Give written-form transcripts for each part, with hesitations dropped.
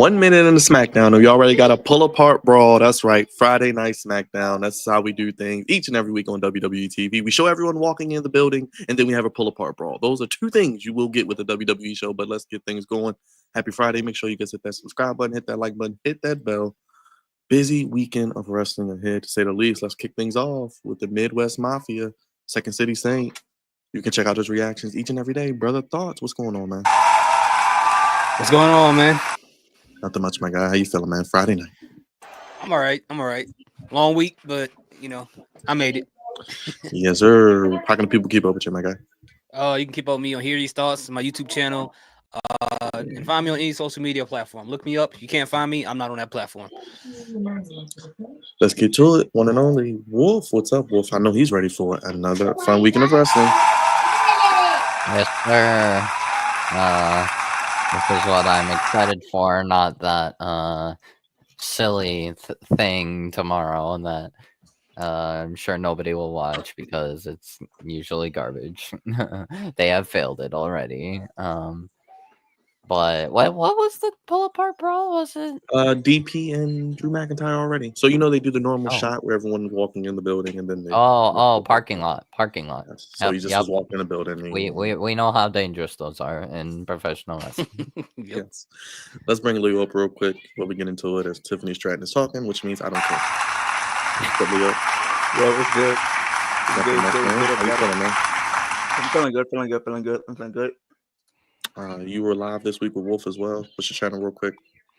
1 minute in the Smackdown, and we already got a pull-apart brawl. That's right, Friday Night Smackdown. That's how we do things each and every week on WWE TV. We show everyone walking in the building, and then we have a pull-apart brawl. Those are two things you will get with the WWE show, but let's get things going. Happy Friday. Make sure you guys hit that subscribe button, hit that like button, hit that bell. Busy weekend of wrestling ahead, to say the least. Let's kick things off with the Midwest Mafia, Second City Saint. You can check out his reactions each and every day. Brother, thoughts? What's going on, man? What's going on, man? Nothing much, my guy. How you feeling, man? Friday night. I'm all right. Long week, but I made it. Yes, sir. How can the people keep up with you, my guy? You can keep up with me on Hear These Thoughts, my YouTube channel. And find me on any social media platform. Look me up. If you can't find me, I'm not on that platform. Let's get to it. One and only Wolf. What's up, Wolf? I know he's ready for another fun weekend of wrestling. Yes, sir. This is what I'm excited for, not that silly thing tomorrow that I'm sure nobody will watch because it's usually garbage. They have failed it already. But what was the pull apart brawl? Was it DP and Drew McIntyre already? So they do the normal shot where everyone's walking in the building and then they parking lot. Yes. So you just walk in the building. We know how dangerous those are in professional wrestling. Yes. Let's bring Leo up real quick before we get into it. As Tiffany Stratton is talking, which means I don't care. What's up, Leo? Yo, what's good? How you feeling, man? I'm feeling good. You were live this week with Wolf as well. What's your channel real quick?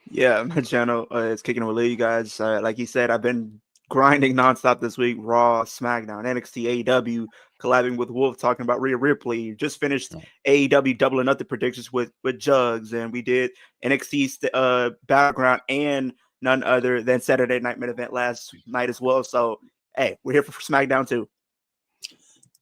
Yeah, my channel is Kicking It With Leo, you guys. Like he said, I've been grinding nonstop this week. Raw, SmackDown, NXT, AEW, collabing with Wolf, talking about Rhea Ripley. Just finished AEW Double or Nothing predictions with Jugs, and we did NXT's Battleground and none other than Saturday Night Main Event last night as well. So, hey, we're here for SmackDown too.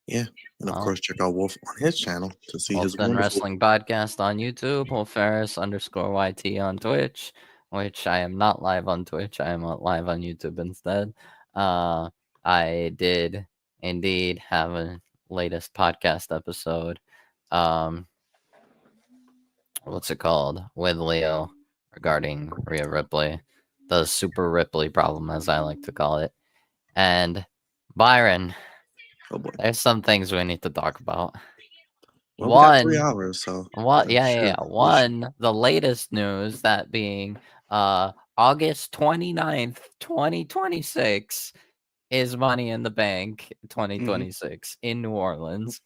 Yeah, and of course, check out Wolf on his channel to see his wrestling podcast on YouTube. Wolf Ferris _YT on Twitch, which I am not live on Twitch. I am live on YouTube instead. I did indeed have a latest podcast episode. What's it called? With Leo regarding Rhea Ripley, the Super Ripley problem, as I like to call it, and Byron. Oh boy. There's some things we need to talk about. Well, we got 3 hours, so One, the latest news, that being August 29th, 2026 is Money in the Bank 2026 in New Orleans.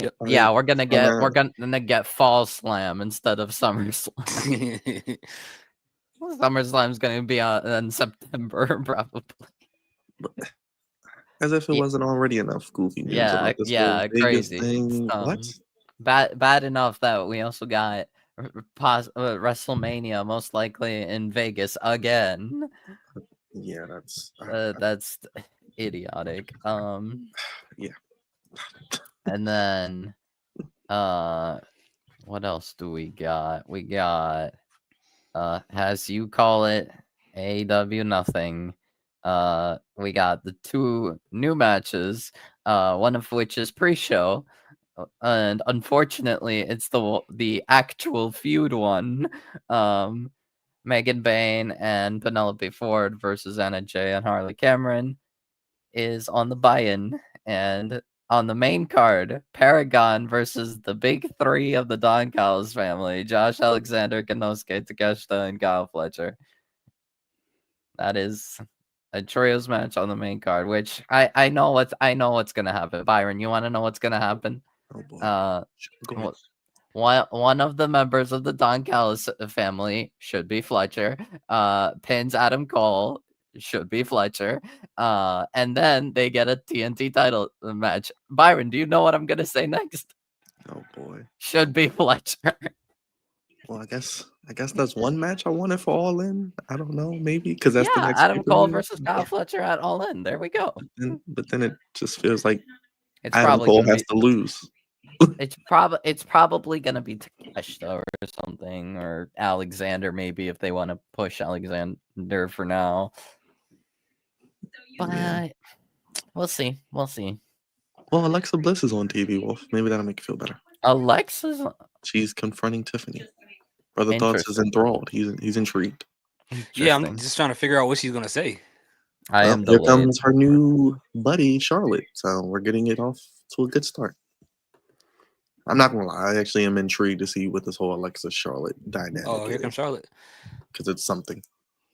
Yep. Yeah, we're gonna get Fall Slam instead of SummerSlam. SummerSlam's gonna be in September, probably. As if it wasn't already enough goofy news about this whole Vegas crazy thing. What? Bad enough that we also got WrestleMania most likely in Vegas again. Yeah, that's idiotic. Yeah. And then what else do we got? We got as you call it, AEW nothing. We got the 2 new matches, one of which is pre-show, and unfortunately it's the actual feud one. Megan Bayne and Penelope Ford versus Anna Jay and Harley Cameron is on the buy-in, and on the main card, Paragon versus the big 3 of the Don Callis family: Josh Alexander, Konosuke Takeshita, and Kyle Fletcher. That is a trios match on the main card, which I know what's gonna happen. Byron, you want to know what's gonna happen? Oh boy. One of the members of the Don Callis family, should be Fletcher, pins Adam Cole should be Fletcher. And then they get a TNT title match. Byron, do you know what I'm gonna say next? Oh boy. Should be Fletcher. Well, I guess that's one match I wanted for All In. I don't know, maybe because that's the Yeah, next Adam Cole pay-per-view. versus Kyle Fletcher at All In. There we go. But then it just feels like It's Adam probably Cole gonna has be. to lose. It's probably gonna be Takeshi though, or something, or Alexander maybe if they want to push Alexander for now. But Yeah. we'll see. We'll see. Well, Alexa Bliss is on TV, Wolf. Maybe that'll make you feel better. Alexa's She's confronting Tiffany. Brother Thoughts is enthralled. He's intrigued. Yeah, I'm just trying to figure out what she's gonna say. I am Here delayed. comes her new buddy, Charlotte. So we're getting it off to a good start. I'm not gonna lie, I actually am intrigued to see what this whole Alexa Charlotte dynamic Oh, here is. comes Charlotte. Because it's something.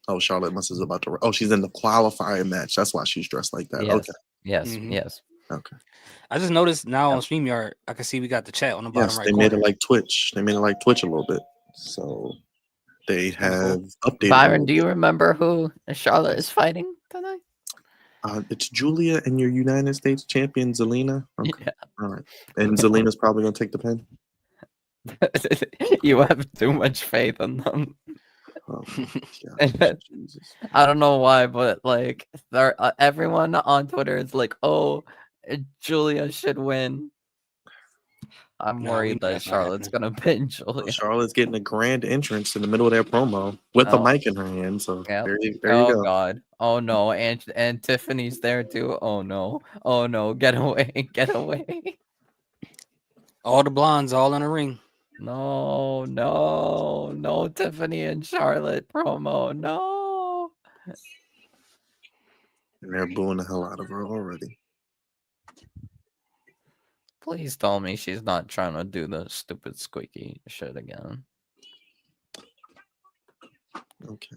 Oh, Charlotte must is about to. Oh, she's in the qualifying match. That's why she's dressed like that. Yes. Okay. Yes. Mhm. Yes. Okay. I just noticed now on StreamYard, I can see we got the chat on the bottom Yes, right they corner. made it like Twitch. They made it like Twitch a little bit. So they have updated. Byron, do you remember who Charlotte is fighting tonight? It's Julia and your United States champion Zelina. Okay. Yeah. All right. And Zelina's probably gonna take the pin. You have too much faith in them. Oh, yeah. Jesus. I don't know why, but like, everyone on Twitter is like, "Oh, Julia should win." I'm No, worried that that's not Charlotte's gonna pin Julia. Charlotte's getting a grand entrance in the middle of their promo with a Oh. mic in her hand. So Yep. there you Oh go. God! Oh no! And Tiffany's there too. Oh no! Oh no! Get away! Get away! All the blondes all in a ring. No! No! No! Tiffany and Charlotte promo. No! And they're booing the hell out of her already. Please tell me she's not trying to do the stupid squeaky shit again. Okay.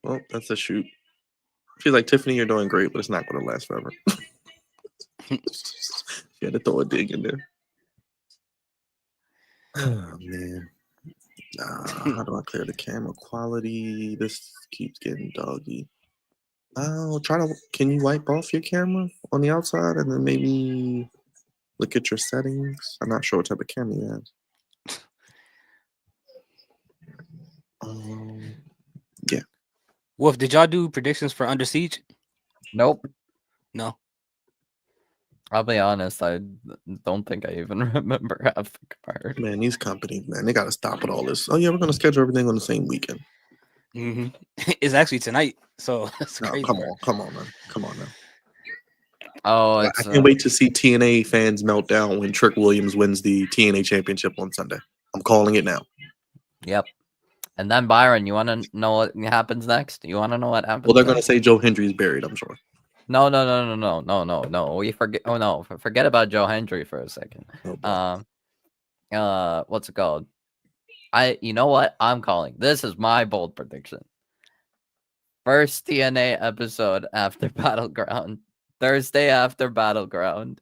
Well, that's a shoot. She's like, Tiffany, you're doing great, but it's not going to last forever. She had to throw a dig in there. Oh, man. How do I clear the camera quality? This keeps getting doggy. Oh, can you wipe off your camera on the outside and then maybe look at your settings? I'm not sure what type of camera you have. Yeah. Wolf, did y'all do predictions for Under Siege? Nope. No. I'll be honest, I don't think I even remember half the card. Man, these companies, man, they got to stop with all this. Oh, yeah, we're going to schedule everything on the same weekend. Mm-hmm. It's actually tonight, so it's No, crazy. come on, man. Come on now. Oh, I it's can't wait to see TNA fans melt down when Trick Williams wins the TNA championship on Sunday. I'm calling it now. Yep. And then Byron, you want to know what happens next? You want to know what happens? Well, they're going to next? say Joe Hendry's buried, I'm sure. No. We forget. Oh no, forget about Joe Hendry for a second. Oh, What's it called? You know what? I'm calling. This is my bold prediction. First TNA episode after Battleground. Thursday after Battleground.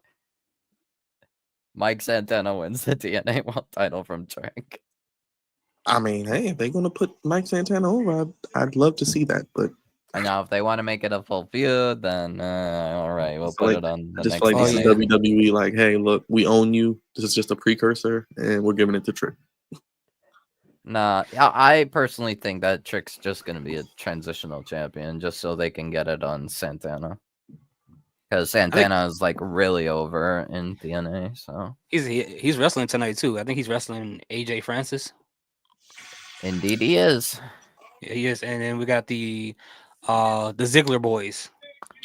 Mike Santana wins the TNA World title from Trick. I mean, hey, if they're going to put Mike Santana over, I'd love to see that. But And now, if they want to make it a full feud, then all right, we'll put it on the I just next. feel like this is TNA. WWE. Like, hey, look, we own you. This is just a precursor, and we're giving it to Trick. Nah, I personally think that Trick's just gonna be a transitional champion, just so they can get it on Santana. Because Santana is like really over in TNA, so He's wrestling tonight too. I think he's wrestling AJ Francis. indeed he is. Yeah, he is. And then we got the Ziggler boys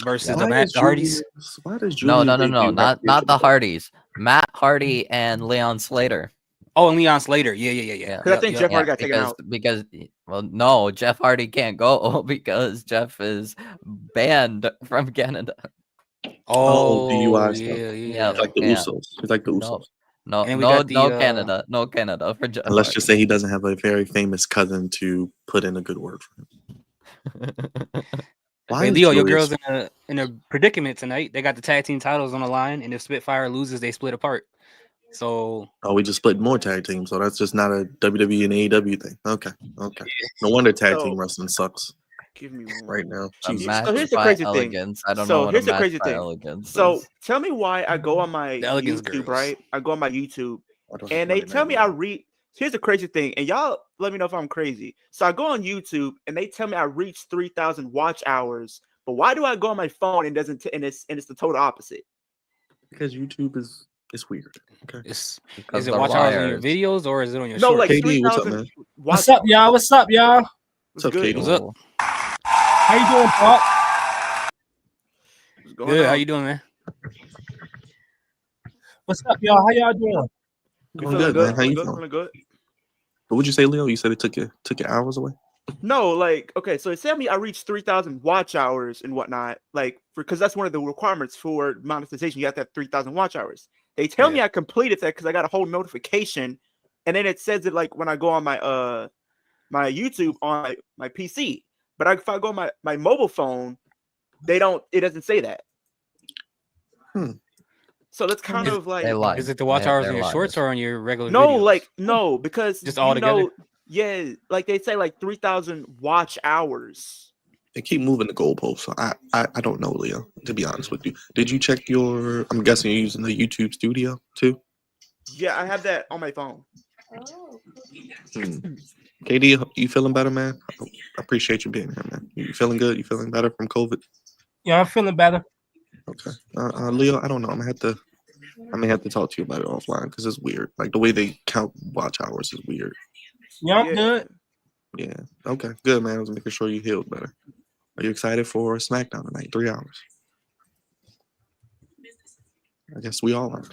versus Yeah. the Hardys. Why does No, Julia debut not have the to- Hardys. Matt Hardy and Leon Slater. Oh, and Leon Slater. Yeah. Because I think Jeff Hardy got taken out. Because well, no, Jeff Hardy can't go because Jeff is banned from Canada. Oh, DUI stuff. yeah. It's like the Yeah. Usos. It's like the Usos. No, And we got the, Canada, no Canada for Jeff. And let's just say he doesn't have a very famous cousin to put in a good word for him. Why Hey, is Leo, your Julius- girl's in a predicament tonight. They got the tag team titles on the line, and if Spitfire loses, they split apart. So Oh, we just split more tag teams, so that's just not a WWE and AEW thing. Okay. No wonder tag team wrestling sucks Give me one. right now. A Jesus. match So here's the by crazy thing. elegance. I don't So know what here's a the match crazy by thing. elegance So is. tell me why I go on my The Elegance YouTube, Girls. right? I go on my YouTube, Oh, those and are they Monday tell Night me I Raw. read. Here's the crazy thing, and y'all let me know if I'm crazy. So I go on YouTube, and they tell me I reached 3,000 watch hours. But why do I go on my phone and doesn't? And it's the total opposite. Because YouTube is weird. Okay. is Because it they're watch hours on your liars. videos or is it on your No, shorts? like KD, what's up, 3,000 man? watch What's up, y'all? What's up, y'all? What's up, good? KD? What's up? Oh, How you doing, Pop? What's going Good. How on? you doing, man? What's up, y'all? How y'all doing? You Going feeling good, good? man. How you Feeling feeling? Feeling good? What would you say, Leo? You said it took your hours away? No, like okay, so it said me I reached 3,000 watch hours and whatnot, like because that's one of the requirements for monetization. You have to have 3,000 watch hours. They tell me I completed that because I got a whole notification, and then it says it like when I go on my my YouTube on my PC, but if I go on my mobile phone, it doesn't say that. So that's kind of like they lie. Is it the watch They're hours on your shorts liars. or on your regular no, videos? like no, because Just all together? yeah, like they say like 3,000 watch hours. They keep moving the goalposts. So I don't know, Leo, to be honest with you. Did you check your, I'm guessing you're using the YouTube studio too? Yeah, I have that on my phone. KD, you feeling better, man? I appreciate you being here, man. You feeling good? You feeling better from COVID? Yeah, I'm feeling better. Okay. Leo, I don't know. I may have to talk to you about it offline because it's weird. Like the way they count watch hours is weird. Yeah, I'm good. Yeah. Okay. Good, man. I was making sure you healed better. Are you excited for SmackDown tonight? 3 hours. I guess we all are.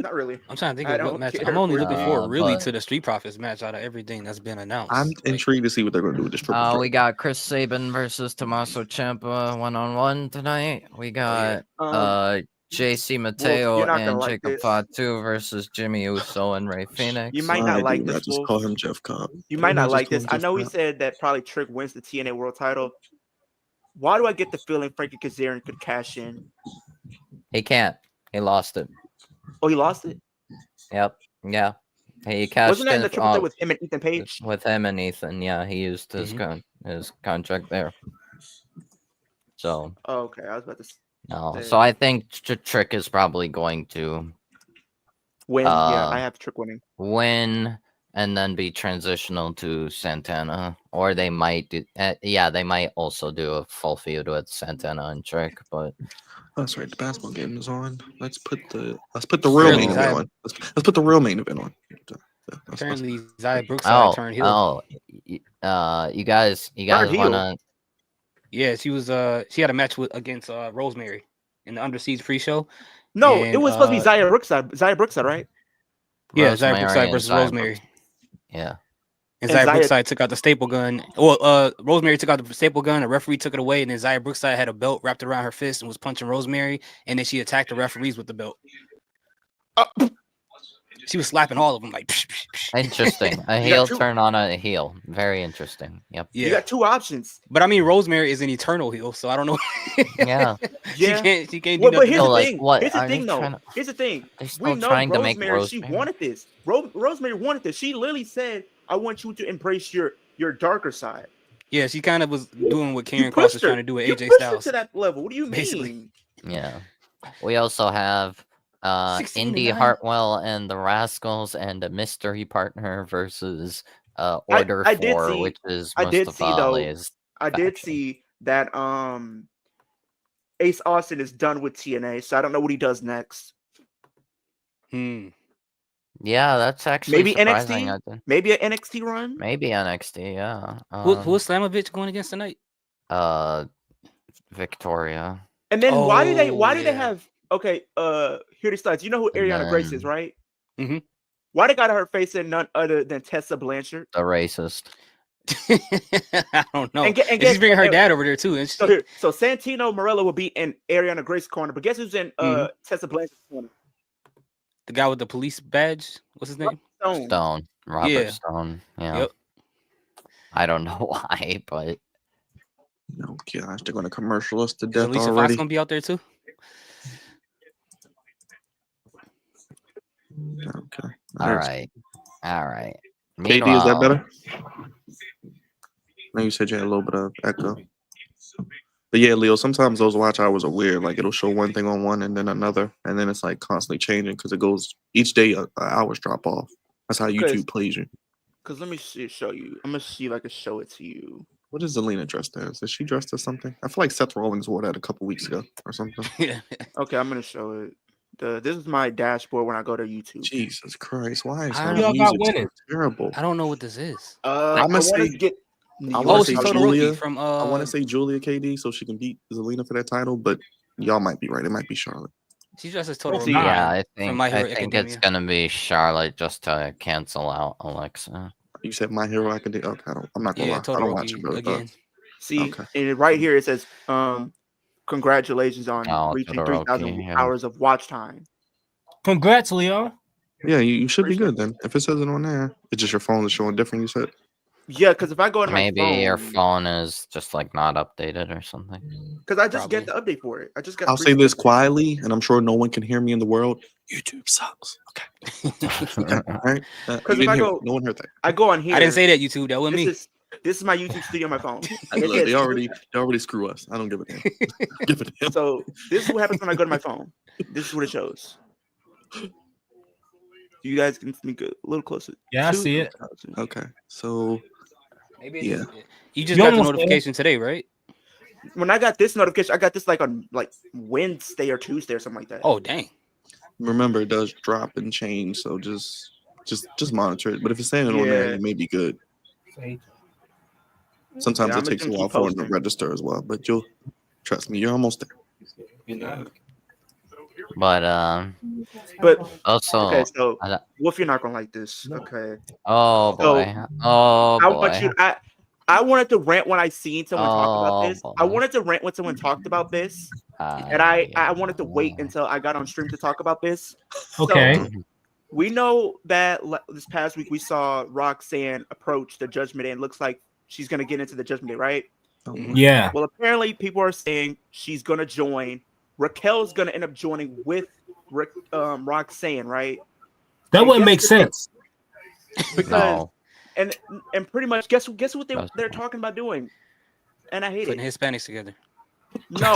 Not really. I'm trying to think I of what don't match. care I'm only for looking it. forward really But- to the Street Profits match out of everything that's been announced. I'm Like, intrigued to see what they're going to do with this triple threat. We got Chris Sabin versus Tommaso Ciampa 1-on-1 tonight. We got JC Mateo you're not gonna and like Jacob this. Fatu versus Jimmy Uso and Ray Phoenix. You might Why not like did I this, just Wolf. call him Jeff Cobb? You might not Just like call this. him I Jeff know he Cobb? said that probably Trick wins the TNA World Title. Why do I get the feeling Frankie Kazarian could cash in? He can't. He lost it. Oh, he lost it? Yep. Yeah. He cashed Wasn't that in in the triple threat with him and Ethan Page? with him and Ethan. Yeah, he used his his contract there. So Oh, okay. I was about to no. say So I think Trick is probably going to win. Yeah, I have Trick winning. win and then be transitional to Santana, or they might do. They might also do a full feud with Santana and Trick, but. That's right. The basketball game is on. Let's put the real main event on. Let's put the real main event on. apparently, Zaya Brookside turned heel. You guys wanna? Yeah, she was. She had a match against Rosemary in the Under Siege pre-show. No, and, it was supposed to be Zaya Brookside. Zaya Brookside, right? Yeah, Zaya Brookside versus Rosemary. Yeah. And Zaya Brookside took out the staple gun. Well, Rosemary took out the staple gun. The referee took it away, and then Zaya Brookside had a belt wrapped around her fist and was punching Rosemary. And then she attacked the referees with the belt. She was slapping all of them like. Psh, psh, psh. Interesting. A heel turn on a heel. Very interesting. Yep. Yeah. You got two options. But I mean, Rosemary is an eternal heel, so I don't know. Yeah. She can't do nothing. But here's the like, thing. what, Here's the thing, though. Here's the thing. We know trying Rosemary, to make Rosemary. She wanted this. Rosemary wanted this. She literally said, "I want you to embrace your darker side." Yeah, she kind of was doing what Karen Cross was trying to do with AJ Styles. To that level. What do you mean? Yeah. We also have Indy Hartwell and the Rascals and a mystery partner versus Order 4, which is Mustafa Ali's I did see that Ace Austin is done with TNA, so I don't know what he does next. Yeah, that's actually maybe surprising. NXT. Maybe an NXT run. Maybe NXT. Yeah. Who is Slamovich going against tonight? Victoria. And then why do they have? Okay, here the starts. You know who Ariana Grace is, right? Mm-hmm. Why they got her face in none other than Tessa Blanchard? The racist. I don't know. And she's bringing her dad over there too. So Santino Marella will be in Ariana Grace's corner, but guess who's in Tessa Blanchard's corner? The guy with the police badge. What's his name? Stone. Robert Stone. Yeah. Yep. I don't know why, but no gosh, they're gonna commercial us to death Lisa already. Fox gonna be out there too. Okay. All right. KD, is that Meanwhile, better? No, you said you had a little bit of echo. But yeah, Leo, sometimes those watch hours are weird. Like it'll show one thing on one and then another, and then it's like constantly changing because it goes each day hours drop off. That's how YouTube plays you. Because let me show you. I'm gonna see if I can show it to you. What is Zelina dressed as? Is she dressed as something? I feel like Seth Rollins wore that a couple weeks ago or something. Yeah. Okay, I'm gonna show it. This is my dashboard when I go to YouTube. Jesus Christ, why is I her don't- Y'all got music so winning. terrible? I don't know what this is. I I'ma want say- to get. I Oh, wanna she's say Todoroki Julia. from I want to say Julia KD so she can beat Zelina for that title, but y'all might be right. It might be Charlotte. She's dressed as Oh, Todoroki. God. yeah, I from My Hero think it's Academia. gonna be Charlotte just to cancel out Alexa. You said My Hero Academia. Okay, I'm not gonna Yeah, lie. I don't watch it, Todoroki but again. See, Okay. and right here it says, congratulations on Oh, reaching Todoroki, 3,000 yeah. hours of watch time. Congrats, Leo. yeah, you should be Appreciate good then. If it says it on there, it's just your phone is showing different. You said. Yeah, because if I go into my Maybe phone, your phone is just like not updated or something. because I just get the update for it. I just got. I'll say this quietly, and I'm sure no one can hear me in the world. YouTube sucks. Okay. All right. Because You if I didn't hear go, it. No one heard that. I go on here. I didn't say that, YouTube. That was This me. this is my YouTube studio on my phone. Look, they already screw us. I don't give a damn. Give a damn. So this is what happens when I go to my phone. This is what it shows. You guys can sneak a little closer. Yeah, I see it. 2,000. Okay. So Maybe yeah. You just You got the almost there. notification today, right? When I got this notification, I got this like on like Wednesday or Tuesday or something like that. Oh, dang. Remember, it does drop and change, so just monitor it. But if it's saying it on there, Yeah. you may be good. Sometimes Yeah, it I'm takes a just while gonna for keep it to posting. register as well. But you'll trust me, you're almost there. But But also, okay, so I don't- Wolf, you're not gonna like this. Okay. oh So, boy, oh I want boy. you. I wanted to rant when I seen someone talk about Oh, this. I boy. wanted to rant when someone talked about this, and I wanted to wait until I got on stream to talk about this. Okay. So, we know that this past week we saw Roxanne approach the Judgment Day, and looks like she's gonna get into the Judgment Day, right? Yeah. Well, apparently people are saying she's gonna join. Raquel's gonna end up joining with Roxanne, right? That And wouldn't guess make what? sense. Because No. and pretty much guess what they're Doesn't. talking about doing, and I hate Putting it. Hispanics together. No,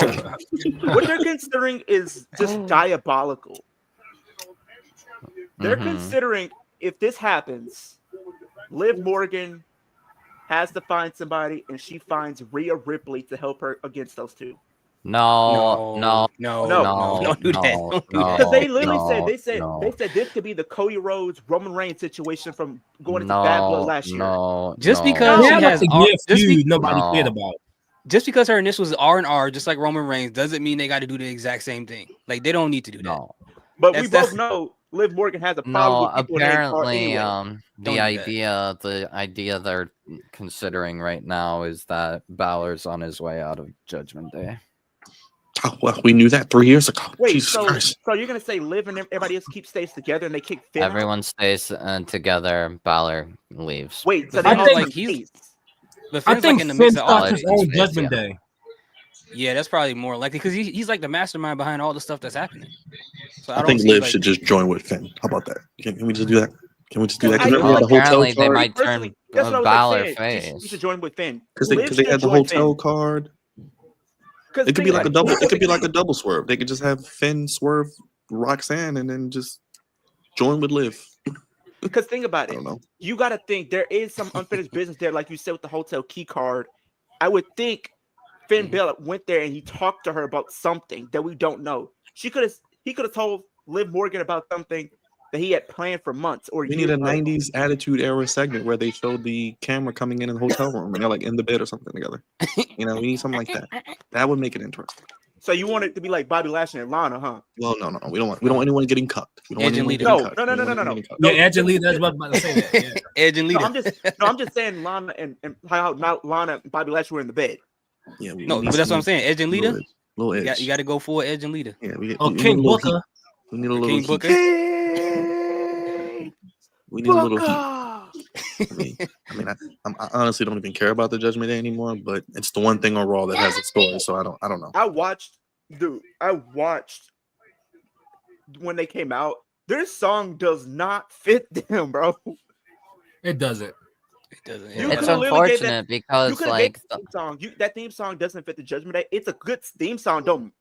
what they're considering is just diabolical. They're Mhm. considering if this happens, Liv Morgan has to find somebody, and she finds Rhea Ripley to help her against those two. No, No. no, Don't do that. no, Don't do no, that. Because they literally no, they said no. this could be the Cody Rhodes Roman Reigns situation from going into Bad Blood last year. No, Just no. because They she had has like a R- year just, be- feud nobody No. cared about. just because her initials is R&R, just like Roman Reigns, doesn't mean they got to do the exact same thing. Like they don't need to do that. No. But we That's- both know Liv Morgan has a problem No, with people named R apparently, anyway. Don't the do that. idea they're considering right now is that Balor's on his way out of Judgment Day. Oh, well, we knew that 3 years ago. Wait, Jesus so Christ. you're gonna say Liv and everybody else stays together and they kick Finn out? Everyone stays together. Balor leaves. Wait, so But they I all think- turn like he's- face. But I Finn's think like in the Finn mix of all starts of his it. own Face, Judgment yeah. Day. Yeah, that's probably more likely because he's like the mastermind behind all the stuff that's happening. So I don't think see, Liv like- should just join with Finn. How about that? Can we just do that? Can we just do that? I Because know, we had like, the hotel apparently they card. might turn Personally, that's what I was Balor like saying. You face. should join with Finn. Because Liv they should had the join hotel Finn. card. 'Cause It could think be like a about double. It could be like a double swerve. They could just have Finn swerve Roxanne and then just join with Liv. Because think about I it. don't know. You got to think there is some unfinished business there, like you said with the hotel key card. I would think Finn Balor went there and he talked to her about something that we don't know. He could have told Liv Morgan about something that he had planned for months or We years need a ago. 90s attitude era segment where they show the camera coming in the hotel room and they're like in the bed or something together. You know, we need something like that. That would make it interesting. So you want it to be like Bobby Lashley and Lana, huh? Well, no. We don't want anyone getting cut. We don't want Edge and anyone Lita. getting No, cut. no, We no, don't no, want no, anyone no. getting cut. Yeah, No, Edge and Lee, that's what I was about to say that. Yeah. Edge and Lita. I'm just saying Lana and how Lana and Bobby Lashley were in the bed. Yeah, we No, need but that's what I'm some saying. Edge and Lita. little edge. You got to go for Edge and Lita. Yeah, we Oh, need a King little Booker. heat. We need a little King heat. Booker. We need a little heat. Booker! I honestly don't even care about the Judgment Day anymore, but it's the one thing on Raw that has a story, so I don't know. I watched when they came out, this song does not fit them, bro. It doesn't. It doesn't. You It's could've literally gave that- unfortunate because like the theme song. That theme song doesn't fit the Judgment Day. It's a good theme song. It doesn't.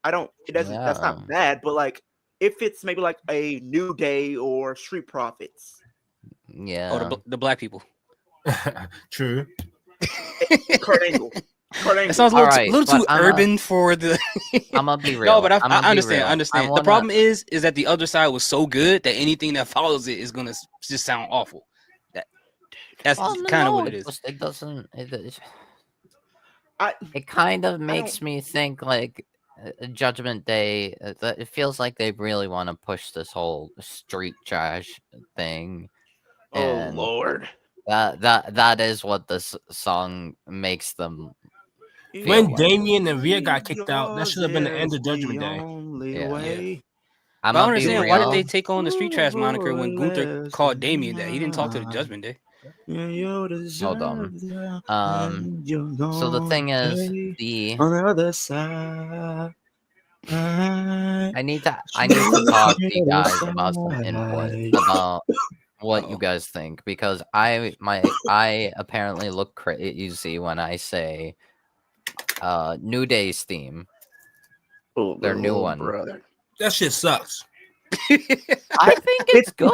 That's Yeah. not bad, but like it fits maybe like a New Day or Street Profits. yeah. Oh, the black people. True. Kurt Angle. It sounds a little, Alright, little but too I'm urban for the. I'm gonna be real. No, but I I'ma be understand. real. I understand. wanna- The problem is that the other side was so good that anything that follows it is gonna just sound awful. That's Well, no, kind of no, what it is. It doesn't. I It kind of makes me think like Judgment Day. It feels like they really want to push this whole street trash thing. And Lord. that is what this song makes them. When like- Damien and Rhea got kicked out, that should have been the end of Judgment Day. Yeah. But I don't understand why did they take on the street trash moniker Ooh, when Gunther less called Damien that? He didn't talk to the than Judgment Day. Hold on. So the thing is, on the other side. I need to talk to you guys about some input about what you guys think, because I apparently look crazy when I say New Day's theme. Their new one. Brother. That shit sucks. I think it's good.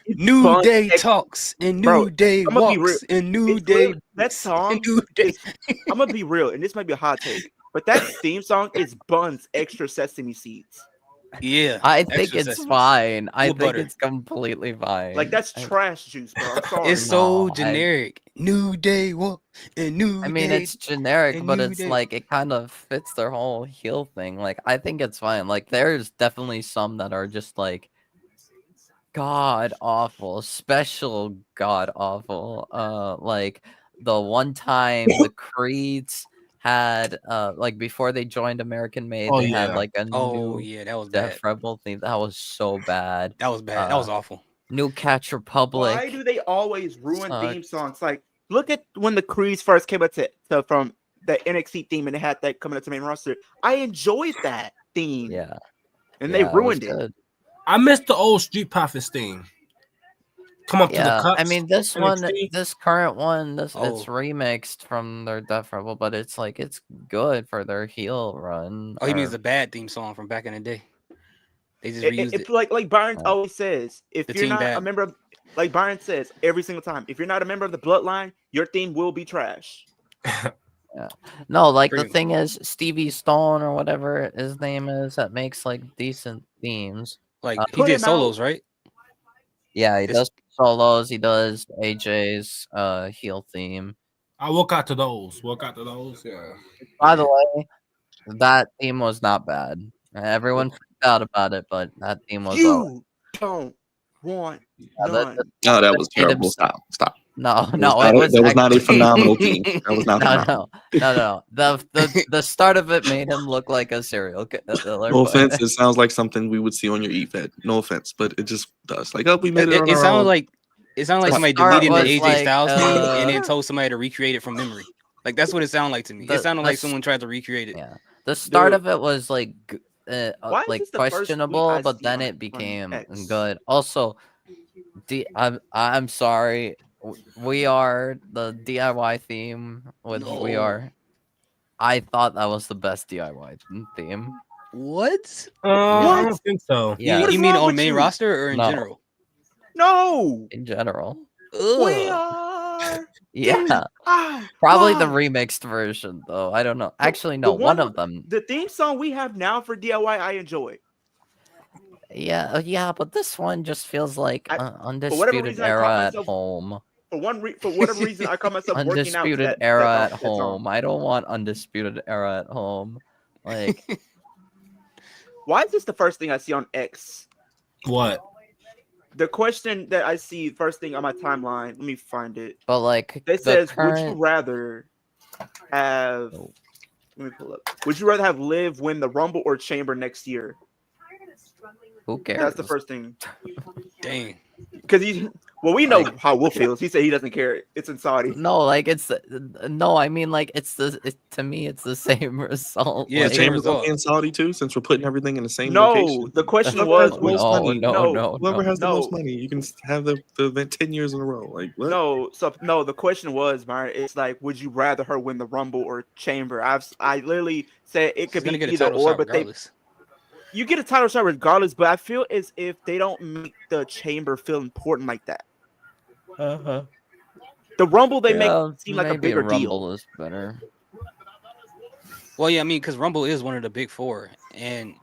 New Day talks and New Day I'ma be real. walks and New It's Day. real. That song New Day. I'm gonna be real, and this might be a hot take, but that theme song is Bun's extra sesame seeds. Yeah, I think extra it's sesame. fine. I With think butter. it's completely fine. Like that's trash juice, bro. I'm sorry. It's so No, generic. New Day walk and New I mean, Day. it's generic, and but New it's Day. like it kind of fits their whole heel thing. Like, I think it's fine. Like, there's definitely some that are just like god awful, special god awful. Like the one time the Creeds had like before they joined American Made, Oh, they had yeah. like a Oh new yeah, that was bad. Death Rebel theme. That was so bad. That was bad. That was awful. New Catch Republic. Why do they always ruin Sucked. theme songs? Like, look at when the Creeds first came up to from the NXT theme and they had that coming up to main roster. I enjoyed that theme. Yeah. And Yeah, they was ruined it. good. I missed the old Street Profits theme. Come up to the Yeah, cups. I mean this one, NXT. this current one, it's Oh. remixed from their Death Rebel, but it's like it's good for their heel run. Oh, he means or- the bad theme song from back in the day. They just It- reused it- it. like Byron Yeah. always says, if The you're team not bad. a member of, like Byron says every single time, if you're not a member of the bloodline, your theme will be trash. No, like the Pretty- thing is Stevie Stone or whatever his name is that makes like decent themes. Like he Put did him solos, out. right? Yeah, he It's- does solos. He does AJ's heel theme. I walk out to those. Walk out to those. Yeah. By the way, that theme was not bad. Everyone freaked out about it, but that theme was all- You don't want that- none. Oh, that was Made him terrible. stop. Stop. no, That no, was it not, was that was not a actually- phenomenal team. That was not phenomenal. No. The start of it made him look like a serial killer. No but- offense. It sounds like something we would see on your eFed. No offense, but it just does. Like, oh, we made it, It, on it our sounded own. like The somebody start deleted the was AJ like, Styles theme and then uh, told somebody to recreate it from memory. Like that's what it sounded like to me. The- It sounded the like s- someone tried to recreate it. Yeah, the start Dude. of it was like Why is like this the first tweet questionable, I but see then on- it on became X? good. Also, I'm sorry, we are the DIY theme with we No. are. I thought that was the best DIY theme. What? I don't think so. Yeah, What You is mean wrong on with main you? roster or in No. general? No, in general. we Ugh. are. Yeah, Ah, probably the why? remixed version though. I don't know. Actually, no, the one one- of them. The theme song we have now for DIY, I enjoy. Yeah, but this one just feels like whatever undisputed reason, I caught era at myself home. For whatever reason, I call myself working out. to Undisputed that era song- at that song. home. I don't want undisputed era at home. Like, Why is this the first thing I see on X? What? The question that I see first thing on my timeline. Let me find it. but like It the says, "Would you current. rather have?" Oh. Let me pull up. Would you rather have Liv win the Rumble or Chamber next year? Who cares? That's the first thing. Dang. Because Well, we know Like- how Wolf feels. He said he doesn't care. It's in Saudi. No, like it's no. I mean, like to me, it's the same result. Yeah, The like, same Chambers gonna result. be in Saudi too, since we're putting everything in the same No, location. the question Whoever was, has the most money, no, whoever has the most money, you can have the event 10 years in a row. Like what? no. The question was, Myron. It's like, would you rather her win the Rumble or Chamber? I literally said it She's could gonna be get a either title or, shot but regardless. you get a title shot regardless. But I feel as if they don't make the Chamber feel important like that. The Rumble they make seem like a maybe bigger Rumble deal. is better. Well, yeah, I mean, because Rumble is one of the big four, and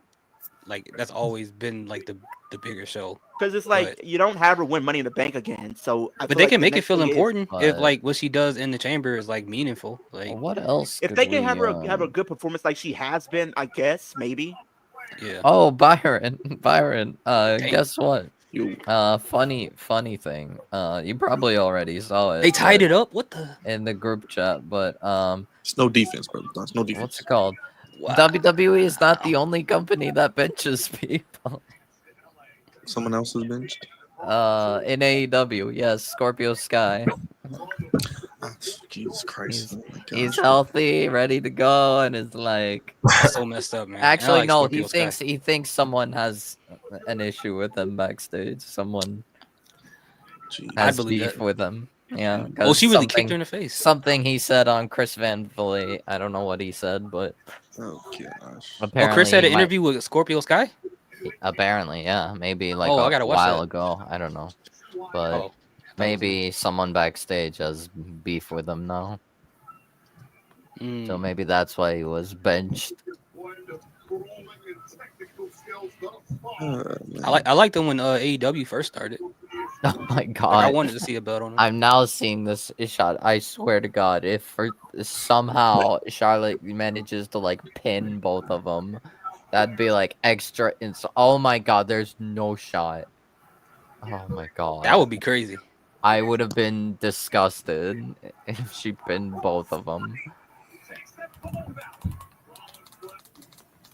like that's always been like the bigger show. Because it's like you don't have her win Money in the Bank again. So I But feel they like can the make it next feel thing is, important if But- like what she does in the chamber is like meaningful. Like Well, what else? if could they can we, have a good performance like she has been, I guess maybe. yeah. Oh, Byron, Dang. guess what? You Funny thing. You probably already saw it. They tied it up. What the? in the group chat, but it's no defense, bro. It's no what's defense. it called? Wow. WWE is not the only company that benches people. Someone else is benched. In AEW, yes, Scorpio Sky. Ah, Jesus Christ! Oh my He's gosh. healthy, ready to go, and is like. That's so messed up, man. And I Actually, like no. Scorpio Sky. He thinks someone has an issue with him backstage. Someone Jeez. I has believe beef that. with him. Yeah. Oh, 'cause she really kicked something- her in the face. Something he said on Chris Van Vliet. I don't know what he said, but Oh gosh. Oh, apparently Chris had an he might- interview with Scorpio Sky. Apparently, yeah. Maybe like Oh, I a gotta watch while that. ago. I don't know. But Oh, maybe someone backstage has beef with him now. So mm. maybe that's why he was benched. I liked them when AEW first started. Oh my Like, I god. wanted to see a belt on them. I'm now seeing this shot. I swear to God, if somehow Charlotte manages to like pin both of them, that'd be like extra. Oh my God, there's no shot. Oh my God, That would be crazy. I would have been disgusted if she pinned both of them.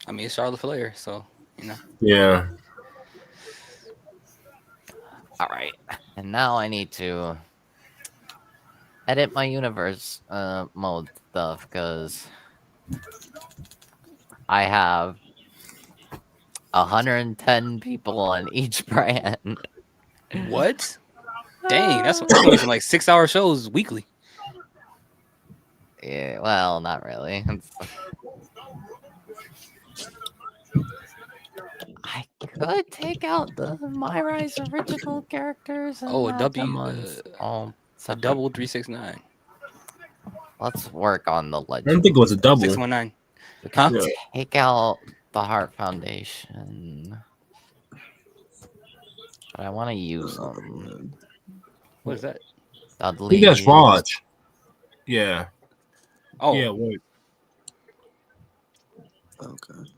I mean, it's Charlotte Flair, so you know. Yeah. All right, and now I need to edit my universe mode stuff because I have 110 people on each brand. What? Dang, that's gonna be some like 6-hour shows weekly. Yeah, well, not really. I could take out the My Rise original characters. And Oh, a have W, them on all A separate- double 369. Let's work on the I don't legend. think it was a double. 619. We can Yeah. take out the Heart Foundation. But I want to use them. What is that? I Dudley. think that's Raj. Yeah. Oh, Yeah. Wait. Okay.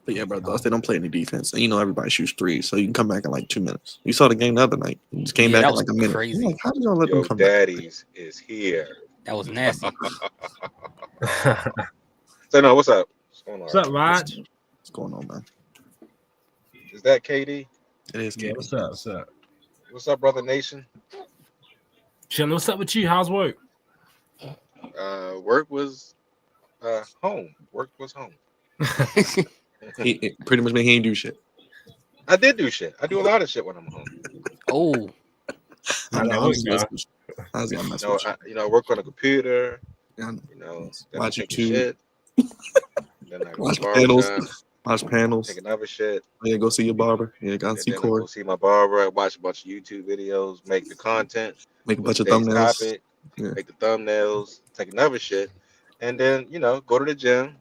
But yeah, bro, they don't play any defense, and you know everybody shoots threes, so you can come back in like 2 minutes. You saw the game the other night; you just came Yeah, back that in was like a minute. crazy. I'm like, how did y'all let Yo, them come back? daddies is here. that was nasty. So no, what's up? What's going on? What's up, Raj? What's going on, man? Is that KD? It is. Yeah. Katie. What's up? What's up? What's up, brother nation? Chilling. What's up with you? How's work? Work was home. Work was home. He pretty much mean he ain't do shit. I did do shit. I do a lot of shit when I'm home. Oh, I know, I was yeah. messing with you. I was gonna mess You know, with you. I work on a computer. Yeah, I know. You know, then Watch I take a YouTube. shit. Then I go Watch to the barber panels. shop, Watch panels. take another shit. Yeah, go see your barber. Yeah, go And see then I Corey. go see my barber. I watch a bunch of YouTube videos, make the content, Make a bunch of today's thumbnails. topic, Yeah. make the thumbnails, take another shit, and then go to the gym,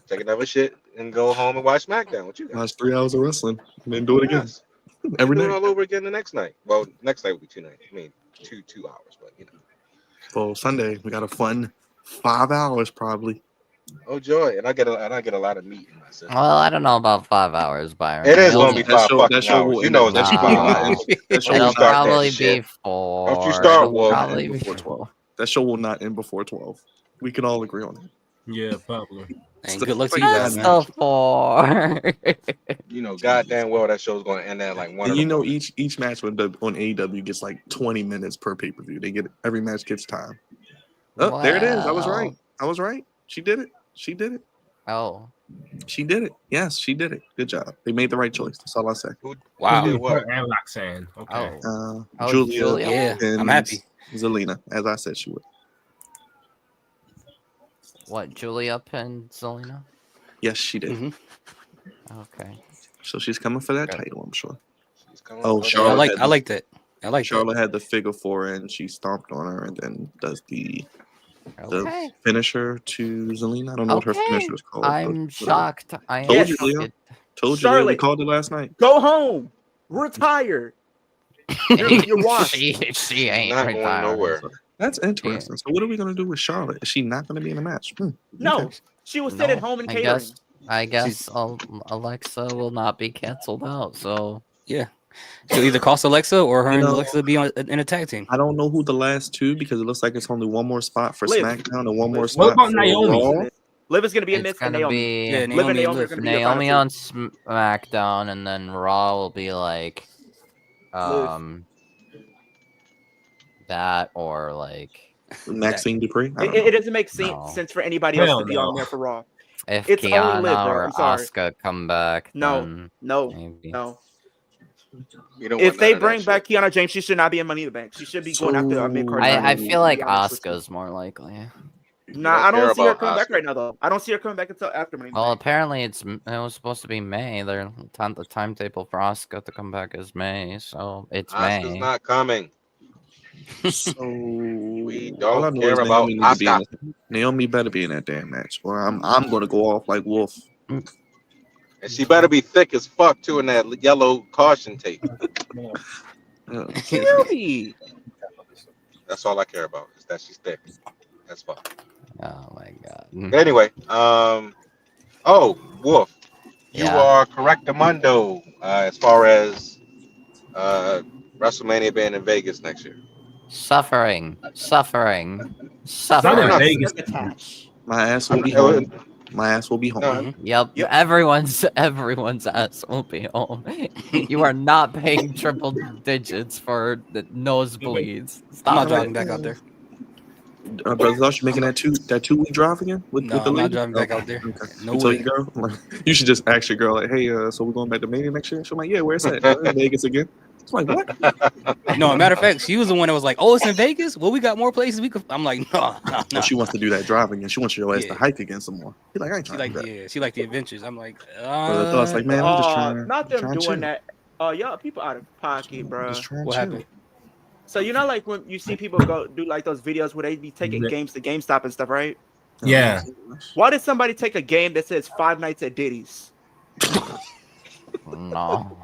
take another shit, and go home and watch Smackdown. What you got? Watch 3 hours of wrestling, and then do it again Yes. every Do it night. all over again the next night. Well, next night will be 2 nights. I mean, two hours, but So Sunday we got a fun 5 hours probably. Oh joy! And I get a lot of meat in my system. Well, I don't know about 5 hours, Byron. It is Well, gonna be that 5 show- fucking that show hours. will You end know up- it's that gonna be show 5 will hours. That show It'll will start that probably shit. be 4. Don't you start, It'll Wolf. probably End be before 12. That show will not end before 12. We can all agree on that. Yeah, probably. And good luck to you That's guys, man. the 4. You know, goddamn well that show's going to end at like one. And of you them. know, each match on AEW gets like 20 minutes per pay per view. Every match gets time. Oh, there it is. I was right. She did it. Oh, She did it. Yes, she did it. Good job. They made the right choice. That's all I say. Wow. Who did what? Her and Roxanne. Okay. oh. Julia. Yeah, I'm and happy. Zelina, as I said she would. What? Julia pinned Zelina? Yes, she did. Mhm. Okay. So she's coming for that Okay. title, I'm sure. She's coming Oh, for Yeah, Charlotte. I like that. I like that. Charlotte had the figure 4 and she stomped on her and then does the Okay. finisher to Zelina. I don't know what her Okay. finisher is called. but I'm whatever. shocked. I am Told you, shocked. Leo. Told you, Leo. We Charlotte. called it last night. Go home. Retire. You're washed. she ain't Not going retired. nowhere. That's interesting. So what are we gonna do with Charlotte? Is she not gonna be in the match? No, Okay. she will sit at home and catering. I guess Alexa will not be canceled out. So Yeah. She'll either cost Alexa or her You and know- Alexa be in a tag team. I don't know who the last two because it looks like it's only one more spot for Liv. SmackDown and one more What spot about for Naomi? Raw. Liv is going to be a it's miss for gonna Naomi. be Yeah, Liv and Naomi Naomi and are Liv. going to be Naomi on on SmackDown, and then Raw will be like, that or like Maxine Dupree. I don't It know. doesn't make No. sense for anybody else Hell to be no. on there for Raw. if It's only Liv, Kiana bro. or I'm sorry. Asuka come back. No, then no, maybe. no. You don't If want they none of that bring back shit. Kiana James, she should not be in Money in the Bank. She should be going after a mid card. I feel like Asuka. Asuka's more likely. Nah, I don't care see her about coming back Asuka. right now though. I don't see her coming back until after Money in the Well, Bank. apparently it was supposed to be May. The timetable for Asuka to come back is May, so it's Asuka's May. not coming. So We all I don't know care is about Naomi needs to be in Asuka. it. Naomi better be in that damn match, or I'm gonna go off like Wolf. And she better be thick as fuck too in that yellow caution tape. Really? That's all I care about is that she's thick. That's fuck. Oh my god. But anyway, oh, Wolf, you Yeah. are correctamundo as far as WrestleMania being in Vegas next year. Suffering. Not in Vegas. Attach. My ass will be No, home. My ass will be home. No, Yep. Yep. Everyone's ass will be home. You are not paying triple digits for the nosebleeds. I'm Stop not it. driving back out there. Brother Josh, you making that 2-week drive again with No, the I'm not lady? driving back Okay. out there. Okay. No You told way. your girl? You should just ask your girl, like, hey, so we're going back to Mania next year? She's like, yeah, where's that? In Vegas again? It's like, what? No, matter of fact, she was the one that was like, "Oh, it's in Vegas. Well, we got more places we could." I'm like, no. Oh, she wants to do that drive again. She wants your ass to Yeah. hike again some more. She's like, I ain't She trying like to do that. she like the adventures. I'm like, Brother Thoughts like, man, I'm just trying. Not them trying to doing chill. that. Y'all people out of pocket, bro. Just trying to what chill. happened? So you know, like when you see people go do like those videos where they be taking Yeah. games to GameStop and stuff, right? Yeah. Why did somebody take a game that says 5 Nights at Diddy's? No.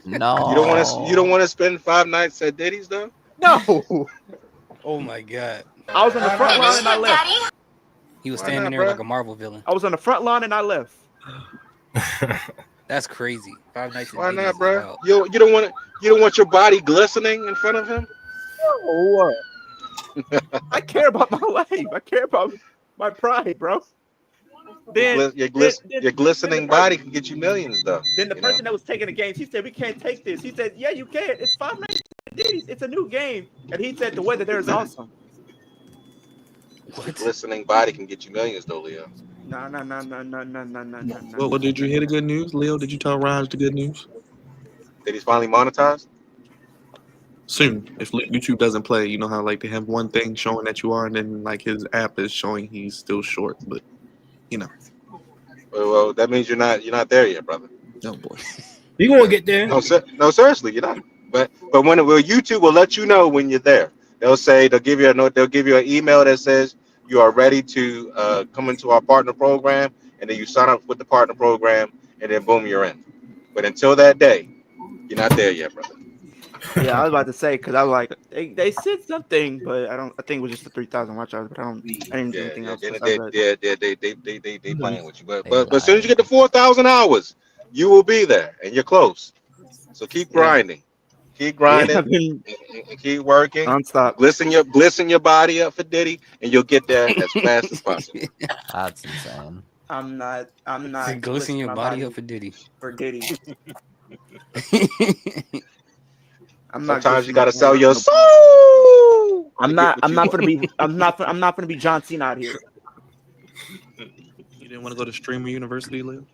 No. You don't want to spend 5 nights at Diddy's though. No, Oh my god, I was on the front line and I left. he was Why standing not, there bro? like a Marvel villain. I was on the front line and I left. That's crazy. 5 nights. at Why Diddy's not, is bro? wild. You don't want your body glistening in front of him. No. I care about my life. I care about my pride, bro. Then Your glistening body can get you millions though. Then the you know? person that was taking the game, she said, "We can't take this." He said, "Yeah, you can. It's 5 Nights at Diddy's. It's a new game." And he said, "The weather there is awesome." Your glistening body can get you millions though, Leo. No. Well, did you hear the good news, Leo? Did you tell Raj the good news? That he's finally monetized. Soon, if YouTube doesn't play, you know how like they have one thing showing that you are, and then like his app is showing he's still short. But you know, Well, that means you're not there yet, brother. oh boy. You gonna get there? No, seriously, you're not. But YouTube will let you know when you're there. They'll give you a note. They'll give you an email that says you are ready to come into our partner program, and then you sign up with the partner program, and then boom, you're in. But until that day, you're not there yet, brother. Yeah, I was about to say because I was like, they said something, but I think it was just the 3,000 watch hours. But I didn't do anything else. They playing with you. But as soon as you get to 4,000 hours, you will be there, and you're close. So keep grinding. keep grinding, I've been and keep working. nonstop. Glisten your body up for Diddy, and you'll get there as fast as possible. That's insane. I'm not Glisten twisting your my body up for Diddy. for Diddy. I'm not. Sometimes you glistening gotta my sell body. your soul. I'm to not. get what I'm you not want. gonna be. I'm not gonna be John Cena out here. You didn't want to go to Streamer University, Leo?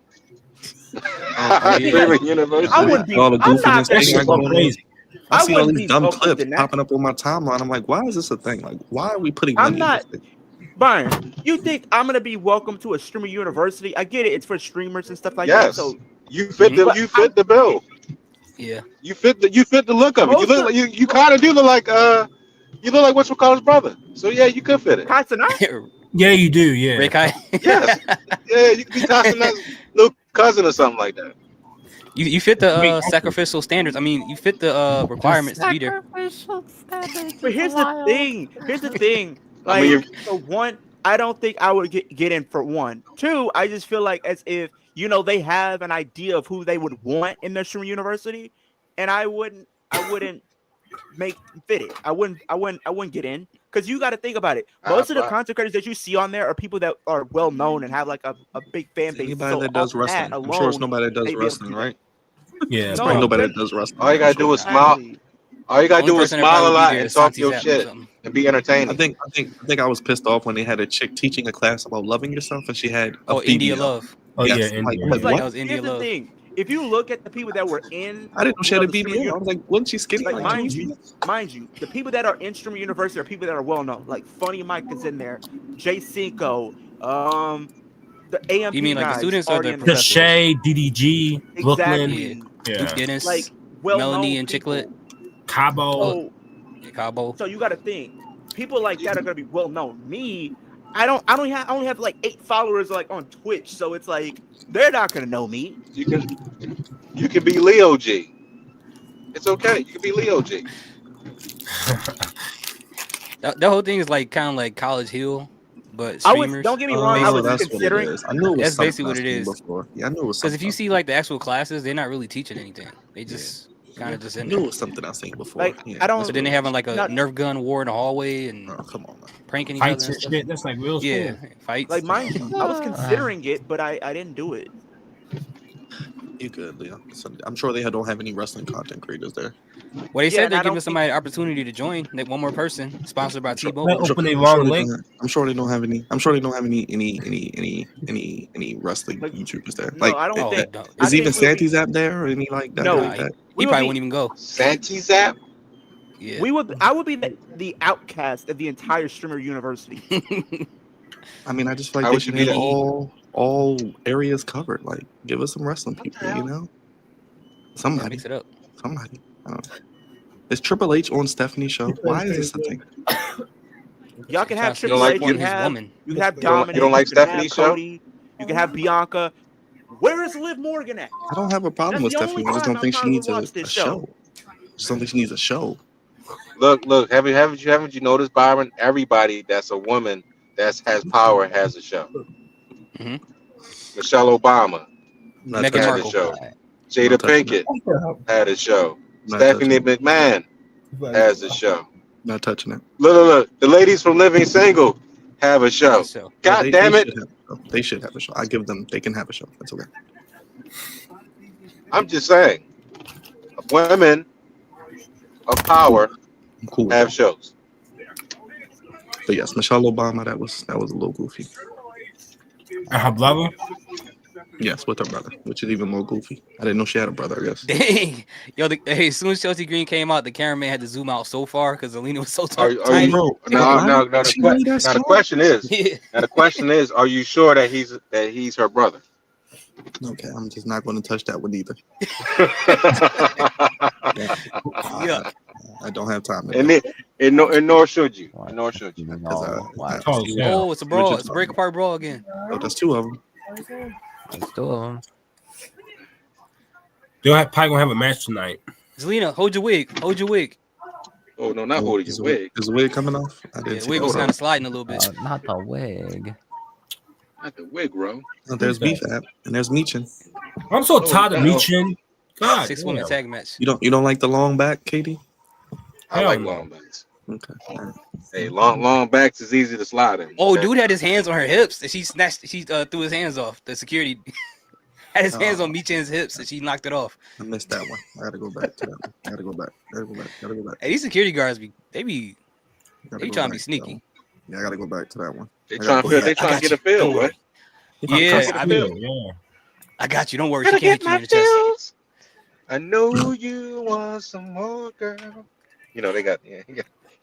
Streaming University. I wouldn't be. All the I'm goofiness not gonna thing be like going welcomed. on. Crazy. I I see all wouldn't these be dumb welcomed clips in that. popping up on my timeline. I'm like, why is this a thing? Like, why are we putting I'm money not- in this thing? Byron, you think I'm gonna be welcome to a streamer university? I get it; it's for streamers and stuff like Yes. that. So You fit the But you fit the bill. Yeah. You fit the look of it. You Most look of- like you kind of do look like you look like what's called his brother. So yeah, you could fit it. Katsuna, Yeah, you do. Yeah. Rick, Yes. Yeah, you could be Castaneda's little cousin or something like that. you fit the sacrificial standards. I mean, you fit the requirements to be there. but here's the thing. Here's the thing. I Like, mean, for one, I don't think I would get in for one. Two, I just feel like as if they have an idea of who they would want in their streamer university, and I wouldn't make fit it. I wouldn't get in because you got to think about it. Most of the content creators that you see on there are people that are well known and have like a big fan base. Anybody So that does off that wrestling. I'm sure it's alone, nobody that does they'd be able to wrestling, do that. right? Yeah. There's No, probably nobody they're- that does wrestling. all you gotta do is smile. Exactly. All you gotta Only do is person that smile a probably be lot there and is talk Santi your Zap or shit something. and be entertaining. I think I was pissed off when they had a chick teaching a class about loving yourself, and she had a Oh, India BBL. Love. Oh Yes. yeah. Like, India. I'm like, That what? was India Here's the Love. thing: if you look at the people that were in, I didn't know she had a the streamer BBL. I was like, wasn't she skinny? like, Like, mind two you, the people that are in streamer university are people that are well known. Like Funny Mike is in there, Jay Cinco, the AMP You mean like the guys students or already the in there. professors? Shay, DDG, Brooklyn. Exactly. Yeah. Duke Guinness, Like well Melanie known and Chicklet, Cabo. Cabo. So you got to think people like that are gonna be well known. Me, I only have like 8 followers like on Twitch, so it's like they're not gonna know me. You can be Leo G. It's okay. You can be Leo G. The whole thing is like kind of like College Hill, but I was streamers. don't get me wrong. I was that's what it considering. is. I knew it was That's something basically what I've it seen is. before. Yeah, I knew it was Because if you something. see like the actual classes, they're not really teaching anything. They just kind of just I in knew it there. was something I've seen before. Like, Yeah. I don't- So then they having like a Not- Nerf gun war in the hallway and Oh, come on, man. pranking each Fights other. and And stuff. shit. That's like real school. Yeah, fights. Like mind you, I was considering it, but I didn't do it. You could, Leo. So I'm sure they don't have any wrestling content creators there. Well, they Yeah, said and they're I don't giving somebody an opportunity to join. Like one more person, sponsored by They T-Mobile. open a wrong link. I'm sure they don't have any. I'm sure they don't have any wrestling Like, YouTubers there. No, Like, I don't Oh, think. don't. I is even think we'll be- Santi's app there or any like that? No, like that? He would probably be- wouldn't even go. Santi's app. Yeah. I would be the outcast of the entire streamer university. I mean, I just feel How like they would you should be have that? all areas covered. Like, give us some wrestling people, you know? Yeah, Somebody, mix it up. somebody. I don't know. Is Triple H on Stephanie's show? Why is this a thing? Y'all can have You don't Triple like H. you- You his can have woman. you can have You don't- Dominic. you don't like can have Stephanie's show? Cody, you can have Bianca. Where is Liv Morgan at? I don't have a problem with That's the only Stephanie. I just time don't think I she finally needs a watched this show. show. I just don't think she needs a show. Look. Haven't you noticed, Byron? Everybody that's a woman that has power has a show. Mhm. Michelle Obama I'm not Meghan touching had a Markle. show. Right. Jada Not touching Pinkett had a show. Not Stephanie touching it. McMahon has a show. Not touching it. Look. The ladies from Living Single have a show. So God They- damn they it! should have a show. They should have a show. I give them. They can have a show. That's okay. I'm just saying, women of power I'm cool with have that. shows. But yes, Michelle Obama. That was a little goofy. And her brother. Yes, with her brother, which is even more goofy. I didn't know she had a brother. I guess. dang, yo, hey, as soon as Chelsea Green came out, the cameraman had to zoom out so far because Alina was so Are tiny. you? Bro, Now she made that the song. question is. Yeah. Now the question is, are you sure that he's her brother? Okay, I'm just not going to touch that one either. Yeah. I don't have time. To and nor should you. And nor should you. No, Because, wow. Oh, yeah. Oh, it's a brawl. It's a break apart brawl again. Oh, there's two of them. There's two of them. They'll probably gonna have a match tonight. Zelina, hold your wig. Hold your wig. Oh no, not holding your wig. Is the wig coming off? I Yeah, didn't the see wig that. was Hold on. kind of sliding a little bit. Not the wig. Not the wig, bro. Oh, there's Beef app and there's Meechin. I'm so Oh, tired of no. Michin God, 6-woman damn. tag match. You don't like the long back, Katie? I Hell like no. long backs. Okay. All right. Hey, long backs is easy to slide in. Oh, okay? dude had his hands on her hips and she threw his hands off. The security had his hands on Michan's hips and she knocked it off. I missed that one. I gotta go back to that one. Gotta go back. Hey, these security guards they be Gotta go trying to back be that sneaky. one. Yeah, I gotta go back to that one. They I trying gotta to go feel. They back. trying to get a Don't feel. worry. What? Yeah, I feel. Yeah. I got you. Don't worry. She Gotta can't get hit you my in the chest. feels. I know you want some more, girl. You know they got. Yeah,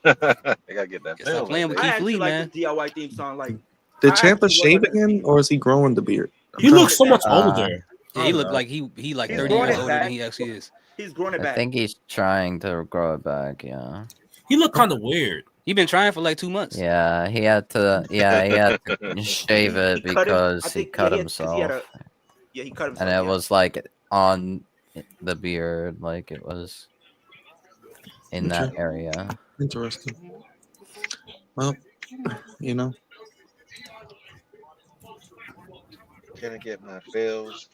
they gotta get that Stop feel. playing with Right I Keith actually Lee, like man. the DIY theme song. Like, Did I Ciampa actually was shave like this. again, or is he growing the beard? He looks so much Uh, older. Yeah, he looked like he like He's 30 growing years it older than back. he actually is. He's growing it I back. think he's trying to grow it back. Yeah. He looked kind of weird. He been trying for like 2 months. Yeah, he had to. Yeah, he had to shave it He cut him. I because he think cut yeah, because he had himself, he cut himself. and it yeah. was like on the beard, like it was in that Okay. area. Interesting. Well, you know, Can I get my feels?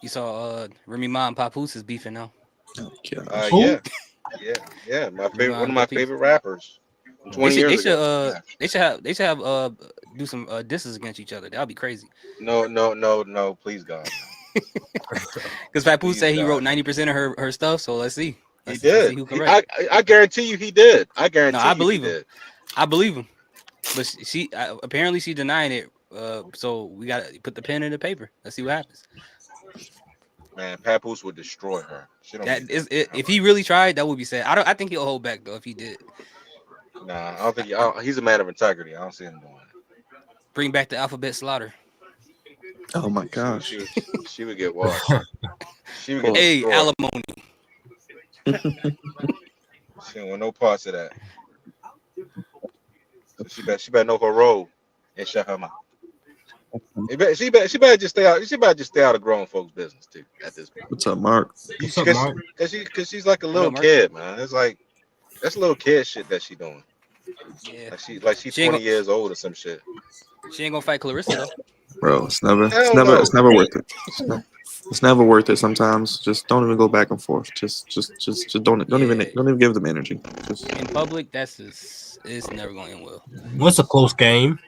You saw Remy Ma and Papoose is beefing now. oh, gosh. Who? Yeah. My favorite, Remy Ma one of and my Papoose. favorite rappers. From 20 They years should ago. Yeah. they should have do some disses against each other. That'd be crazy. No, please God. Because Papoose Please, said he wrote God. 90% of her stuff. So let's see. He Let's did. see who can write. I guarantee you he did. I guarantee I you believe he him. did. I believe him. But she apparently she denying it. So we gotta put the pen in the paper. Let's see what happens. Man, Papoose would destroy her. She don't That need is that. if he really tried, that would be sad. I think he'll hold back though if he did. Nah, I don't think he's a man of integrity. I don't see him doing it. Bring back the alphabet slaughter. Oh my gosh. She would get washed. She would get Hey, destroyed. alimony. She don't want no parts of that. So she better know her role and shut her mouth. She better just stay out. She better just stay out of grown folks' business too. At this point, What's up, Mark? What's up, Mark? because she's like a little Mark? kid, man. It's like that's little kid shit that she doing. Yeah. Like she's She ain't 20 years old or some shit. She ain't gonna fight Clarissa though. Bro, it's never Hell no. worth it. It's never worth it sometimes. Just don't even go back and forth. Just don't even give them energy. Just, In public, it's never gonna end well. What's a close game?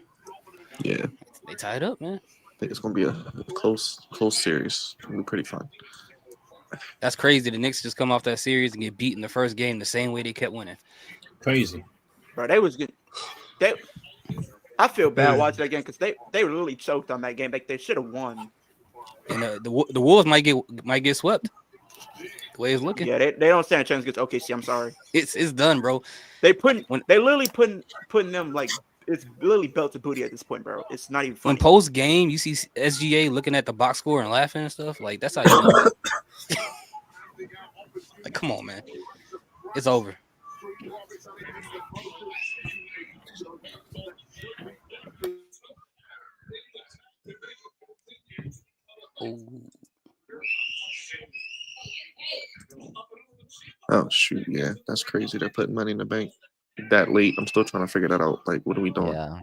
yeah. They tied up, man. I think it's gonna be a close series. It'll be pretty fun. That's crazy. The Knicks just come off that series and get beat in the first game the same way they kept winning. Crazy. Bro, they was good. I feel bad watching that game because they really choked on that game. Like they should have won. And the Wolves might get swept. The way it's looking, Yeah, they don't stand a chance against OKC. I'm sorry. it's done, bro. They literally putting them like it's literally belt to booty at this point, bro. It's not even When funny. post game, you see SGA looking at the box score and laughing and stuff. Like that's how you know. Like, come on, man. It's over. Ooh. Oh shoot, yeah, that's crazy. They're putting money in the bank that late. I'm still trying to figure that out. Like, what are we doing? Yeah.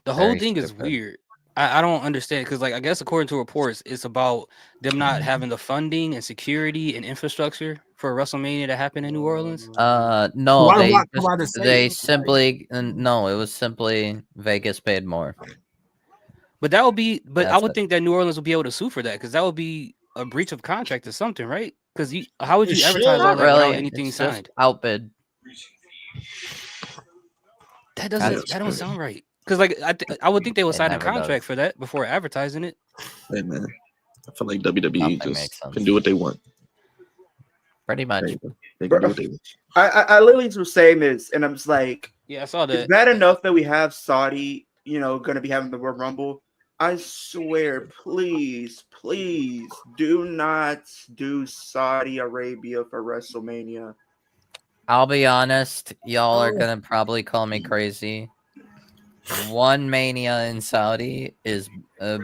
The whole Very thing is stupid. weird. I don't understand because, like, I guess according to reports, it's about them not having the funding and security and infrastructure for WrestleMania to happen in New Orleans. No, Why they simply no. It was simply Vegas paid more. But that would be. But I That's would it. think that New Orleans would be able to sue for that because that would be a breach of contract or something, right? Because how would It you should. advertise all Not that really. without anything It's just signed? outbid. That That's don't sound right. Because like I would think they would It sign a never does. contract for that before advertising it. Hey man, I feel like WWE Nothing just makes sense. can do what they want. Pretty much. They can do what they want. I literally was saying this, and I'm just like, Yeah, I saw it's that. bad enough that we have Saudi, going to be having the World Rumble. I swear, please do not do Saudi Arabia for WrestleMania. I'll be honest, y'all are gonna probably call me crazy. One Mania in Saudi is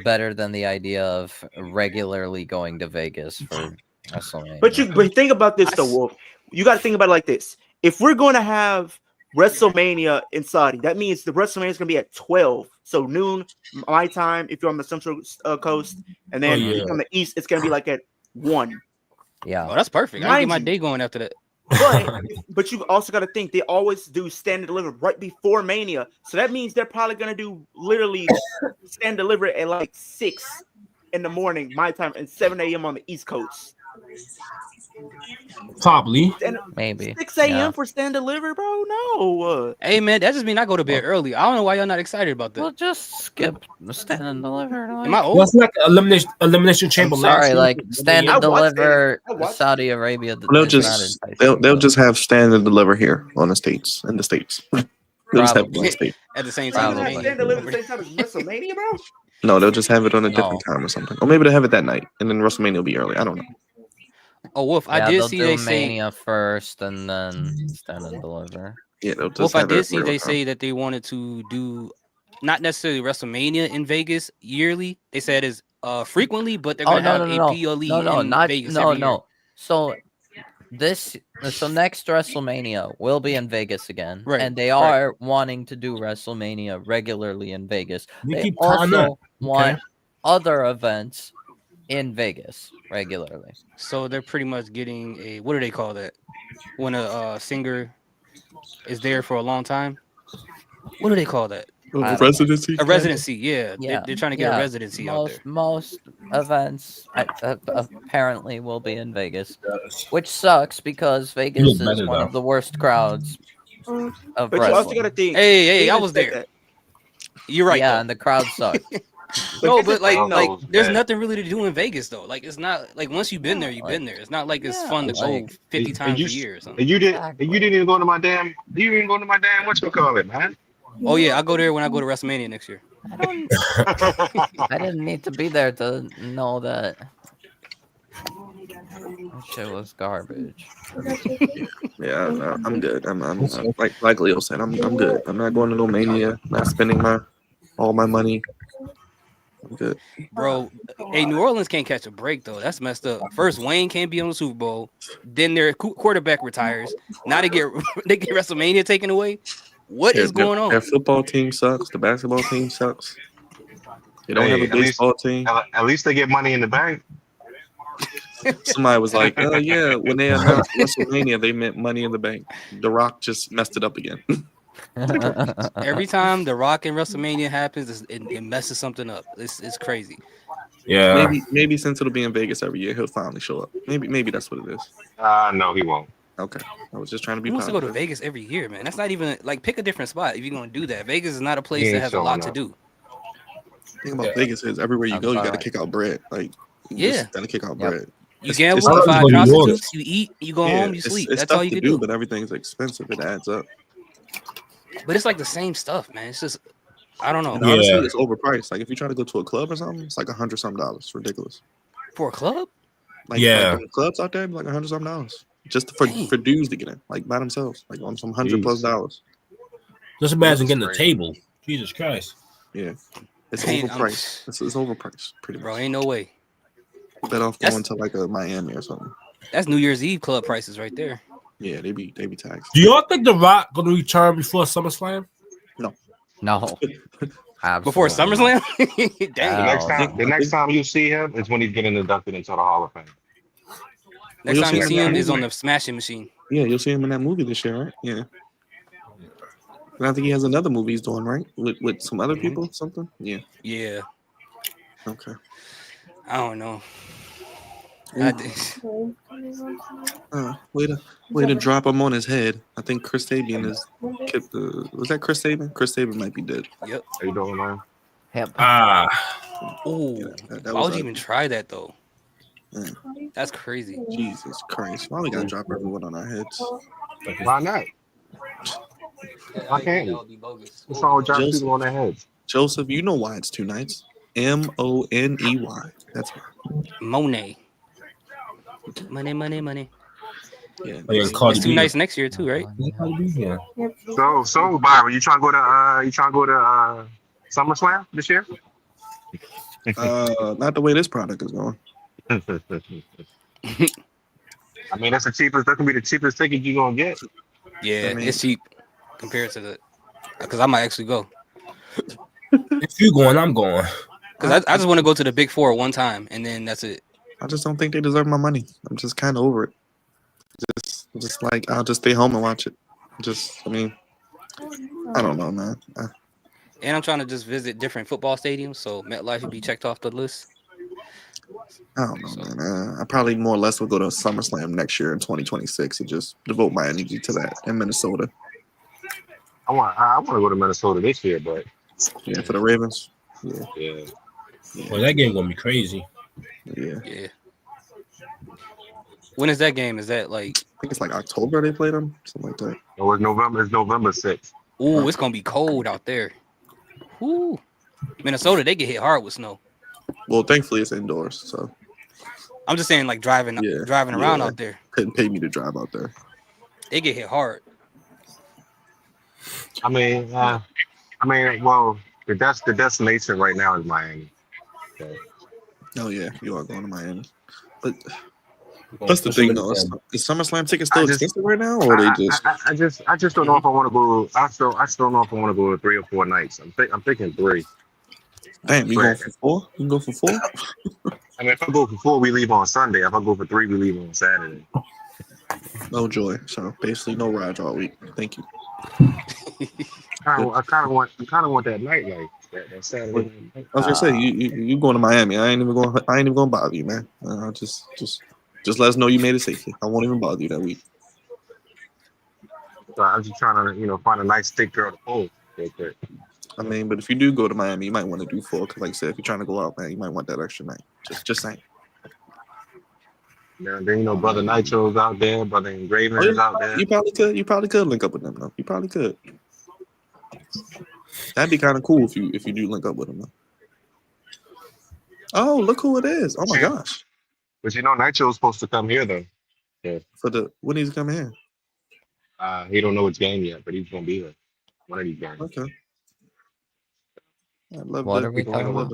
better than the idea of regularly going to Vegas for WrestleMania. But think about this though, Wolf. You got to think about it like this: if we're going to have WrestleMania in Saudi. That means the WrestleMania is going to be at 12. So noon my time if you're on the Central Coast, and then if you're on the East, it's going to be like at 1. Yeah. Oh, that's perfect. I can get my day going after that. But you also got to think they always do stand and deliver right before Mania, so that means they're probably gonna do literally stand and deliver at like 6 in the morning my time and 7 a.m. on the East Coast. Probably. Maybe 6 a.m. for stand and deliver, bro. No. Hey man, that just mean I go to bed early. I don't know why y'all not excited about that. We'll just skip the stand and deliver. Am I old? That's like elimination chamber. Sorry, like stand and I watched deliver it. I watched Saudi Arabia. They'll just have stand and deliver here in the States. They'll just have it in the States. At the same time. Probably. Stand and deliver at the same time as WrestleMania, bro. No, they'll just have it on a different time or something. Or maybe they'll have it that night, and then WrestleMania will be early. I don't know. Oh, Wolf, I did see they say Mania first and then stand and deliver. Yeah, they'll just Wolf, I have it did see real they time. say that they wanted to do not necessarily WrestleMania in Vegas yearly. They said is frequently, but they're gonna have a PLE in Vegas every year. So next WrestleMania will be in Vegas again, Right, and they are wanting to do WrestleMania regularly in Vegas. They They keep tying also up. want other events in Vegas regularly. So they're pretty much getting a, what do they call that? When a singer is there for a long time. What do they call that? Residency. A residency, yeah. They're trying to get a residency out there. Most events apparently will be in Vegas, which sucks because Vegas is one of the worst crowds of But you also got to wrestling. think. Hey, I was there. You're right. Yeah, though. and the crowd sucked. No, but like there's bad. nothing really to do in Vegas though. Like it's not like once you've been there, you've been there. It's not like it's fun to go 50 times a year or something. And you didn't even go to my damn. You didn't even go to my damn. What you call it, man? Oh yeah, I'll go there when I go to WrestleMania next year. I didn't need to be there to know that. That shit was garbage. Yeah, I'm good. I'm like Leo said, I'm good. I'm not going to no Mania. Not spending all my money. I'm good. Bro, hey, New Orleans can't catch a break though. That's messed up. First, Wayne can't be on the Super Bowl. Then their quarterback retires. Now they get WrestleMania taken away. What is going on? Their football team sucks. The basketball team sucks. They don't have a baseball team. At least they get money in the bank. Somebody was like, "Oh yeah," when they announced WrestleMania, they meant Money in the Bank. The Rock just messed it up again. Every time The Rock and WrestleMania happens, it messes something up. It's crazy. Yeah. Maybe since it'll be in Vegas every year, he'll finally show up. Maybe that's what it is. No, he won't. Okay, I was just trying to be. He wants to go to positive. Vegas every year, man. That's not even like pick a different spot if you're gonna do that. Vegas is not a place He that ain't has a lot to showing do. The thing about Vegas is everywhere you Sounds go, you about got to right. kick out bread. Like, you just gotta kick out bread. You gamble, it's you not find like New York. prostitutes, you eat, you go home, you sleep. It's That's stuff all you to can do, do. but everything's expensive. It adds up. But it's like the same stuff, man. It's just I don't know. And honestly, it's overpriced. Like if you try to go to a club or something, it's like $100-something. It's ridiculous. For a club? Like, Yeah. like clubs out there, like $100-something just for dues to get in, like by themselves, like on some $100+ Just imagine getting a table. Jesus Christ. Yeah, it's Dang, overpriced. It's overpriced, pretty much. Bro, ain't no way. Better off going to like a Miami or something. That's New Year's Eve club prices right there. Yeah, they be taxed. Do y'all think The Rock gonna return before SummerSlam? No. Before Absolutely not. SummerSlam? Dang. The next time you see him is when he's getting inducted into the Hall of Fame. Next You'll time you see see him him in is that on movie. the smashing machine. Yeah, you'll see him in that movie this year, right? Yeah. And I think he has another movie he's doing, right? With some other people, something. Yeah. Yeah. Okay. I don't know. Way to drop him on his head. I think Chris Sabian is. Was that Chris Sabian? Chris Sabian might be dead. Yep. How you doing, man? Oh, that why was would you even try that though? Yeah. That's crazy. Jesus Christ! Why we gotta drop everyone on our heads? Why not? Why can't we? What's wrong with dropping people on their heads? Joseph, you know why it's 2 nights. Money. That's why. Monet. Money. Yeah. It's 2 nights next year too, right? So Byron, you trying to go to SummerSlam this year? Not the way this product is going. I mean, that's gonna be the cheapest ticket you're gonna get. Yeah, I mean, it's cheap. compared to the, because I might actually go. If you going, I'm going. Because I just want to go to the Big Four one time, and then that's it. I just don't think they deserve my money. I'm just kind of over it. Just like I'll just stay home and watch it. I mean, I don't know, man. And I'm trying to just visit different football stadiums, so MetLife should be checked off the list. I don't know, man. I probably more or less will go to SummerSlam next year in 2026 and just devote my energy to that in Minnesota. I want to go to Minnesota this year, but Yeah, for the Ravens. yeah. Well, that game gonna be crazy. Yeah. When is that game? Is that like? I think it's like October they played them, something like that. It's November. It's November 6th. Ooh, it's gonna be cold out there. Ooh, Minnesota, they get hit hard with snow. Well, thankfully it's indoors, so I'm just saying, like driving around out there. Couldn't pay me to drive out there. They get hit hard. I mean, well, the destination right now is Miami. So. Oh yeah, you are going to Miami, but that's the thing though. Is SummerSlam tickets still expensive right now, or they just? I just don't know if I want to go. I still don't know if I want to go to 3 or 4 nights. I'm thinking 3. Damn, you going for 4? You can go for 4? I mean, if I go for 4, we leave on Sunday. If I go for 3, we leave on Saturday. No joy. So basically, no rides all week. Thank you. I kind of want that night, like that Saturday. I was gonna say you going to Miami. I ain't even going to bother you, man. Just let us know you made it safely. I won't even bother you that week. So I'm just trying to, find a nice thick girl to pull. I mean, but if you do go to Miami, you might want to do 4. Because, like I said, if you're trying to go out, man, you might want that extra night. Just saying. Then Brother Nitro's out there, Brother Engraven is out there. You probably could link up with them though. You probably could. That'd be kind of cool if you do link up with them though. Oh, look who it is! Oh my gosh! But Nitro's supposed to come here though. Yeah. When he's coming here? He don't know which game yet, but he's gonna be here. One of these games. Okay. I love What that. are we talking about?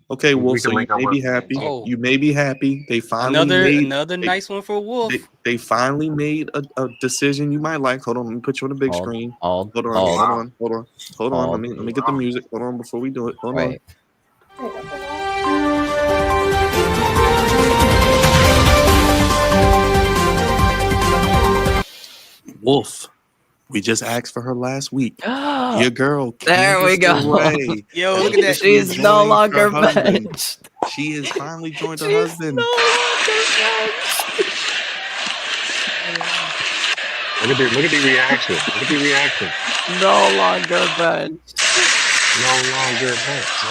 Okay, Wolf. So We you can may link be up happy. Oh. You may be happy. They finally Another nice one for Wolf. They finally made a decision you might like. Hold on, let me put you on the big screen. Hold on. Let me get the music. Hold on before we do it. Hold on. Wolf. We just asked for her last week. Your girl. There we go. Yo, look at that. She's no longer benched. She has finally joined her husband. No longer Look at the reaction. Look at the reaction. No longer benched. No longer benched.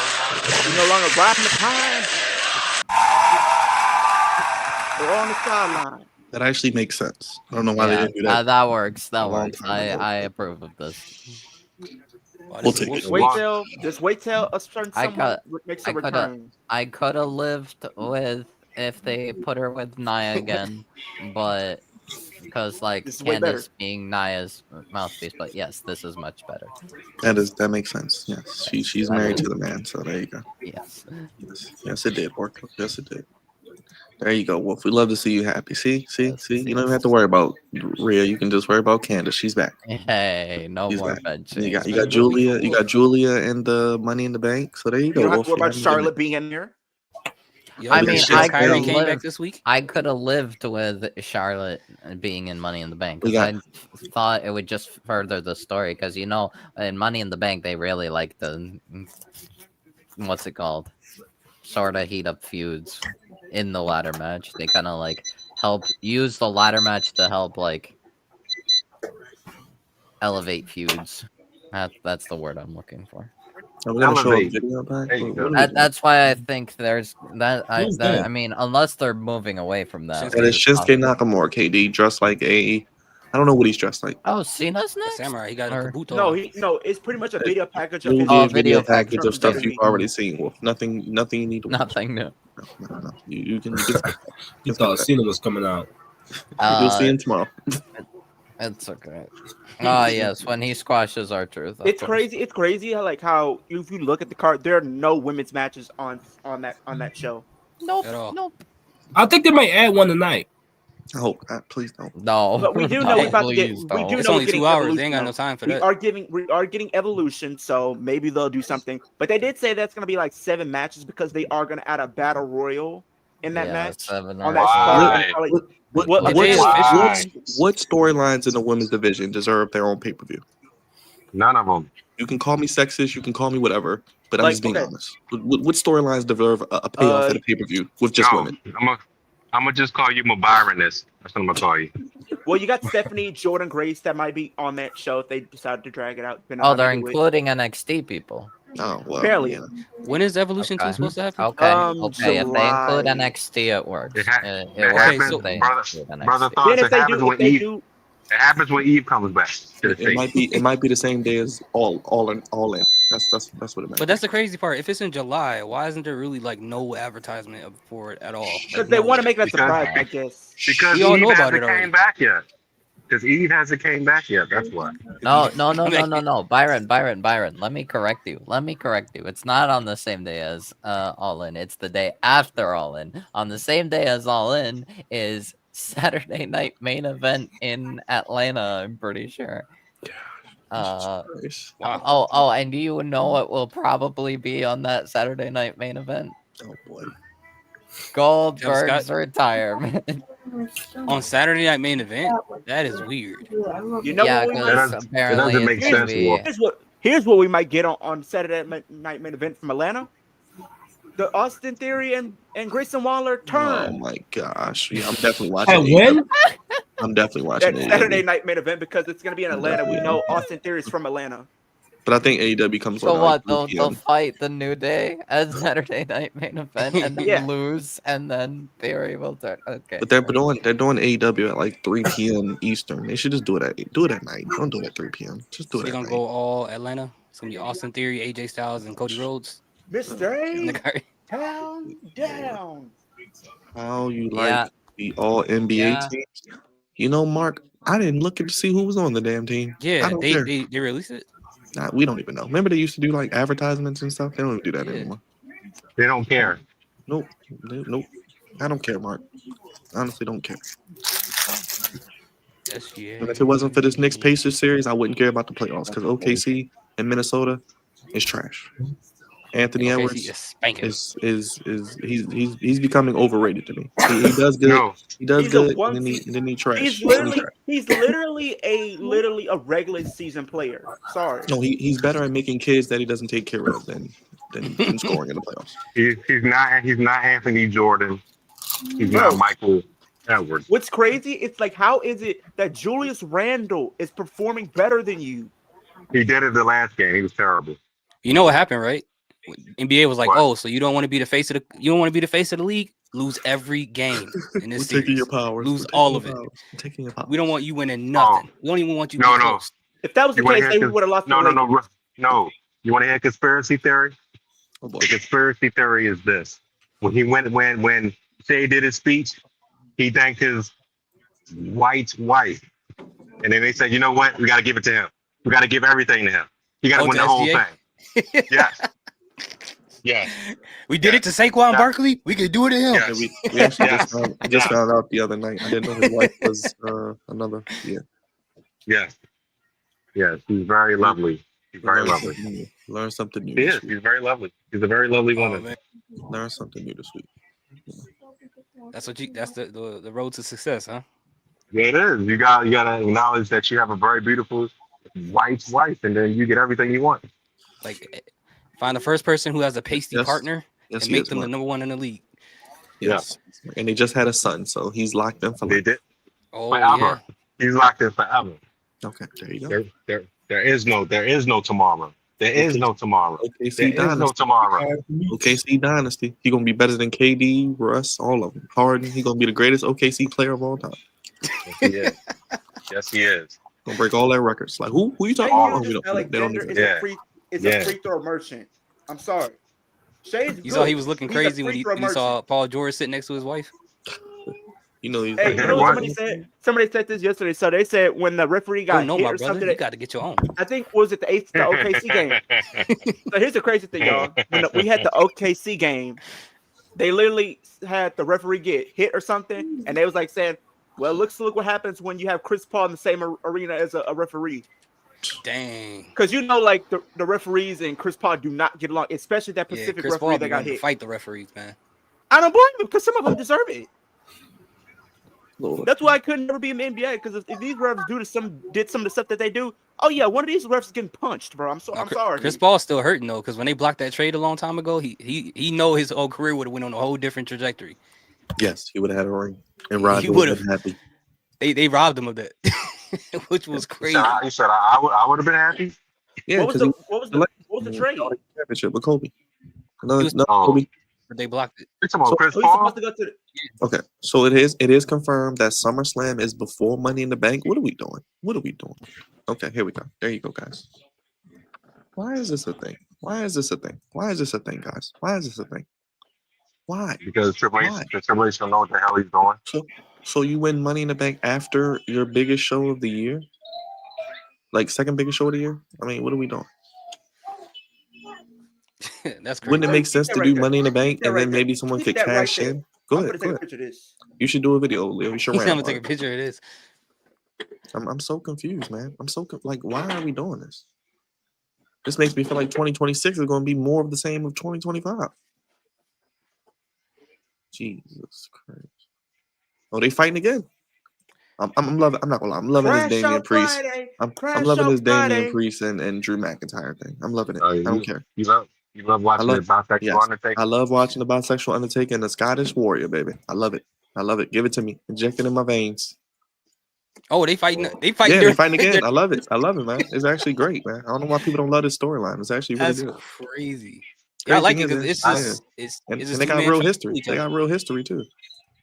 No longer riding the pine. We're on the sideline. That actually makes sense. I don't know why they didn't do that. That works. That long works. time ago. I approve of this. We'll take it. Just wait till a certain someone makes a return. I could have lived with if they put her with Nia again, but because like Candace being Nia's mouthpiece. But yes, this is much better. That makes sense. Yes, she's married to the man. So there you go. Yes, it did work. Yes, it did. There you go, Wolf. We love to see you happy. See. You don't even have to worry about Rhea. You can just worry about Candace. She's back. Hey, no more benching. You got Julia. You got Julia and the Money in the Bank. So there you go. You don't have to worry about Charlotte being in there. Yo, I mean, Kyrie came back this week. I could have lived with Charlotte being in Money in the Bank. I thought it would just further the story because in Money in the Bank they really like the what's it called, sort of heat up feuds. In the ladder match, they kind of like use the ladder match to help like elevate feuds. That's the word I'm looking for. Are we gonna show a video back? That's why I think there's that. I mean, unless they're moving away from that. And it's Shinsuke Nakamura, KD, dressed like I don't know what he's dressed like. Oh, Cena's next? Samurai, he got a kabuto. No, it's pretty much a video package of video package of stuff you've already seen, Wolf. Nothing you need to watch. Nothing new. No. You can You thought Cena was coming out. You'll see him tomorrow. It's okay. Yes, when he squashes R-Truth. It's crazy. It's crazy how if you look at the card, there are no women's matches on that show. Nope. At all. Nope. I think they might add one tonight. I hope not. Please don't. No, But we do know we're about to get. please We don't. do It's know only we're getting 2 hours. They Evolution, ain't got though. no time for We that. are getting Evolution, so maybe they'll do something. But they did say that's gonna be like 7 matches because they are gonna add a battle royal in that Yeah, match 7 on or that Why? card. eight. Probably- What What- what Did they officially- what storylines in the women's division deserve their own pay per view? None of them. You can call me sexist, you can call me whatever, but I'm Like, just being okay. honest. What storylines deserve a payoff at a pay per view with just women? I'm gonna just call you Mabyronist. That's what I'm gonna call you. Well, you got Stephanie, Jordan Grace that might be on that show if they decide to drag it out. depending on Oh, they're how they do it. including NXT people. Oh well, Barely. yeah. When is Evolution 2 Okay. supposed to happen? Okay, Um, okay. If they include July. NXT, it works. It ha- It it works happens, if they brother- include NXT. brother thought- Then if it they happens do, when if they Eve- do, It happens when Eve comes back. To the It might be the same day as all in. That's what it might. But that's the crazy part. If it's in July, why isn't there really like no advertisement for it at all? because they want to make that Because- surprise, I guess. Because We all Eve know about hasn't it already. came back yet. Because Eve hasn't came back yet. That's why. No. Byron. Let me correct you. It's not on the same day as All In. It's the day after All In. On the same day as All In is Saturday night main event in Atlanta. I'm pretty sure. Christ. Oh, and do you know what will probably be on that Saturday night main event? Oh boy. Goldberg's retirement. On Saturday night main event? That is weird. You know Yeah, what we because might, apparently doesn't make it's gonna sense, be- Wolf. here's what we might get on Saturday night main event from Atlanta. The Austin Theory and Grayson Waller Oh turn. my gosh. Yeah, I'm definitely watching. And when? I'm definitely watching That AEW. Saturday night main event because it's gonna be in Atlanta. We know Austin Theory is from Atlanta. But I think AEW comes So on. what? Like 3 They'll p.m. fight the New Day as Saturday night main event and then Yeah. lose, and then Theory will turn. Okay. But they're doing AEW at like 3 p.m. Eastern. They should just do it at night. Don't do it at 3 p.m. Just do So it they're at gonna night. go all Atlanta. It's gonna be Austin Theory, AJ Styles, and Cody Rhodes. Mr. And the A, guy- town down. How you like Yeah. the all NBA Yeah. teams? You know, Mark, I didn't look to see who was on the damn team. I Yeah, don't they, care. they released it. Nah, we don't even know. Remember they used to do like advertisements and stuff? They don't even do that Yeah. anymore. They don't care. Nope. Nope. I don't care, Mark. Honestly, don't care. Yes, yeah. And if it wasn't for this Knicks Pacers series, I wouldn't care about the playoffs because OKC and Minnesota is trash. Anthony Okay, Edwards he is spanking. he's becoming overrated to me. He does good. No. He does He's a good, one and then he trash. He's And then he literally trash. literally a regular season player. Sorry. No, he's better at making kids that he doesn't take care of than scoring in the playoffs. He's not Anthony Jordan. He's Bro. not Michael Edwards. What's crazy? It's like, how is it that Julius Randle is performing better than you? He did it the last game. He was terrible. You know what happened, right? NBA was like, What? "Oh, so you don't want to be the face of the league? Lose every game in We're this taking series. your powers. Lose We're taking all your of it. powers. We're taking your powers. We don't want you winning nothing. We don't even want you to No, be no. close." If that was the You wanna case, hear they his- would have lost. No, the no, Lakers. no. You want to hear a conspiracy theory? Oh, boy. The conspiracy theory is this: when Shay did his speech, he thanked his white wife, and then they said, "You know what? We got to give it to him. We got to give everything to him. He got to Oh, win to the whole SGA? thing." Yes. Yes. We did it to Saquon Barkley. We could do it to him. Yes. We actually Yeah. just found out the other night. I didn't know his wife was another. Yeah. Yes. Yes. He's very lovely. He's very lovely. Learn something new. He This is. week. He's very lovely. He's a very lovely Oh, woman. man. Learn something new this week. That's the road to success, huh? Yeah, it is. You gotta acknowledge that you have a very beautiful white wife, and then you get everything you want. Like, find the first person who has a pasty Yes. partner Yes, and he make is, them the Mark. number one in the league. Yes. And they just had a son, so he's locked in for They life. did Oh forever. He's locked in forever. Okay, there you go. There is no tomorrow. There is no tomorrow. OKC There is no dynasty. tomorrow. OKC dynasty. He gonna be better than KD, Russ, all of them. Harden. He gonna be the greatest OKC player of all time. Yes, he is. Yes, he is. Gonna break all their records. Like who you talking All about? of We them. don't, they don't Alexander even. is Yeah. a free throw merchant. I'm sorry. Shay's yeah. You good. saw he was looking He's a crazy when free he throw saw merchant. Paul George sitting next to his wife. You know he's. Hey, you know what What? somebody said? Somebody said this yesterday. So they said when the referee got Don't know, hit my or brother. something, You got to get your own. I think was it the OKC game. So here's the crazy thing, y'all. When we had the OKC game, they literally had the referee get hit or something, and they was like saying, Well, look what happens when you have Chris Paul in the same arena as a referee. Dang. Because you know, like the referees and Chris Paul do not get along, especially that Yeah, Pacific Chris referee Paul that be got wanting to hit. fight the referees, man. I don't blame him because some of them deserve it. Lord. That's why I could never be in the NBA because if these refs did some of the stuff that they do, oh yeah, one of these refs is getting punched, bro. I'm sorry. Chris Paul's still hurting though, because when they blocked that trade a long time ago, he know his whole career would have went on a whole different trajectory. Yes, he would have had a ring, and He Roger would have been happy. They robbed him of that, which was crazy. You said I would have been happy. Yeah, What was the trade? championship with Kobe. Another Oh. Kobe. But they blocked it. You talking about Chris He's Paul? supposed to go to the Okay, so it is confirmed that SummerSlam is before Money in the Bank. What are we doing? Okay, here we go. There you go, guys. Why is this a thing? Why is this a thing, guys? Why is this a thing? Why? Because Triple H Why? don't know what the hell he's doing. So you win Money in the Bank after your biggest show of the year? Like second biggest show of the year? I mean, what are we doing? That's crazy. Wouldn't it make sense to do Money in the Bank and then there. maybe someone Keep could that right cash there. in? Go I'm ahead. gonna take a picture of this. You should do a video, Leo. You should He's rant gonna about take a it. picture of this. I'm so confused, man. I'm so like, why are we doing this? This makes me feel like 2026 is going to be more of the same of 2025. Jesus Christ! Oh, they fighting again. I'm loving. I'm not gonna lie. I'm loving this Damian Priest. I'm loving this Damian Priest and Drew McIntyre thing. I'm loving it. I don't care. You love watching the bisexual Undertaker. I love watching the bisexual Undertaker and the Scottish Warrior, baby. I love it. Give it to me. Inject it in my veins. Oh, they fighting. Yeah, they're fighting again. I love it, man. It's actually great, man. I don't know why people don't love this storyline. It's actually really good. Crazy. Yeah, I like it because it's just and they got real history. They got real history too.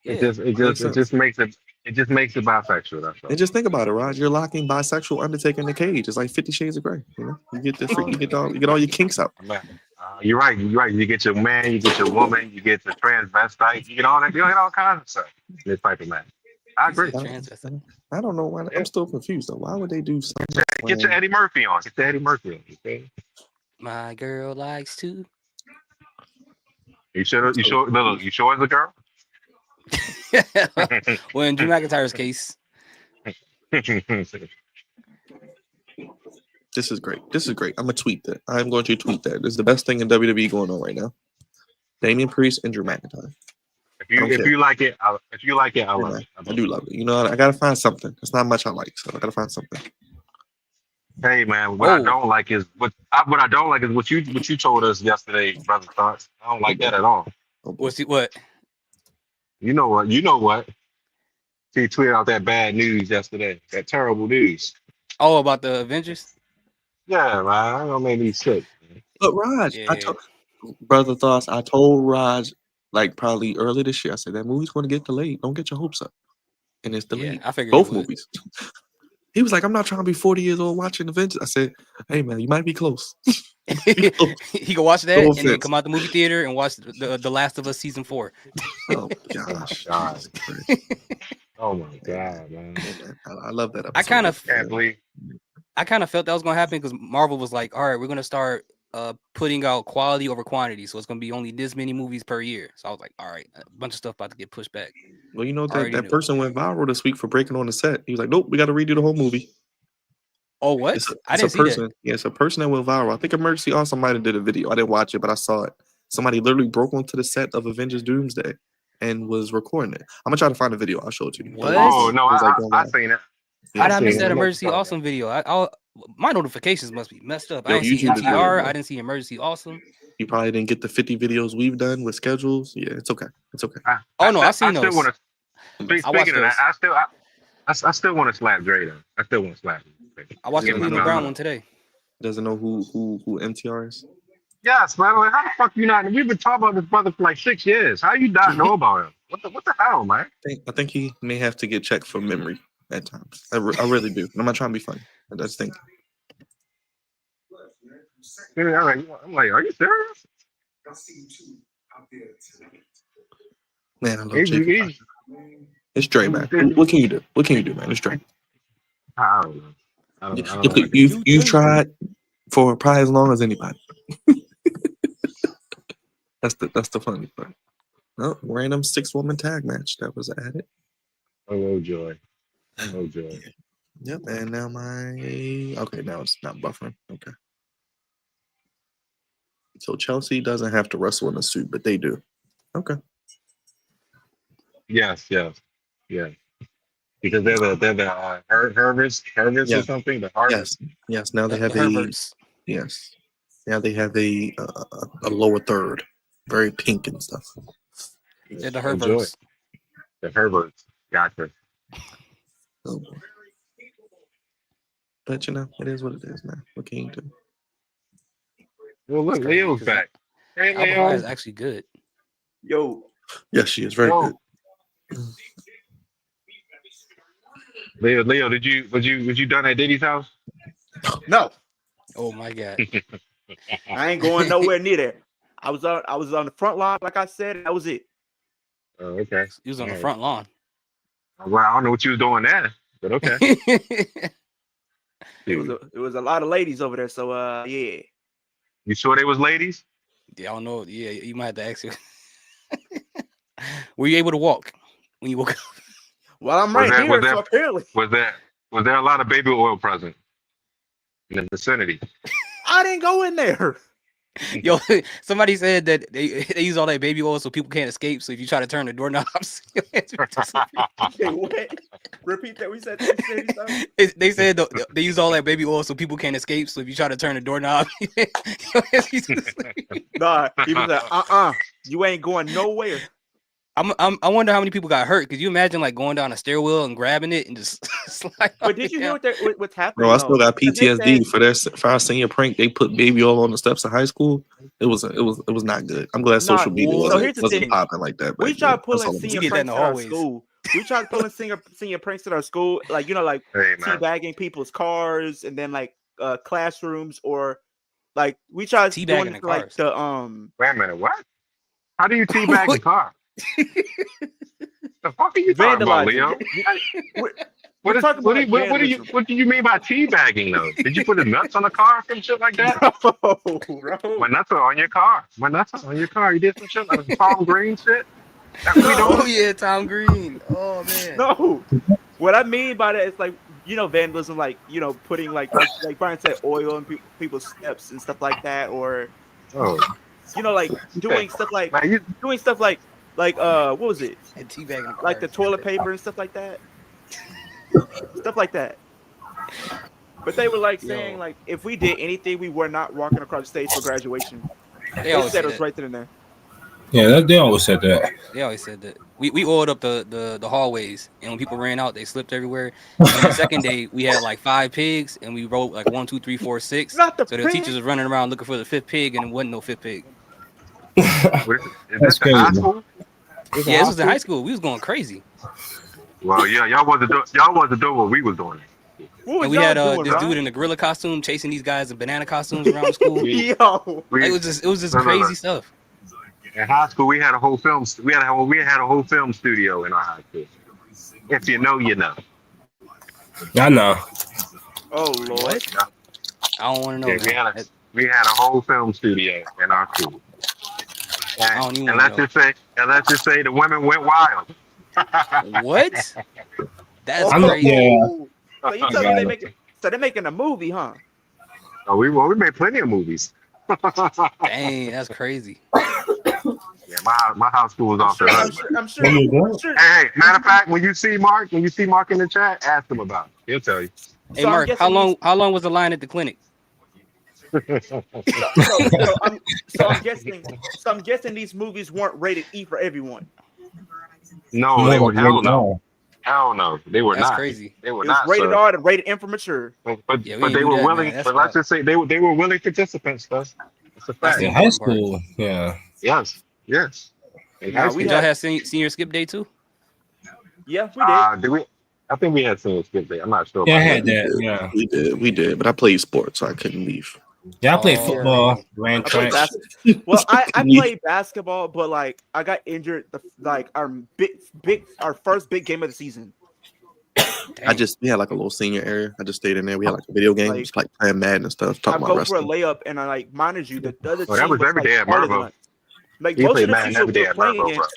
It just makes it bisexual. That's all. And just think about it, Raj. You're locking bisexual Undertaker in the cage. It's like 50 Shades of Grey. You know, you get the freak, you get all your kinks out. You're right. You get your man, you get your woman, you get the transvestite, you get all that, you get all kinds of stuff. This type of match. I agree. I don't know why. I'm still confused though. Why would they do something? Get your Eddie Murphy on. Get the Eddie Murphy on. Okay? My girl likes to. You sure it's a girl? Well, in Drew McIntyre's case. This is great. I'm gonna tweet that. I'm going to tweet that. This is the best thing in WWE going on right now. Damian Priest and Drew McIntyre. If you like it, I love it. I do love it. You know, I gotta find something. It's not much I like, so I gotta find something. Hey man, what I don't like is what you told us yesterday, brother Thoughts. I don't like that at all. What? You know what? He tweeted out that bad news yesterday. That terrible news. Oh, about the Avengers? Yeah, man. That made me sick. But Raj, brother Thoughts, I told Raj like probably early this year. I said that movie's going to get delayed. Don't get your hopes up. And it's delayed. Yeah, I figured both movies. He was like, I'm not trying to be 40 years old watching Avengers. I said, hey man, you might be close. He can watch that and then come out the movie theater and watch the Last of Us season 4. Oh gosh. Oh my god, man. I love that episode. I kind of felt that was gonna happen because Marvel was like, all right, we're gonna start putting out quality over quantity. So it's gonna be only this many movies per year. So I was like, all right, a bunch of stuff about to get pushed back. Well, you know that person went viral this week for breaking on the set. He was like, nope, we got to redo the whole movie. Oh, what? I didn't see that. Yeah, it's a person that went viral. I think Emergency also might have did a video. I didn't watch it, but I saw it. Somebody literally broke onto the set of Avengers Doomsday and was recording it. I'm gonna try to find a video. I'll show it to you. What? Oh no, I seen it. I didn't miss that Emergency Awesome video. My notifications must be messed up. I didn't see NTR. I didn't see Emergency Awesome. You probably didn't get the 50 videos we've done with schedules. Yeah, it's okay. It's okay. I seen those. I still want to slap Dre though. I still want to slap him. I watched the Cleveland Brown one today. Doesn't know who MTR is? Yes, man. Like, how the fuck you not? We've been talking about this brother for like 6 years. How you not know about him? What the hell, man? I think he may have to get checked for memory at times. I really do. I'm not trying to be funny. I just think. I'm like, are you serious? Man, I love Jake. It's Dre, man. What can you do? What can you do, man? It's Dre. I don't know. You've tried for probably as long as anybody. That's the funny part. No, random 6-woman tag match that was added. Oh joy. Oh joy. Yep. And now now it's not buffering. Okay. So Chelsea doesn't have to wrestle in a suit, but they do. Okay. Yes. Because they're the Herberts Yeah. or something. The Harvests. Yes. Now they have The Herberts. yes. Now they have a lower third, very pink and stuff. They're the Enjoy. Herberts. The Herberts. Gotcha. Oh, boy. But it is what it is, man. What can you do? Well, look, It's crazy, Leo's 'cause back. Hey, Alpha is Leo. actually good. Yo, Yes, she is very Whoa. good. Leo, was you done at Diddy's house? no, Oh my god. I ain't going nowhere near there. I was on the front line, like I said. That was it. Oh, okay. He was on the Alright. front lawn. Well, I don't know what you was doing there, but okay. It was a lot of ladies over there. So yeah. You sure they was ladies? Yeah, I don't know. Yeah, you might have to ask you. Were you able to walk when you woke up? Well, I'm Was right that- here, was so that- apparently Was there a lot of baby oil present in the vicinity? I didn't go in there. Yo, somebody said that they use all that baby oil so people can't escape. So if you try to turn the doorknobs, Wait, what? Repeat that. We said something. they said they use all that baby oil so people can't escape. So if you try to turn the doorknob, Nah, he was like, you ain't going nowhere. I wonder how many people got hurt. Could you imagine like going down a stairwell and grabbing it and just slide? But did you hear what's happening? Bro, I still got Because they PTSD said- for our senior prank. They put baby oil on the steps of high school. It was not good. I'm glad social media so wasn't, here's the wasn't thing. popping like that. We back tried then. That's pulling all I'm senior You get that in pranks the at our hallways. school. We tried pulling senior pranks at our school, like Hey, man. teabagging people's cars and then like classrooms, or like we tried Teabagging doing in it for, like cars. the Wait a minute, what? How do you teabag the car? The fuck are you talking about, Leo? We're talking about like vandalism. What do you mean by teabagging though? Did you put the nuts on the car or some shit like that? No, bro. My nuts are on your car. My nuts are on your car. You did some shit like some Tom Green shit? That what we Oh doing? yeah, Tom Green. Oh man. No. What I mean by that is like, vandalism, like, putting like Brian said, oil on people's steps and stuff like that, or Oh, like doing stuff like man, you, what was it? And teabagging in Like the cars. toilet paper and stuff like that. Stuff like that. But they were like saying Yo. like if we did anything, we were not walking across the stage for graduation. They They always said say it was that. right then and there. Yeah, they always said that. They always said that. We oiled up the hallways, and when people ran out, they slipped everywhere. And the second day, we had like 5 pigs, and we wrote like 1, 2, 3, 4, 6. Not the So the pig. teachers was running around looking for the 5th pig, and it wasn't no 5th pig. is That's this in high crazy. school? Yeah, this was in high school. We was going crazy. Well, yeah, y'all wasn't doing what we was doing. What was And we y'all had doing, this Ryan? dude in a gorilla costume chasing these guys in banana costumes around the school. Yo. It was just No, crazy no. stuff. In high school, we had a whole film. We had a whole film studio in our high school. If you know, you know. I know. Oh Lord. What? I don't want to know. Yeah, man. we had a whole film studio in our school. I don't even And wanna let's just say the women went wild. What? That's I'm not- crazy. yeah. So you tell me they're making a movie, huh? Oh, we made plenty of movies. Dang, that's crazy. Yeah, my high school was off the hook. I'm sure. Hey, matter of fact, when you see Mark in the chat, ask him about it. He'll tell you. Hey So I'm Mark, guessing how long was the line at the clinic? So I'm guessing these movies weren't rated E for everyone. No, they were hell no. Hell no, they were That's not. crazy. They were It was not. rated sir. R and rated M for mature. But Yeah, we but ain't they do were that, willing. man. That's But let's wild. just say they were willing participants. Though. It's a fact. In high school, yeah. Yes. In high Nah, school. we Did y'all had- have senior skip day too? Yeah, we did. Did we? I think we had senior skip day. I'm not sure. Yeah, I about had that. that. We did, but I played sports, so I couldn't leave. Yeah, I played Oh, football, yeah. ran I played track. basketball. Well, I played basketball, but like I got injured. Our first big game of the season. We had like a little senior area. I just stayed in there. We had like a video game, Like- just like playing Madden and stuff, I talking go about for a wrestling. layup, and I mind you, the other Oh, that team was every day at taller than Marvel. us. Like He most played of the Madden people every day we were at playing Marvel, bro. against,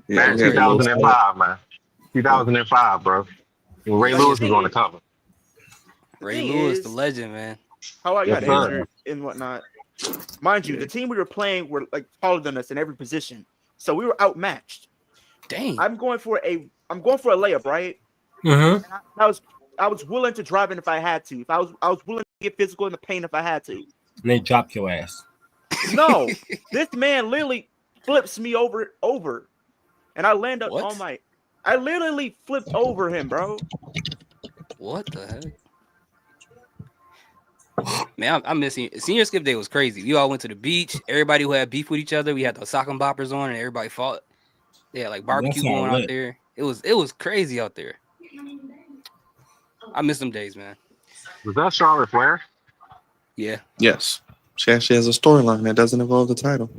Yeah, Man, we had a little 2005, man. 2005, bro. When Ray Like, Lewis the was thing on the is- cover. the Ray thing Lewis, the is, legend, man. how I Yes, got sir. injured and whatnot. Mind you, the team we were playing were like taller than us in every position, so we were outmatched. Dang. I'm going for a layup, right? Mm-hmm. And I was willing to drive in if I had to. If I was willing to get physical in the paint if I had to. And they dropped your ass. No, this man literally flips me over, and I land up What? on my. I literally flipped over him, bro. What the heck? Man, I'm missing senior skip day was crazy. We all went to the beach. Everybody who had beef with each other, we had the sock and boppers on, and everybody fought. They had like barbecue That's all going out lit. there. It was crazy out there. I miss them days, man. Was that Charlotte Flair? Yeah. Yes. She actually has a storyline that doesn't involve the title.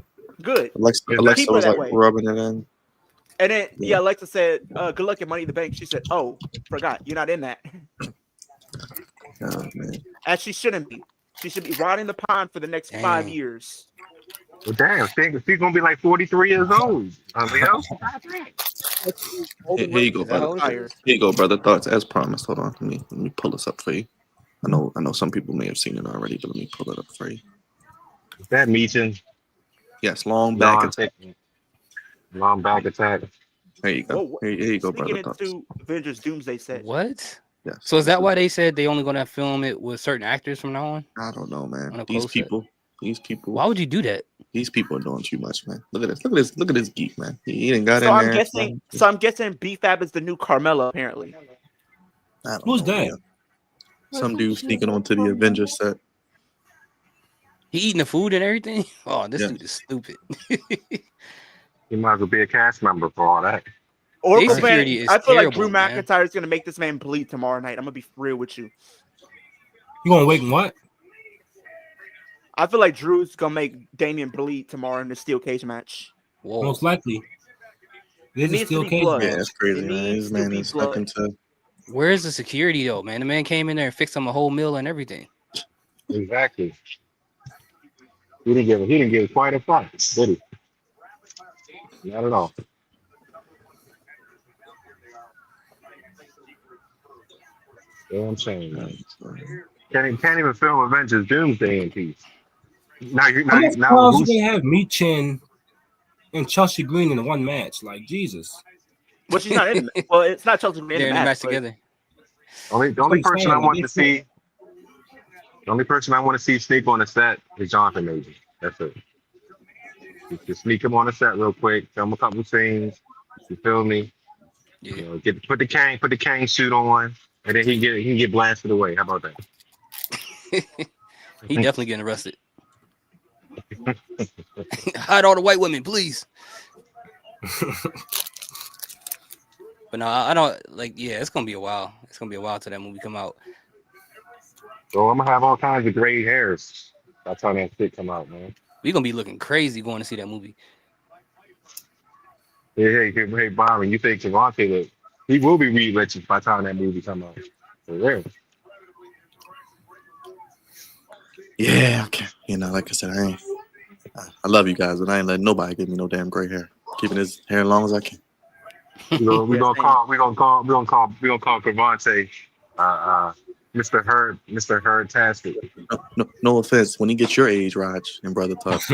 Good. Is that- Alexa Keep her was that like way. rubbing it in. And then Yeah. Alexa said, "Good luck at Money in the Bank." She said, "Oh, forgot you're not in that." Oh, man. As she shouldn't be. She should be riding the pond for the next 5 Dang. years. Well, damn, she's gonna be like 43 years old. Leo. Here you go, Is that how brother. old she is? Here you go, brother. Thoughts as promised. Hold on. Let me pull this up for you. I know some people may have seen it already, but let me pull it up for you. Is that Meechin? Yes, long back attack. Long back attack. There you go. Whoa, Here you go, Speaking brother. Thoughts. into Avengers Doomsday set. What? Yes. So is that why they said they only gonna film it with certain actors from now on? I don't know, On man. a These close set? people. Why would you do that? These people are doing too much, man. Look at this. Look at this geek, man. He didn't got So in I'm there. guessing. So I'm guessing B-Fab is the new Carmella, apparently. I don't Who's know, that? man. Some dude sneaking onto the Avengers set. He eating the food and everything? Oh, this Yeah. dude is stupid. He might as well be a cast member for all that. Or Their we're security planning. is I feel like Drew terrible, man. McIntyre is gonna make this man bleed tomorrow night. I'm gonna be real with you. You gonna wait and what? I feel like Drew's gonna make Damian bleed tomorrow in the steel cage match. Whoa. Most likely. It is a needs to steel be cage blood. Yeah, match. that's crazy, It man. needs This to man be is stuck blood. into. Where's the security though, man? The man came in there and fixed him a whole meal and everything. Exactly. He didn't give quite a fuck, did he? Not at all. You know what I'm saying, man. Can't even film Avengers Doomsday in peace. Now How much now crowds you who's gonna have Meechin and Chelsea Green in one match? Like Jesus. Well, she's not in. Well, it's not Chelsea in They're the in the match but together. the only I'm person saying, I like, want they to said- see? The only person I want to see sneak on the set is Jonathan Major. That's it. Just sneak him on the set real quick, film a couple scenes. You feel me? Yeah. You know, put the Kang suit on, and then he can get blasted away. How about that? He definitely getting arrested. Hide all the white women, please. But no, I don't like. Yeah, it's gonna be a while. It's gonna be a while till that movie come out. So I'm gonna have all kinds of gray hairs by the time that shit come out, man. We gonna be looking crazy going to see that movie. Hey, Byron, you think Javante look? He will be Reed Richards by the time that movie come out. For real. Yeah, okay. You know, like I said, I love you guys, but I ain't letting nobody give me no damn gray hair. Keeping his hair as long as I can. We're gonna call Cavante Mr. Herd Tastic. No offense. When he gets your age, Raj and Brother Tuff,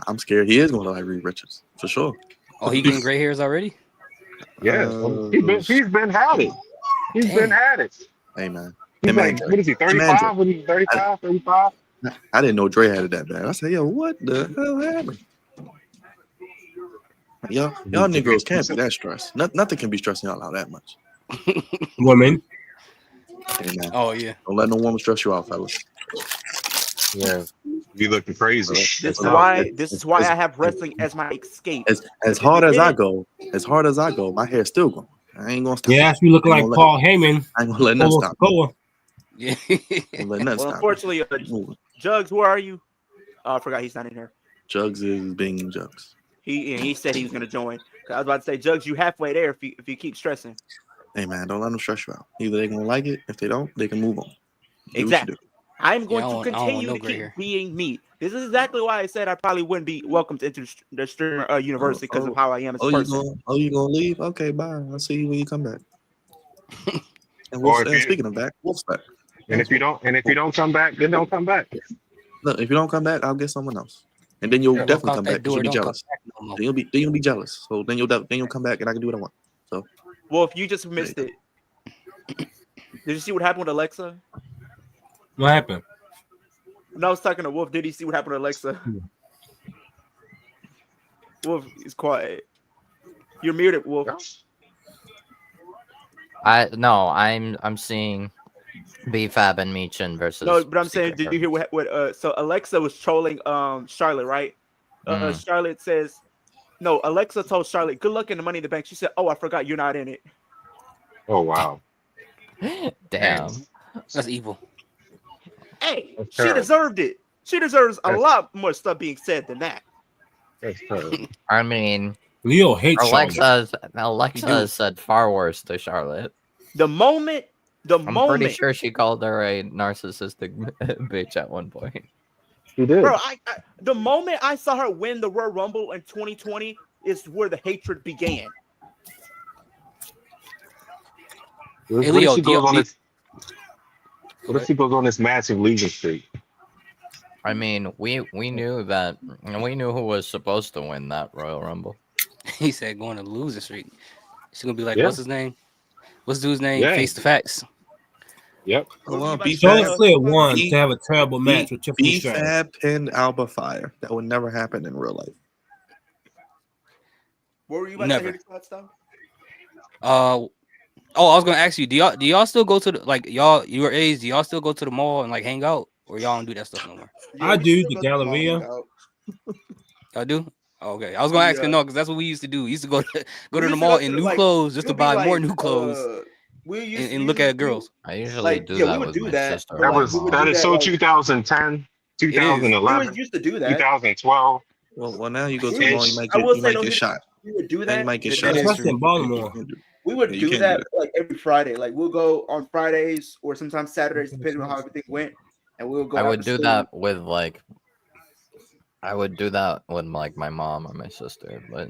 I'm scared he is going to like Reed Richards for sure. Oh, he getting gray hairs already? Yeah, he's been had it. He's been had it. Hey man, He's Hey, man, like, what is he, 35? What is he, 35, 35? I didn't know Dre had it that bad. I said, yo, what the hell happened? Y'all Negroes can't be that stressed. Nothing can be stressing y'all out that much. Women. Hey man, Oh yeah. don't let no woman stress you out, fellas. Yeah, you looking crazy. This is why I have wrestling as my escape. As hard as I go, my hair's still going. I ain't gonna stop. Yeah, if you look like Paul Heyman. I ain't gonna let nothing stop. Yeah. Don't let nothing Well, stop. unfortunately, Jugs, where are you? I forgot he's not in here. Jugs is being Jugs. He said he was gonna join. I was about to say, Jugs, you halfway there if you keep stressing. Hey man, don't let them stress you out. Either they gonna like it. If they don't, they can move on. Do what you Exactly. do. I'm going I to don't want continue no to gray keep hair. being me. This is exactly why I said I probably wouldn't be welcomed into the streamer university because of how I am as a person. You gonna leave? Okay, bye. I'll see you when you come back. And Or if you speaking of back, Wolf's back. and if you don't come back, then don't come back. Look, if you don't come back, I'll get someone else, and then you'll Yeah. definitely Walk out come that back because door, you'll be don't come jealous. back no more. Then you'll be jealous. So then you'll come back, and I can do what I want. So Well, if you just missed it, did you see what happened with Alexa? What happened? When I was talking to Wolf, did he see what happened to Alexa? Wolf is quiet. You're muted, Wolf. I'm seeing BFAB and Meechin versus. No, but I'm saying, Secret did you hear what? So Alexa was trolling Charlotte, right? Charlotte says, no. Alexa told Charlotte, "Good luck in the Money in the Bank." She said, "Oh, I forgot you're not in it." Oh wow. Damn. That's evil. Hey, That's she terrible. deserved it. She deserves a That's- lot more stuff being said than that. That's terrible. I mean, Leo hates Charlotte. Alexa has said far worse to Charlotte. The moment, I'm pretty sure she called her a narcissistic bitch at one point. She did. bro, the moment I saw her win the Royal Rumble in 2020 is where the hatred began. What Hey, if Leo, she do you- goes on do you- this? What if she goes on this massive losing streak? I mean, we knew that, we knew who was supposed to win that Royal Rumble. He said going to lose the streak. She's gonna be like, Yeah. what's his name? What's dude's name? Yeah. Face the facts. Yep. Oh, well, Charlotte Flair won B- to have a terrible match with Tiffany Stratton. BFAB pinned Alba Fire. That would never happen in real life. What were you about Never. to say to that stuff? Oh, I was gonna ask you, do y'all still go to the, like, your age? Do y'all still go to the mall and like hang out, or y'all don't do that stuff no more? I do, the Galleria. Y'all do? Oh, okay, I was gonna ask Yeah. no, because that's what we used to do. We used to go to We the used to mall go in to, new like, clothes just it to would be buy more like, new clothes we used and to look usually at girls. I usually like, do yeah, we that would with do my that, sister. but, That at my was we would mall. that do is that, so like- 2010, We 2011, used to do that. 2012. Well, now you go to We- the mall, you might I get, will you say, might no, get here- shot. We would do Now that. you might get That shot. is Especially true. in Baltimore. We would Yeah, you do can't that do that. like every Friday. Like we'll go on Fridays or sometimes Saturdays, depending on how everything went, and we'll go. I out would to do sleep. that with like, my mom or my sister, but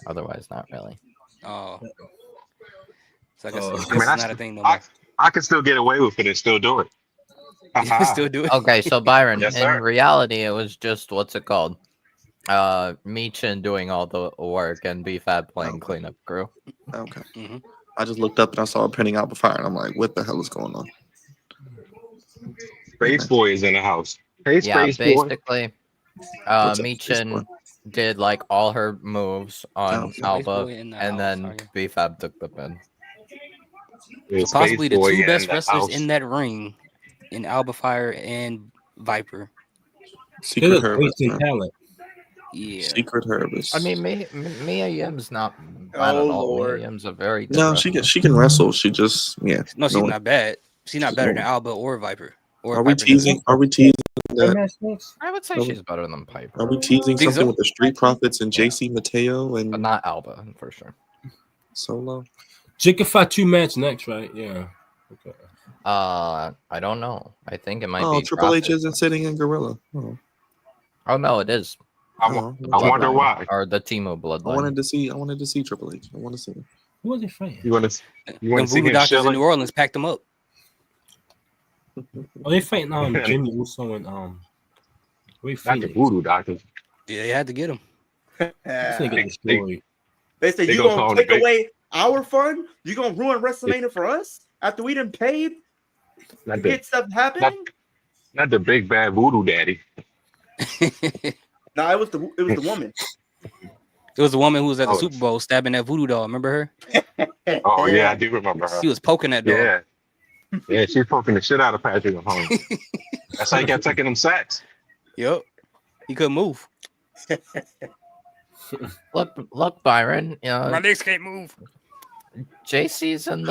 otherwise not really. Oh, so I guess, Oh. I guess I mean, it's not a thing no I, more. I can still get away with it and still do it. You still do it? Okay, so Byron, Yes, in sir. reality, it was just what's it called? Meechin doing all the work and BFAB playing Okay. cleanup crew. Okay. Mhm. I just looked up and I saw her pinning Alba Fire, and I'm like, what the hell is going on? Space Boy is in the house. Hey, Yeah, Space Boy. basically, What's up, Space Meechin Boy? did like all her moves on Oh, Space Alba, Boy and, and then Alpha, BFAB took the pin. There's so possibly Space the Boy two in best the wrestlers house. in that ring, in Alba Fire and Viper. They Secret look Herbert. wasting man. talent. Yeah. Secret Herbert. I mean, Mia Yim's not bad at Oh, all. Lord. Mia Yim's a very good no, wrestler. she can wrestle. She just No, she's not bad. She's not better than No. Alba or Viper. Or Are we Piper teasing? Niven. Are we teasing That that? match next? I would say Are we- she's better than Piper, Are we teasing Think something so? with the Street Profits and Yeah. JC Mateo but and not Alba for sure. Solo? Jigga Fatu match next, right? Yeah. Okay. I don't know. I think it might Oh, be Triple H Profit. isn't sitting in Gorilla. Oh, Oh no, it is. I oh, wonder Bloodline, why. Or the Timo I Bloodline. wanted to see Triple H. I want to see him. Who was he fighting? You want to Them see voodoo him doctors in chilling? New Orleans packed them up. Oh, they fighting Jimmy Uso and Ray Not the Phoenix. voodoo doctors. Yeah, they had to get them. This nigga destroyed. They say They you gonna gonna call take the big- away our fun? You gonna ruin WrestleMania for us after we done paid to Not the, get stuff happening? not the big bad voodoo daddy. No, it was the woman. It was the woman who was at the Oh. Super Bowl stabbing that voodoo doll. Remember her? Oh yeah, I do remember her. She was poking that doll. Yeah, yeah, she's poking the shit out of Patrick Mahomes. That's how he kept taking them sacks. Yep. He couldn't move. Look, Byron. You My know, legs can't move. JC's in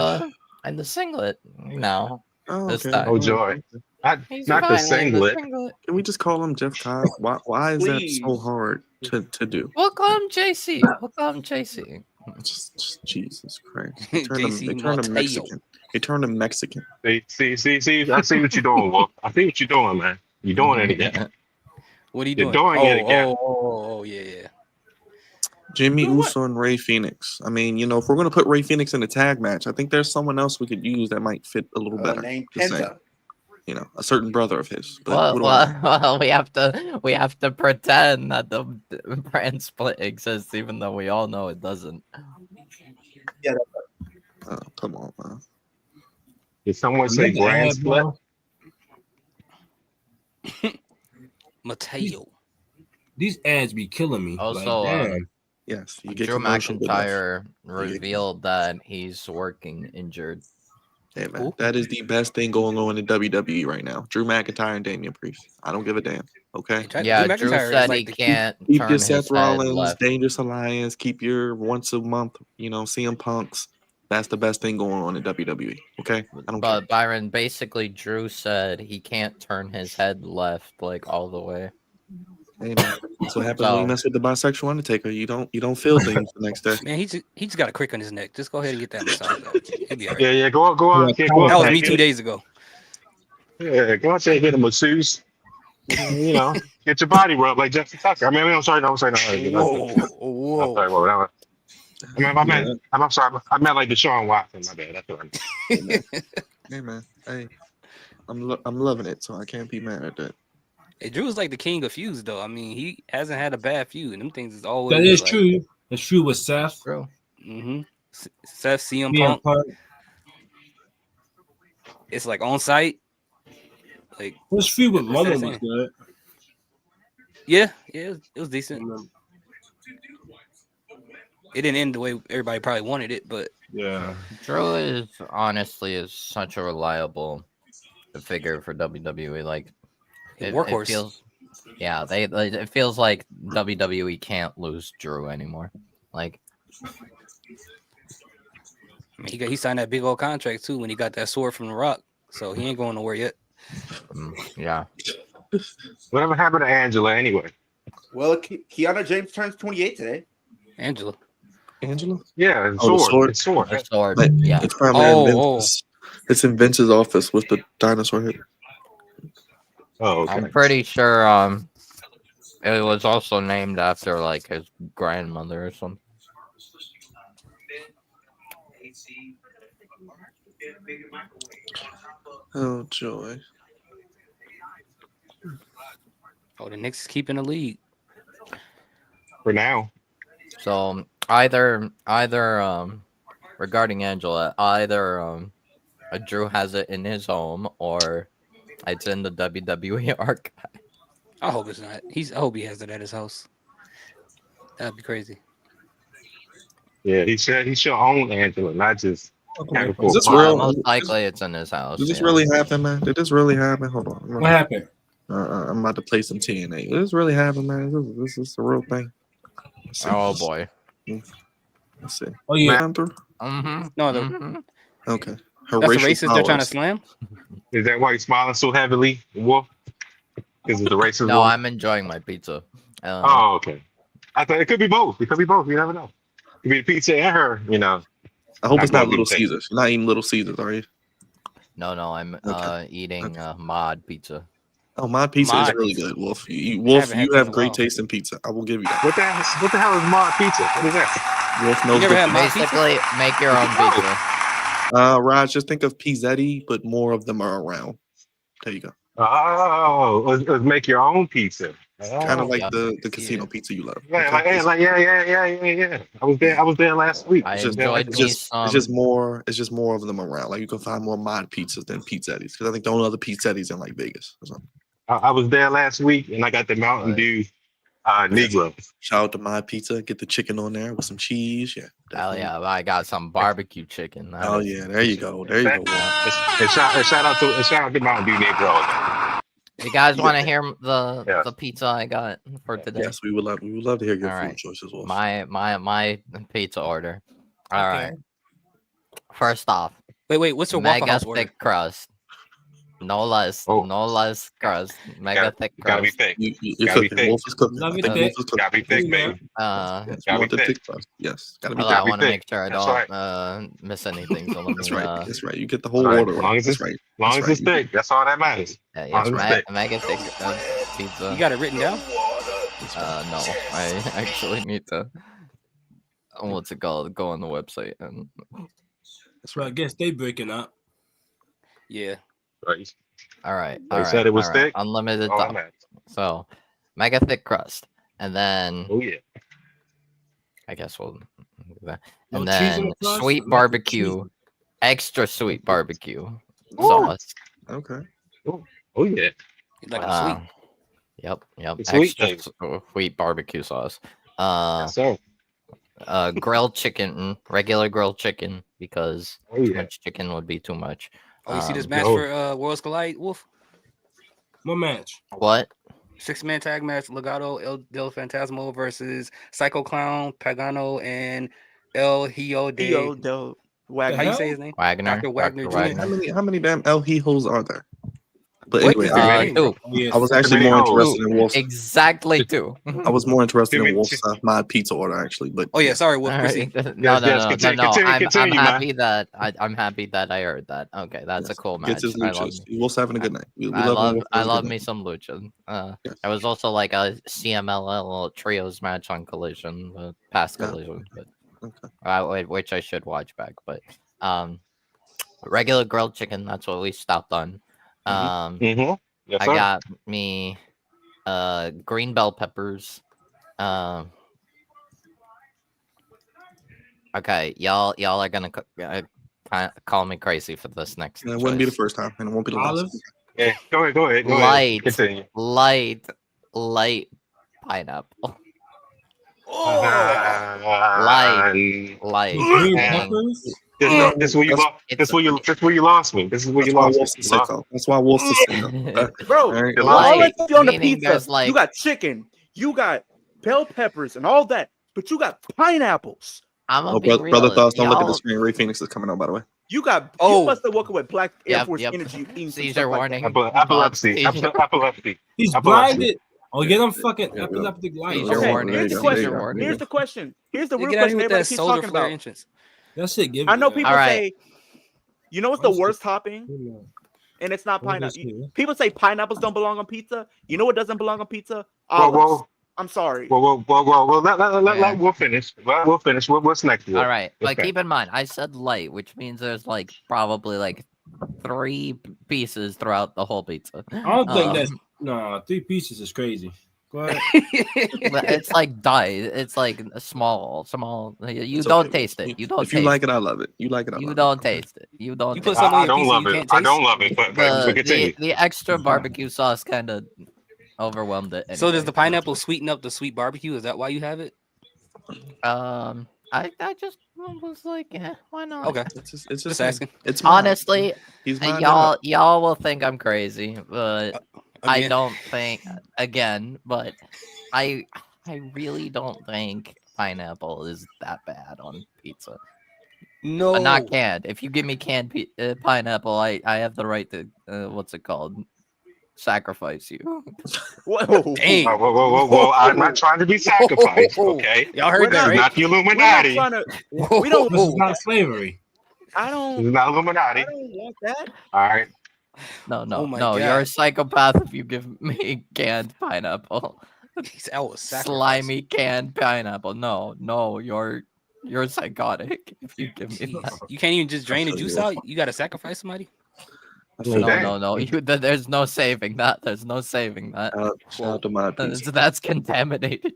the singlet now. Oh, This okay. time. Oh joy, not He's not the finally in the singlet. Can we just call him Jeff Cobb? Why is that so Please. hard to do? We'll call him JC. We'll call him JC. Just Jesus Christ. They turned JC him Mateo. Mexican. He turned him Mexican. See. I see what you're doing, Wolf. I see what you're doing, man. You're doing it again. What are you You're doing? doing it again. Yeah. Jimmy You know what? Uso and Ray Phoenix. I mean, if we're gonna put Ray Phoenix in a tag match, I think there's someone else we could use that might fit a little better. Named Just saying. Penta. A certain brother of his. But Well, we have to pretend that the brand split exists, even though we all know it doesn't. oh, come on, man. Did someone say Another brand ad, split? bro. Mateo. These ads be killing me. Also, damn. Yes, you get Drew commercial good enough. McIntyre revealed that he's working injured. Hey man, Who? that is the best thing going on in WWE right now. Drew McIntyre and Damian Priest. I don't give a damn. Okay. Yeah, Drew McIntyre is said like he the- can't Keep turn your his Seth head Rollins, left. Dangerous Alliance. Keep your once a month, CM Punks. That's the best thing going on in WWE. Okay. I don't care. But Byron, basically, Drew said he can't turn his head left like all the way. Hey, man, that's what happens when you So- mess with the bisexual Undertaker. You don't feel things the next day. Man, he just got a crick on his neck. Just go ahead and get that massage. He'll be all right. Yeah, go on. Yeah, Yeah, go That on. was me 2 days ago. Yeah, go out there and get a masseuse. Get your body rubbed like Jeffrey Tucker. I mean, I'm sorry. No. Whoa. I'm sorry. Whoa. I'm sorry. I meant like Deshaun Watson. My bad. That's what I meant. Hey man, hey, I'm loving it, so I can't be mad at that. Hey, Drew is like the king of feuds, though. I mean, he hasn't had a bad feud. Them things is always That is like, true. That's true with Seth. True. Seth, CM CM Punk. Punk. It's like on site. Like, His feud with That's what I'm Roman was good. yeah, it was decent. It didn't end the way everybody probably wanted it, but Yeah. Drew is such a reliable figure for WWE. Like it workhorse. feels, it feels like WWE can't lose Drew anymore. Like I mean, he signed that big old contract too when he got that sword from The Rock, so he ain't going nowhere yet. yeah, Whatever happened to Angela anyway? Well, Kiana James turns 28 today. Angela. Yeah, Oh, the sword. It's sword. the sword. Like, Yeah, it's probably in Oh, Vince's. It's in Vince's office with the dinosaur head. Oh, okay. I'm pretty sure. It was also named after like his grandmother or something. Oh joy. Oh, the Knicks is keeping the lead. For now. So either regarding Angela, either Drew has it in his home or it's in the WWE archive. I hope it's not. I hope he has it at his house. That'd be crazy. Yeah, he should own Angela, not just. Okay. Is this Well, real? most likely it's in his house. Did this yeah. really happen, man? Did this really happen? Hold on. What happened? I'm about to play some TNA. Did this really happen, man? This is the real thing. Let's see. Oh boy. Let's see. Oh yeah. Round through? Mm-hmm. No, Okay. that's the racist they're trying to slam. Is that why he's smiling so heavily, Wolf? Because of the racist. No, Wolf? I'm enjoying my pizza. Oh, okay. I thought it could be both. You never know. It could be the pizza and her. I hope it's not Not Little good thing. Caesars. You're not eating Little Caesars, are you? No, I'm Okay. eating mod pizza. Oh, my pizza is Mod really pizza. good, Wolf. Wolf, haven't had you that in have a great while. taste in pizza. I will give you that. What the hell is mod pizza? What is that? Wolf knows never had good mod pizza. Basically, make your own pizza. Raj, just think of pizzetti, but more of them are around. There you go. Oh, let's make your own pizza. Kind of like yeah. the casino Yeah. pizza you love. Yeah, Okay? yeah. I was there last week. I It's just, enjoyed it's me just, some. it's just more. It's just more of them around. Like you can find more mod pizzas than pizzettis because I think the only other pizzettis in like Vegas or something. I was there last week, and I got the Mountain Dew Negro. Shout out to Mod Pizza. Get the chicken on there with some cheese. Yeah. Hell definitely. yeah, I got some barbecue chicken. Oh yeah, there you go. There you go. Wolf. And shout out to Mountain Dew Negro. You guys want to hear Yeah. the pizza I got for today? Yes, we would love to hear your All food right. choices, Wolf. My pizza order. All Okay. right. First off, Wait, what's your Waffle mega House order? thick crust. No less. Oh. No less crust. Mega thick Gotta be crust. thick. You're Gotta be cooking. thick. Wolf is cooking. Love I it think thick. Wolf is cooking. Gotta be thick, Yeah. baby. Uh, Yes, Gotta you want be the thick. thick crust. Yes, gotta be well, thick. I gotta be want to thick. make sure I That's don't right. miss anything. So let That's me. right. That's right. You get the whole Right. order. As long as That's it's right. long That's as it's right. thick, that's all that matters. Yeah, Long as it's thick. mega thick pizza. You got it written down? No, I actually need to. What's it called? Go on the website and. That's So I right. guess they breaking up. Yeah. Right. All right. They All right. said it was all right. thick. Unlimited All that top. matters. So, mega thick crust, and then Oh yeah. I guess we'll do that. No And cheese in then the crust? sweet I like the barbecue, cheese. extra sweet barbecue Ooh. sauce. Okay. Oh yeah. You like Uh, sweet. Yep. It's sweet, Extra baby. sweet barbecue sauce. Yes, sir. Grilled chicken, regular grilled chicken, because Oh too yeah. much chicken would be too much. Oh, you see this Um, match no. for Worlds Collide, Wolf? What match? What? 6-man tag match: Legado Del Fantasmo versus Psycho Clown, Pagano, and El Hijo de. Theo Del How Wagner. you say his name? Wagner. Dr. Wagner Jr. How many damn El Hijos are there? But What anyway, is their I, name? Two. Oh, yeah, I was fuck actually many more hoes? interested in Wolf's. Exactly two. I was more interested Too in many- Wolf's mod pizza order actually. But Oh yeah, sorry, Wolf. All Proceed. right. No, Yes, yes, continue, I'm continue, man. happy that I'm happy that I heard that. Okay, that's a cool match. Gets his I love luchas. Wolf's having a good night. We I love when love Wolf I has a good love night. me some lucha. Yes. I was also like a CMLL trios match on Collision, past Yeah. Collision, but Okay. which I should watch back. But regular grilled chicken. That's what we stopped on. Mm-hmm. Yes, I sir. got me green bell peppers. Okay, y'all are gonna call me crazy for this next. And it wouldn't be the choice. first time, and it won't be the last. Olives? Yeah, go ahead. Go ahead. Light, Continue. light pineapple. Light. Light. Green Yeah. peppers? This is where you lost. This is where you lost me. This is where That's you why lost me. Wolf's a You lost sicko. That's why Wolf's a sicko. Bro, All right. You all lost I me. see on the Meaning pizza, there's, like- you got chicken, you got bell peppers and all that, but you got pineapples. I'm gonna Oh, be brother real. thoughts. Don't look at the y'all- screen. Ray Phoenix is coming on, by the way. You got Oh. you must have woke up with black Air Yep, Force yep. energy. eating some Seizure stuff like that. warning. Epilepsy. Seizure- Epilepsy. He's Epilepsy. blinded. Oh, get him fucking Yeah, epileptic light. Seizure Okay, warning. here's the There you go, question. there you go. Here's the question. Here's the Yeah, real get out question here with everybody that keeps solar talking flare about. entrance. That shit give I know me, people Alright. say, you know what's the worst topping? And it's not What is pineapple. this? People say pineapples don't belong on pizza. You know what doesn't belong on pizza? Whoa, Olives. whoa, I'm sorry. whoa. Yeah. We'll finish. We'll finish. What's next? Will? All right, but Okay. keep in mind, I said light, which means there's like probably like 3 pieces throughout the whole pizza. I don't think Um, that's no 3 pieces is crazy. Go ahead. It's like it's like a small. You It's don't okay. taste it. You don't If taste you like it, I love it. You like it, I You love don't it. Okay. taste it. You don't. You taste put something I on your don't pizza love you it. can't I taste. don't love it. But continue. the extra barbecue sauce kind of overwhelmed it. So does anyway. the pineapple sweeten up the sweet barbecue? Is that why you have it? I just was like, why not? Okay, It's just just asking. It's mine. Honestly, He's mine. y'all will think I'm crazy, but I Again. don't think but I really don't think pineapple is that bad on pizza. No, But not canned. If you give me canned pineapple, I have the right to what's it called? Sacrifice you. Whoa. Dang. Whoa. I'm not trying to be sacrificed. Okay. Y'all We're heard This that, is right? not the We're not Illuminati. trying to. Whoa. We don't. This is not slavery. I This don't. is not I Illuminati. don't want that. All right. No, Oh my you're God. a psychopath if you give me canned pineapple. That was sacrifice. Slimy canned pineapple. No, you're psychotic if you give me that. You can't even just drain the tell you juice what. out. You gotta sacrifice somebody. No. There's no saving that. There's no saving that. Shout out to my pizza. That's contaminated.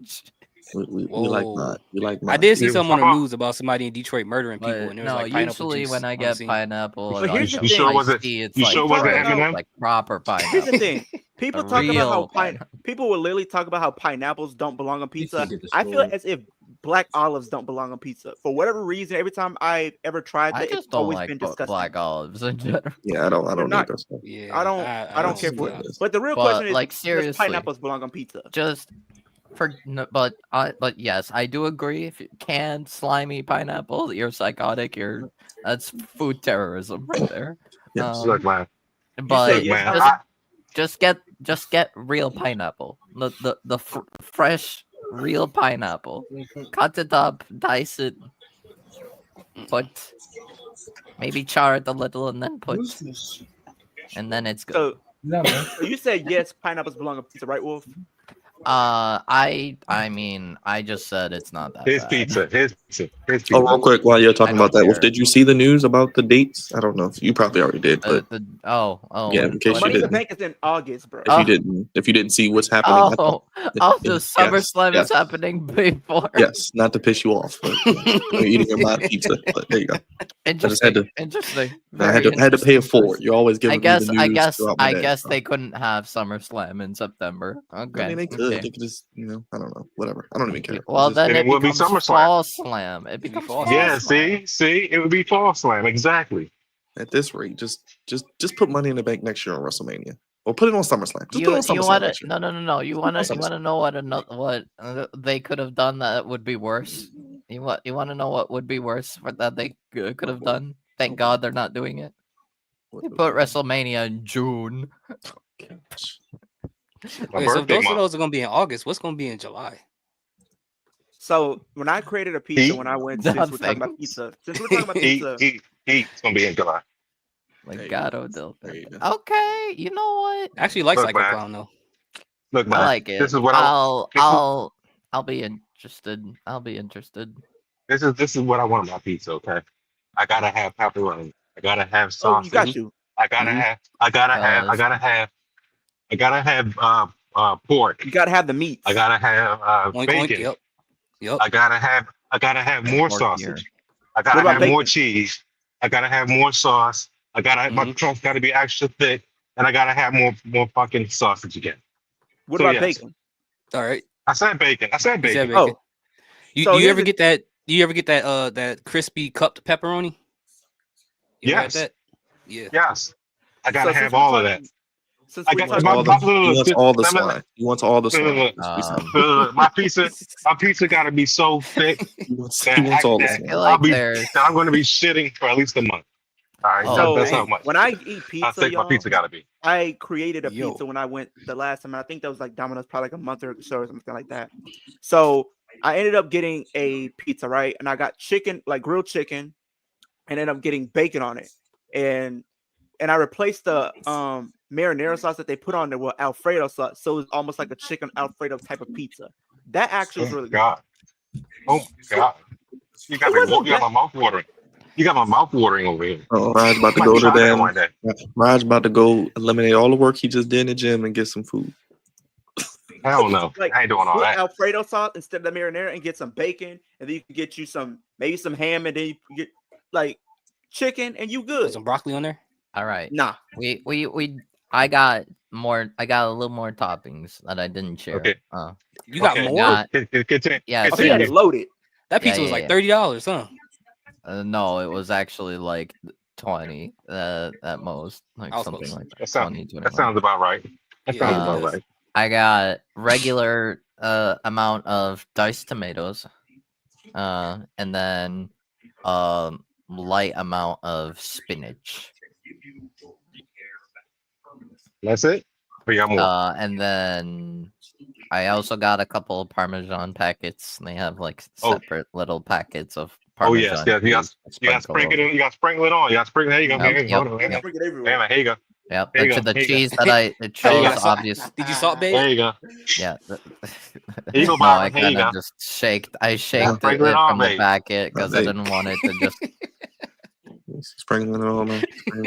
We like Whoa. mine. We like mine. I did see Yeah, something on the come on. news about somebody in Detroit murdering people, But and there was no, like pineapple usually juice when I on the get scene. pineapple, But or here's the iced thing. tea, it's You like sure it wasn't Talking about- M&M? like proper Here's pineapple. the thing. People A talk about how real pineapple. people will literally talk about how pineapples don't belong on pizza. can get I feel destroyed. as if black olives don't belong on pizza. For whatever reason, every time I ever tried I that, just it's don't always like been disgusting. black olives in general. Yeah, I don't They're need not- that stuff. Yeah, I don't care for yeah. it. But the real But, question is, like, does seriously. pineapples belong on pizza? Just but yes, I do agree. If you canned slimy pineapple, you're psychotic. That's food terrorism right there. Yes. Look, man. but yes, man, just get real pineapple. The fresh real pineapple. Cut it up, dice it, put maybe char it a little, and then put, and then it's good. So, No, man. so you said yes, pineapples belong on pizza, right, Wolf? I mean, I just said it's not that his bad. pizza, his pizza, his Oh, pizza. real quick, while you're talking I don't about that, Wolf, care. did you see the news about the dates? I don't know if you probably already did, but Oh, yeah, in case you Money in the didn't, Bank is in August, bro. if you didn't see what's happening, at the- the yes, SummerSlam yes. is happening before. Yes, not to piss you off, but you're eating your mod pizza. But there you go. Interesting. I had to pay it forward. You're always giving me the news throughout my I day, guess so. they couldn't have SummerSlam in September. Okay. I mean, they could. okay. They could just, I don't know. Whatever. I don't even care. Well, It's just- then And it it would be becomes SummerSlam. Fall Slam. It becomes Fall Fall Yeah, Slam. see, it would be Fall Slam, exactly. at this rate, just put Money in the Bank next year on WrestleMania, or put it on SummerSlam. Just put it on You SummerSlam want next to? year. No. You want SummerSlam. to know what they could have done that would be worse? You want to know what would be worse for that they could have done? Thank God they're not doing it. They put WrestleMania in June. My Wait, so if birthday those of month. those are gonna be in August, what's gonna be in July? So when I created a pizza, Heat? when I went, since we're talking about pizza, since we're talking about pizza, It's gonna be in July. Legado del. There you go. Okay, you know what? I actually like Look, Psycho man. Clown though. Look, man, I like it. this is what I'll be interested. I'll be interested. this is what I want on my pizza. Okay, I gotta have pepperoni. I gotta have oh, sausage. you got you. I gotta have. I gotta have pork. You gotta have the meats. I gotta have Oink, bacon. oink, yep. I gotta have more Pork sausage. here. I gotta What about have more bacon? cheese. I gotta have more sauce. My crust gotta be extra thick, and I gotta have more fucking sausage again. What So, about yes. bacon? All right. I said bacon. You said bacon. bacon. Oh, You, so do you here's ever the- get that? Do you ever get that that crispy cupped pepperoni? You ever had Yes. that? Yeah. Yes, I gotta So have since we're all of talking- that. Since I we're got talking All about the, he wants all the swine. He wants all the swine. Look, My pizza gotta be so thick He wants that all the that swine. feel like I'm gonna be shitting for at least a month. All right, Oh, that's how dang. much. when I eat How pizza, thick my y'all, pizza gotta be. I created a Yo. pizza when I went the last time. And I think that was like Domino's, probably like a month or so or something like that. So I ended up getting a pizza, right? And I got chicken, like grilled chicken, and ended up getting bacon on it. And I replaced the marinara sauce that they put on there with Alfredo sauce. So it's almost like a chicken Alfredo type of pizza. That actually was really good. God. Oh my God. You got my mouth watering. You got my mouth watering over here. Oh, Raj about to I go might to try that them. one day. Raj about to go eliminate all the work he just did in the gym and get some food. Hell no. Like, I ain't doing all put that. Alfredo sauce instead of the marinara and get some bacon, and then you can get you maybe some ham, and then you can get like chicken, and you Put good. some broccoli on there. All right. Nah, I got a little more toppings that I didn't share. Okay. You got Okay, more? Got- Continue. Yeah, oh, he had see, it loaded. That pizza Yeah, was yeah, like yeah. $30, huh? no, it was actually like 20 at most, like I was something close. like that. That sounds 20, 21. that sounds about right. That Yeah, sounds it about does. right. I got regular amount of diced tomatoes, and then light amount of spinach. That's it. Or you got more? And then I also got a couple of Parmesan packets. They have like Oh. separate little packets of Oh yes, Parmesan. yes. You got to sprinkle it. You got to sprinkle it on. You got to sprinkle. There you go. Yep, Here, hold on. yep. Bring it Hey, everywhere. man, here you go. Yep, There you go, the there you go. cheese that I Hey, chose, you got salt? obvious. Did you salt bait? There you go. Yeah. Here you go, No, Byron. I Here you kind of go. just shaked. I shaked it sprinkle it on, from the babe. packet because I Babe. didn't want it to just. Sprinkling it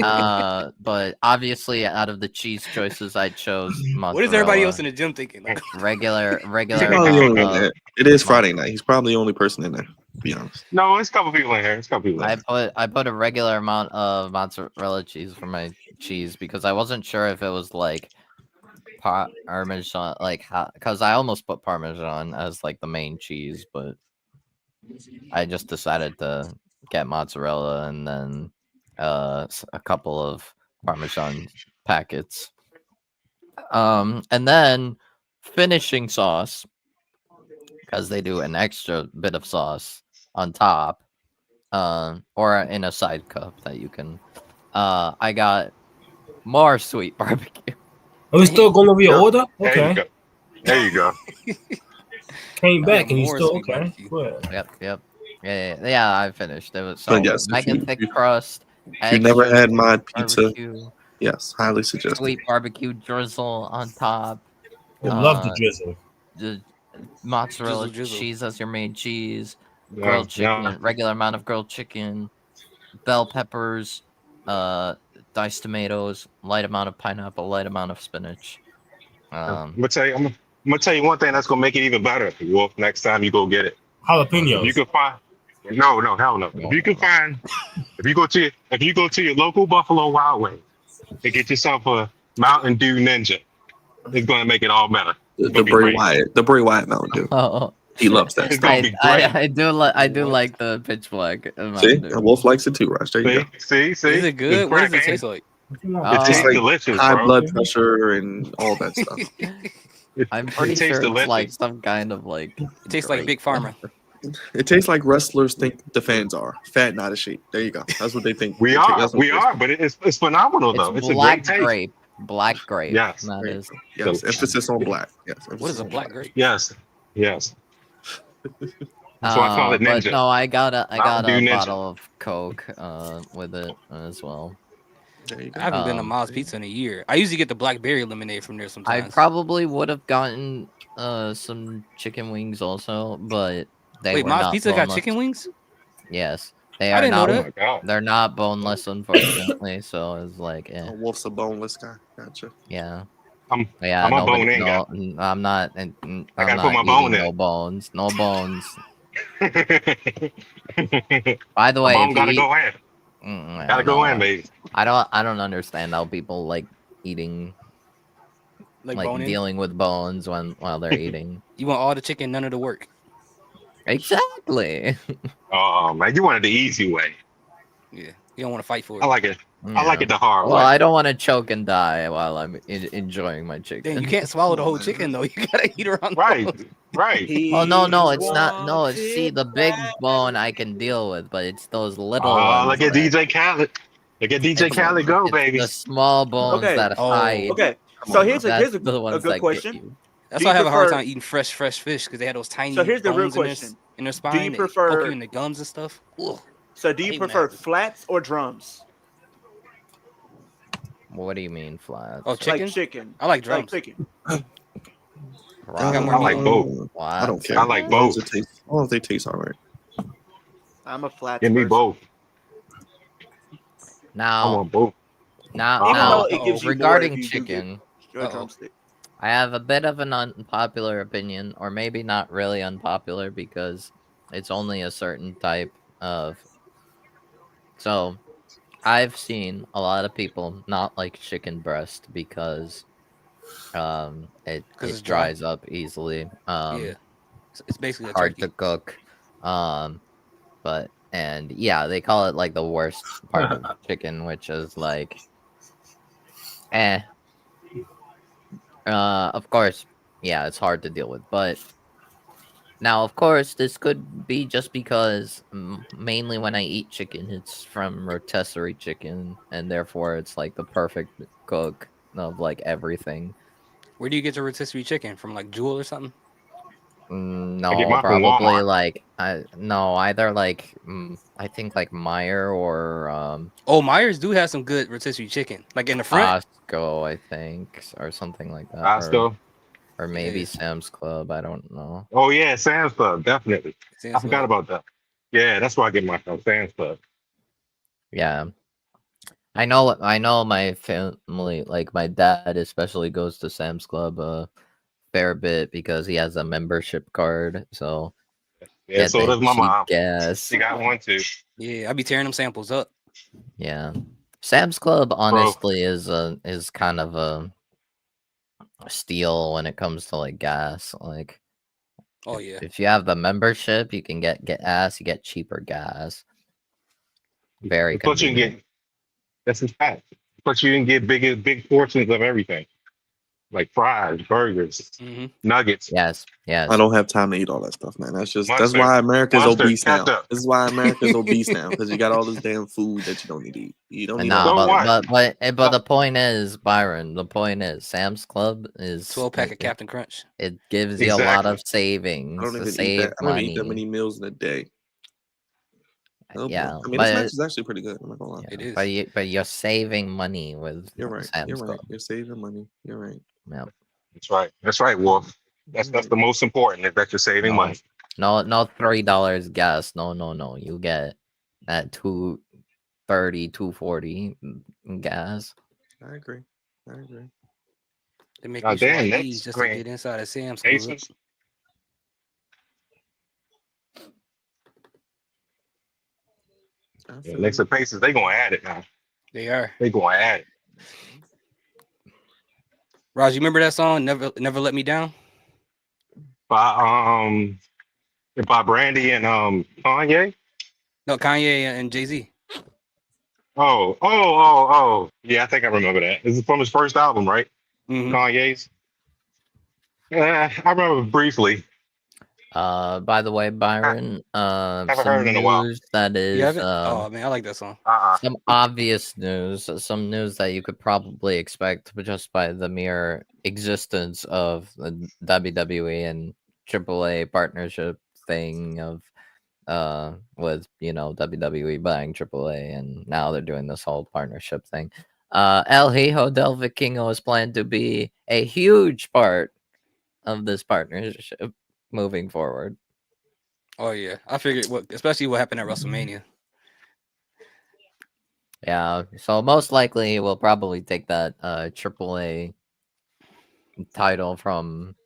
on. But obviously, out of the cheese choices, I chose mozzarella. What is everybody else in the gym thinking? Like, regular He's probably the only one amount there. of, It is Friday night. He's probably the only person in there. To be honest. No, there's a couple people in here. There's a couple people in here. I put a regular amount of mozzarella cheese for my cheese because I wasn't sure if it was like Parmesan, like because I almost put Parmesan as like the main cheese, but I just decided to get mozzarella and then a couple of Parmesan packets. And then finishing sauce, because they do an extra bit of sauce on top, or in a side cup that you can. I got More sweet barbecue. Are we still going over your Yeah. order? There you Okay. go. There you go. Came back and you more still sweet okay. barbecue. Good. Yep. Yeah, I finished. It was so But yes, if mega you- thick if crust. you never extra had sweet mod pizza, barbecue, yes, highly suggested. sweet barbecue drizzle on top. I love the drizzle. The mozzarella Drizzle. cheese as your main cheese, No, grilled chicken, no. regular amount of grilled chicken, bell peppers, diced tomatoes, light amount of pineapple, light amount of spinach. I'm gonna tell you one thing that's gonna make it even better, Wolf. Next time you go get it, if you Jalapenos. can find, no, hell no. If you can find, if you go to your local Buffalo Wild Wings and get yourself a Mountain Dew Ninja, it's gonna make it all better. The It'll be Bray great. Wyatt, the Bray Wyatt Mountain Dew. Oh, He loves that It's stuff. gonna be great. I do What? like the pitch black. See, Mountain Dew. Wolf likes it too, Rush. There you go. See. Is it good? What does it taste like? It Oh, tastes like delicious, High bro. blood pressure and all that stuff. I'm pretty tastes sure delicious. it's like some kind of like. It tastes like Big Pharma. It tastes like wrestlers think the fans are fat, not a sheep. There you go. That's what they think. We That's what are, it tastes but it's phenomenal though. It's It's a black great taste. grape. Black grape. Yes. That Grape. is. like. Yes, emphasis on black. Yes. What is a black grape? Yes. That's why I call it But Ninja. no, I got a Mountain Dew Ninja. bottle of Coke with it as well. There you I go. haven't been to Um, Miles Pizza in a year. I usually get the blackberry lemonade from there I sometimes. probably would have gotten some chicken wings also, but they Wait, were Miles not Pizza got boneless. chicken wings? Yes, they I are didn't know not. Oh that. my god. They're not boneless, unfortunately. So it's like, Oh, Wolf's a boneless guy. Gotcha. yeah. I'm Yeah, a nobody, bone-in guy. I'm not. I'm I gotta not put my eating bone in. no bones. No bones. A By the way, bone if gotta you eat, go in. I Gotta don't go know. in, baby. I don't understand how people like eating, Like like bone in? dealing with bones while they're eating. You want all the chicken, none of the work. Exactly. Oh man, you wanted the easy way. Yeah. You don't want to fight for it. I like it. I like Yeah. it the hard Well, way. I don't want to choke and die while I'm enjoying my chicken. Then you can't swallow the Come on, whole man. chicken though. You gotta eat around the Right, bones. right. Oh no, it's not. No, it's see the big bone I can deal with, but it's those little Oh, ones. look at that- DJ Khaled. Look at DJ it's- Khaled go, it's baby. The small bones Okay. that Oh. hide. Okay, Come so on, here's That's a the ones good that question. get you. That's Do why I you have a hard prefer- time eating fresh fish because they had those tiny So here's the real bones question. in their spine. They poke prefer- you in the gums and stuff. Ugh. So do you Hate when that prefer happens. flats or drums? What do you mean flats? Oh, chicken? Like chicken. I like Like drums. chicken. Right. got more I like meat. both. I don't care. I like As long as both. it tastes- as long as they taste all right. I'm a flats Give me person. both. I Now, want both. now, Even now, though it gives you more regarding if you do get chicken, your Uh-oh. drumstick. I have a bit of an unpopular opinion, or maybe not really unpopular because it's only a certain type of. So, I've seen a lot of people not like chicken breast because it it's dry. dries up easily. Yeah. It's basically a Hard turkey. to cook. But and yeah, they call it like the worst part of chicken, which is like of course, yeah, it's hard to deal with. But now, of course, this could be just because mainly when I eat chicken, it's from rotisserie chicken, and therefore it's like the perfect cook of like everything. Where do you get your rotisserie chicken from? Like Jewel or something? I get No, mine from probably Walmart. like either like I think like Meyer or Oh, Myers do have some good rotisserie chicken. Like in the front. Costco, I think, or something like that. Costco. Or maybe Yeah. Sam's Club. I don't know. Oh yeah, Sam's Club, definitely. Sam's I forgot Club. about that. Yeah, that's where I get my from, Sam's Club. Yeah, I know. My family, like my dad, especially goes to Sam's Club a fair bit because he has a membership card. So Yeah, get so that does my cheap mom. gas. She got one too. Yeah, I be tearing them samples up. Yeah, Sam's Club honestly is kind of a steal when it comes to like gas. Like, Oh yeah. if you have the membership, you can get gas. You get cheaper gas. Very Plus you can convenient. get that's his fact. Plus you can get big portions of everything. like fries, burgers, Mhm. nuggets, Yes, yes. I don't have time to eat all that stuff, man. That's Mustard, why America's mustard, obese now. ketchup. This is why America's obese now, because you got all this damn food that you don't need to eat. You don't need Nah, all So that. what? but the point is, Byron. The point is, Sam's Club is 12-pack of Captain Crunch. it gives you a lot Exactly. of I savings don't to even eat save that. I don't even eat that money. many meals in a day. Oh, boy. Yeah, I mean, this but match is actually pretty good. I'm not gonna lie. It is. but you're saving money with You're right. Sam's You're right. Club. You're saving money. You're right. Yeah. That's right. That's right, Wolf. That's the most important is that you're saving money. No, $3 gas. No. You get at 230, 240 gas. I agree. I agree. They make Now, me sure damn, I next ease just to screen. get inside of Sam's Club. Aces. I Yeah, feel next you. to Pacers, they gonna add it now. They are. They gonna add it. Raj, you remember that song? Never Let Me Down? By Brandy and Kanye. No, Kanye and Jay-Z. Oh. Yeah, I think I remember that. This is from his first album, right? Mhm. Kanye's. I remember briefly. By the way, Byron, Haven't some heard it in a while. news that You is haven't? Oh man, I like that song. some obvious news, some news that you could probably expect just by the mere existence of the WWE and AAA partnership thing of with WWE buying AAA, and now they're doing this whole partnership thing. El Hijo del Vikingo is planned to be a huge part of this partnership moving forward. Oh yeah, I figured especially what happened at WrestleMania. Yeah, so most likely we'll probably take that AAA title from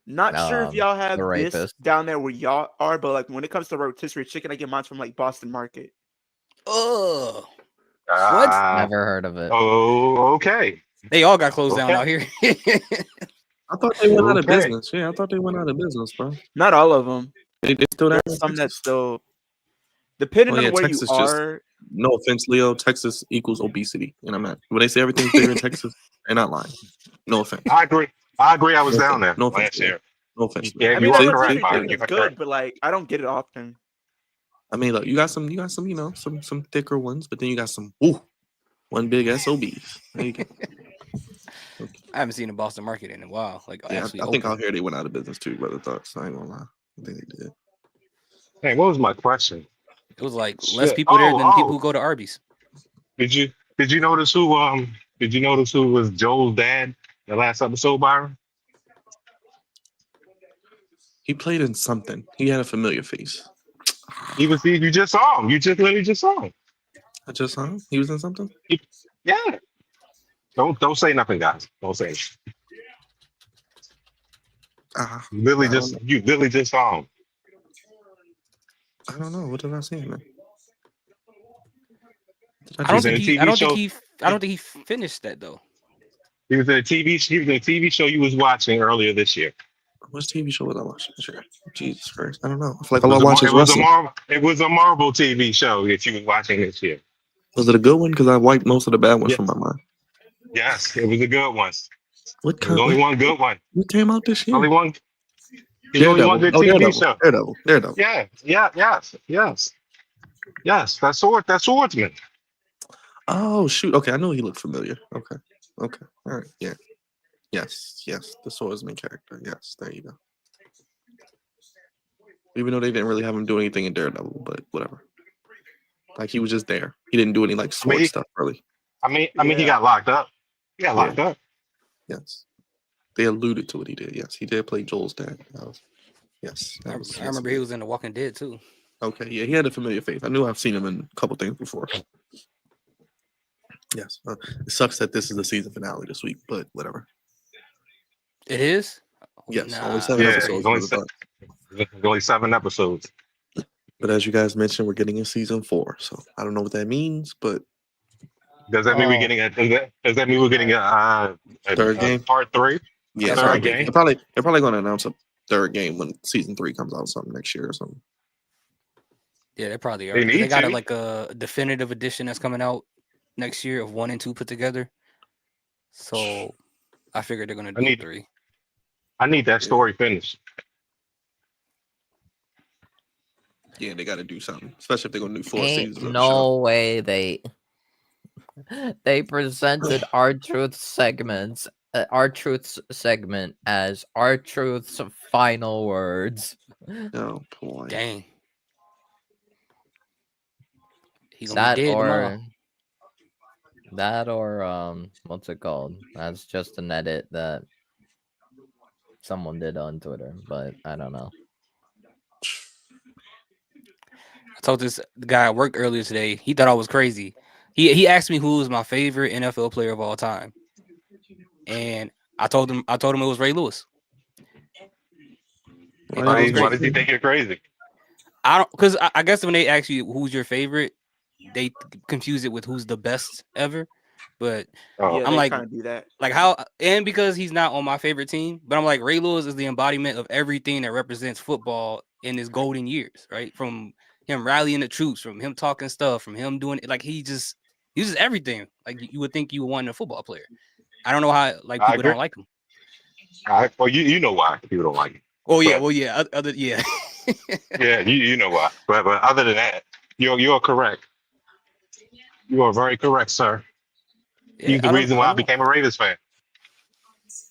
Not sure if y'all the have this rapist. down there where y'all are, but like when it comes to rotisserie chicken, I get mine from like Boston Market. Oh, Never heard of it. Oh, okay. they all got closed down Okay. out here. I thought they went out of Okay. business. Yeah, I thought they went out of business, bro. Not all of them. They still there. There's some that still, depending Oh, yeah, on where Texas you just- are. No offense, Leo. Texas equals obesity. You know what I mean? When they say everything's bigger in Texas, they're not lying. No offense. I agree. I was No down offense. there No offense, last man. year. No offense. Yeah, I you mean, are that correct, rotisserie Byron. chicken You is are good, correct. but like I don't get it often. I mean, look, you got some, some thicker ones, but then you got some, one big SOBs. There you go. I haven't seen the Boston Market in a while. Like Yeah, actually, I think open. out here they went out of business too, brother. Thoughts? I ain't gonna lie. I think they did. Hey, what was my question? It was like less Shit. people there than people Oh. who go to Arby's. Did you notice who was Joel's dad the last episode, Byron? He played in something. He had a familiar face. You just saw him. You just literally just saw him. I just saw him. He was in something. Yeah. Don't say nothing, guys. Don't say anything. You literally just saw him. I don't know. What did I see, man? I don't think he finished that though. He was in a TV show you was watching earlier this year. What TV show was I watching? Sure. Jesus Christ. I don't know. I feel like all I watch is wrestling. It was a Marvel TV show that you was watching this year. Was it a good one? Because I wiped most of the bad ones from my mind. Yes, it was a good one. What There's only one good one. What came out this year? Only one. There's only one good TV show. Daredevil. Yes. That's Swordsman. Oh shoot. Okay, I know he looked familiar. Okay. All right. Yeah. Yes. The swordsman character. Yes. There you go. Even though they didn't really have him do anything in Daredevil, but whatever. Like he was just there. He didn't do any like sword stuff really. I mean, he got locked up. He got locked up. Yes. They alluded to what he did. Yes, he did play Joel's dad. Yes. I remember he was in The Walking Dead too. Okay, yeah, he had a familiar face. I knew I've seen him in a couple things before. Yes. It sucks that this is the season finale this week, but whatever. It is? Yes, only 7 episodes. Only 7 episodes. But as you guys mentioned, we're getting a season 4. So I don't know what that means, but does that mean we're getting a third game? Part 3? Yeah, third game. They're probably going to announce a third game when season 3 comes out something next year or something. Yeah, they probably are. They got a definitive edition that's coming out next year of 1 and 2 put together. So I figured they're gonna I do need 3. I need that story finished. Yeah, they got to do something, especially if they're gonna do 4 Ain't seasons of the show. no way they presented R-Truth segments, R-Truth's segment as R-Truth's final words. Oh boy. Dang. He's gonna be dead tomorrow. That or what's it called? That's just an edit that someone did on Twitter, but I don't know. I told this guy at work earlier today. He thought I was crazy. He asked me who was my favorite NFL player of all time, and I told him it was Ray Lewis. He thought it was Why crazy. did you think you're crazy? I don't, because I guess when they ask you who's your favorite, they confuse it with who's the best ever. But Oh, Yeah, I'm they like, kind of do that. like how, and because he's not on my favorite team, but I'm like, Ray Lewis is the embodiment of everything that represents football in his golden years, right? From him rallying the troops, from him talking stuff, from him doing it, like he just everything. Like you would think you want a football player. I don't know how like I people agree. don't like him. Well, you know why people don't like it. Oh yeah, But- well yeah, other yeah. Yeah, you know why. But other than that, you're correct. You are very correct, sir. Yeah, He's the I don't- reason I why I don't know. became a Ravens fan. He's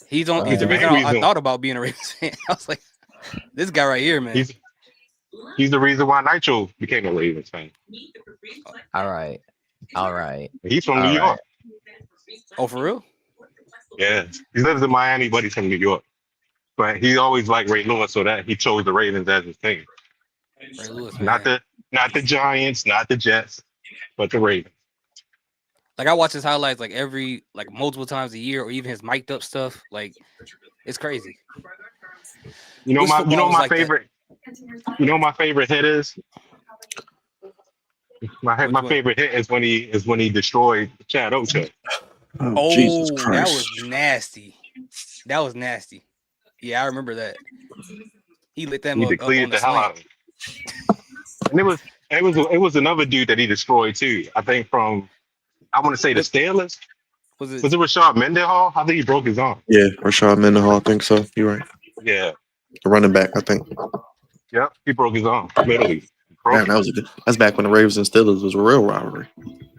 He's the the reason main I reason. thought about being a Ravens fan. I was like, this guy right here, man. He's the reason why Nitro became a Ravens fan. All right. He's from All New York. Oh, for real? Yeah, he lives in Miami, but he's from New York. But he always liked Ray Lewis, so that he chose the Ravens as his team. Ray Lewis, Not man. the Giants, not the Jets, but the Ravens. Like I watch his highlights like multiple times a year, or even his mic'd up stuff. Like it's crazy. You know Wish my football was like that. favorite. You know my favorite hit is. Which My one? favorite hit is when he destroyed Chad Ocho. Oh, Jesus that Christ. was nasty. That was nasty. Yeah, I remember that. He lit them He up on depleted the the hell slant. out of him. And it was another dude that he destroyed too. I think from I want to say the Steelers. Was it? Was it Rashad Mendenhall? I think he broke his arm. Yeah, Rashad Mendenhall, I think so. You're right. Yeah. The running back, I think. Yep. He broke his arm. Literally. Man, that's back when the Ravens and Steelers was a real rivalry.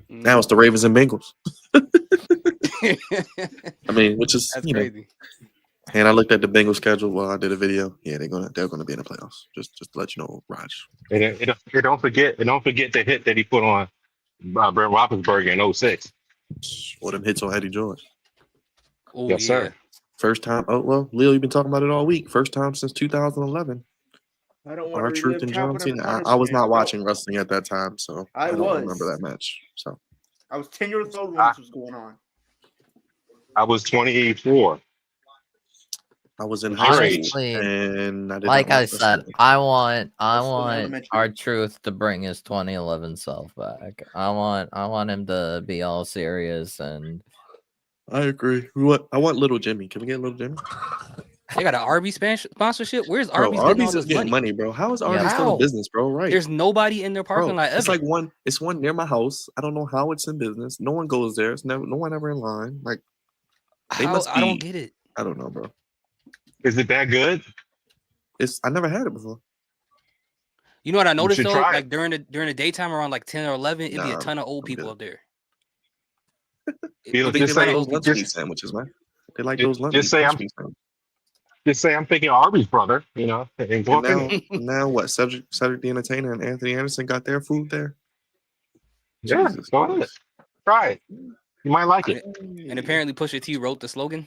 Now it's the Ravens and Bengals. I mean, which is That's crazy. And I looked at the Bengals schedule while I did a video. Yeah, they're gonna be in the playoffs. Just to let you know, Raj. And don't forget the hit that he put on Brent Roethlisberger in 06. Or them hits on Eddie George. Oh Yes, yeah. sir. First time. Oh well, Leo, you've been talking about it all week. First time since 2011. I don't want Our to Truth relive and John Calvin and Cena. Connors, I was man. not watching wrestling at that time, so I don't was. remember that match. So I was 10 years old when this was going on. I was 24. I was in Your high age. school, and I did Like not I watch said, wrestling. I want elementary. R-Truth to bring his 2011 self back. I want him to be all serious and I agree. I want Little Jimmy. Can we get Little Jimmy? They got an Arby's sponsorship. Where's Bro, Arby's getting all Arby's this is getting money? money, bro. How is Yeah. Arby's still How? in business, bro? Right. There's nobody in their parking lot ever. It's like it's one near my house. I don't know how it's in business. No one goes there. It's no one ever in line. Like they How? must I don't be- get it. I don't know, bro. Is it that good? I never had it before. You know what I noticed should though? try it. Like during the daytime around like 10 or 11, it'd be a Nah, ton of old I'm people good. up there. Feel I it. think Just they like say- those lunch just- meat sandwiches, man. They like just- those lunch just say I'm- meat sandwiches. Just say I'm thinking Arby's, brother. You know, and And walk in. now what? Cedric the Entertainer and Anthony Anderson got their food there. Yeah, Jesus go ahead. Christ. Try it. You might like it. And apparently Pusha T wrote the slogan.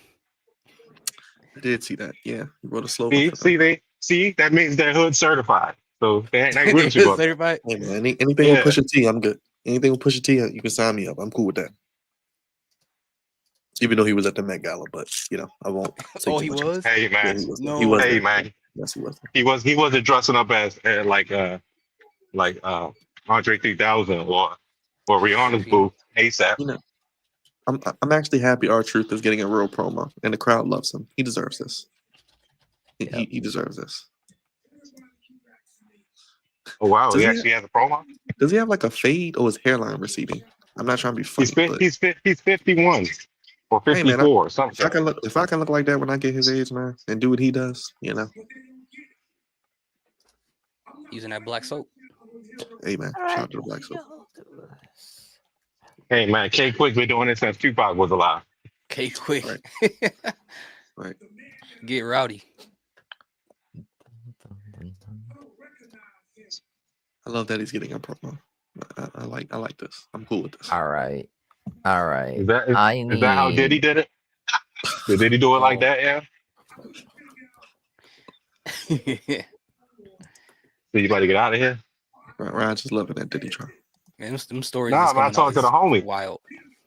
I did see that. Yeah, he wrote a slogan. for them. See, that means they're hood certified. So they ain't with you, brother. Certified. Hey man, anything Yeah. with Pusha T, I'm good. Anything with Pusha T, you can sign me up. I'm cool with that. Even though he was at the Met Gala, but I won't. say Oh, too he much. was? Hey Yeah, man, he was. No. He was. hey there. man, Yes, he was. he wasn't dressing up as like Andre 3000 or Rihanna's boo ASAP. I'm actually happy R-Truth is getting a real promo, and the crowd loves him. He deserves this. He deserves this. Oh wow, Does he he- actually has a promo. Does he have like a fade or his hairline receding? I'm not trying to be funny, but He's 51. or Hey, man, 54 or something. if I can look like that when I get his age, man, and do what he does, you know. Using that black soap. Hey, man, shout out to the Black Soap. Hey man, K Quick been doing this since Tupac was alive. Okay, quick. Right. Right. Get rowdy. I love that he's getting a promo. I like this. I'm cool with this. All right. Is that how Diddy did it? Did Diddy do it like that? Yeah. So you about to get out of here? Ryan just loving that Diddy try. Man, them stories. Nah, that's man, I coming talked out to the is homie. Wild.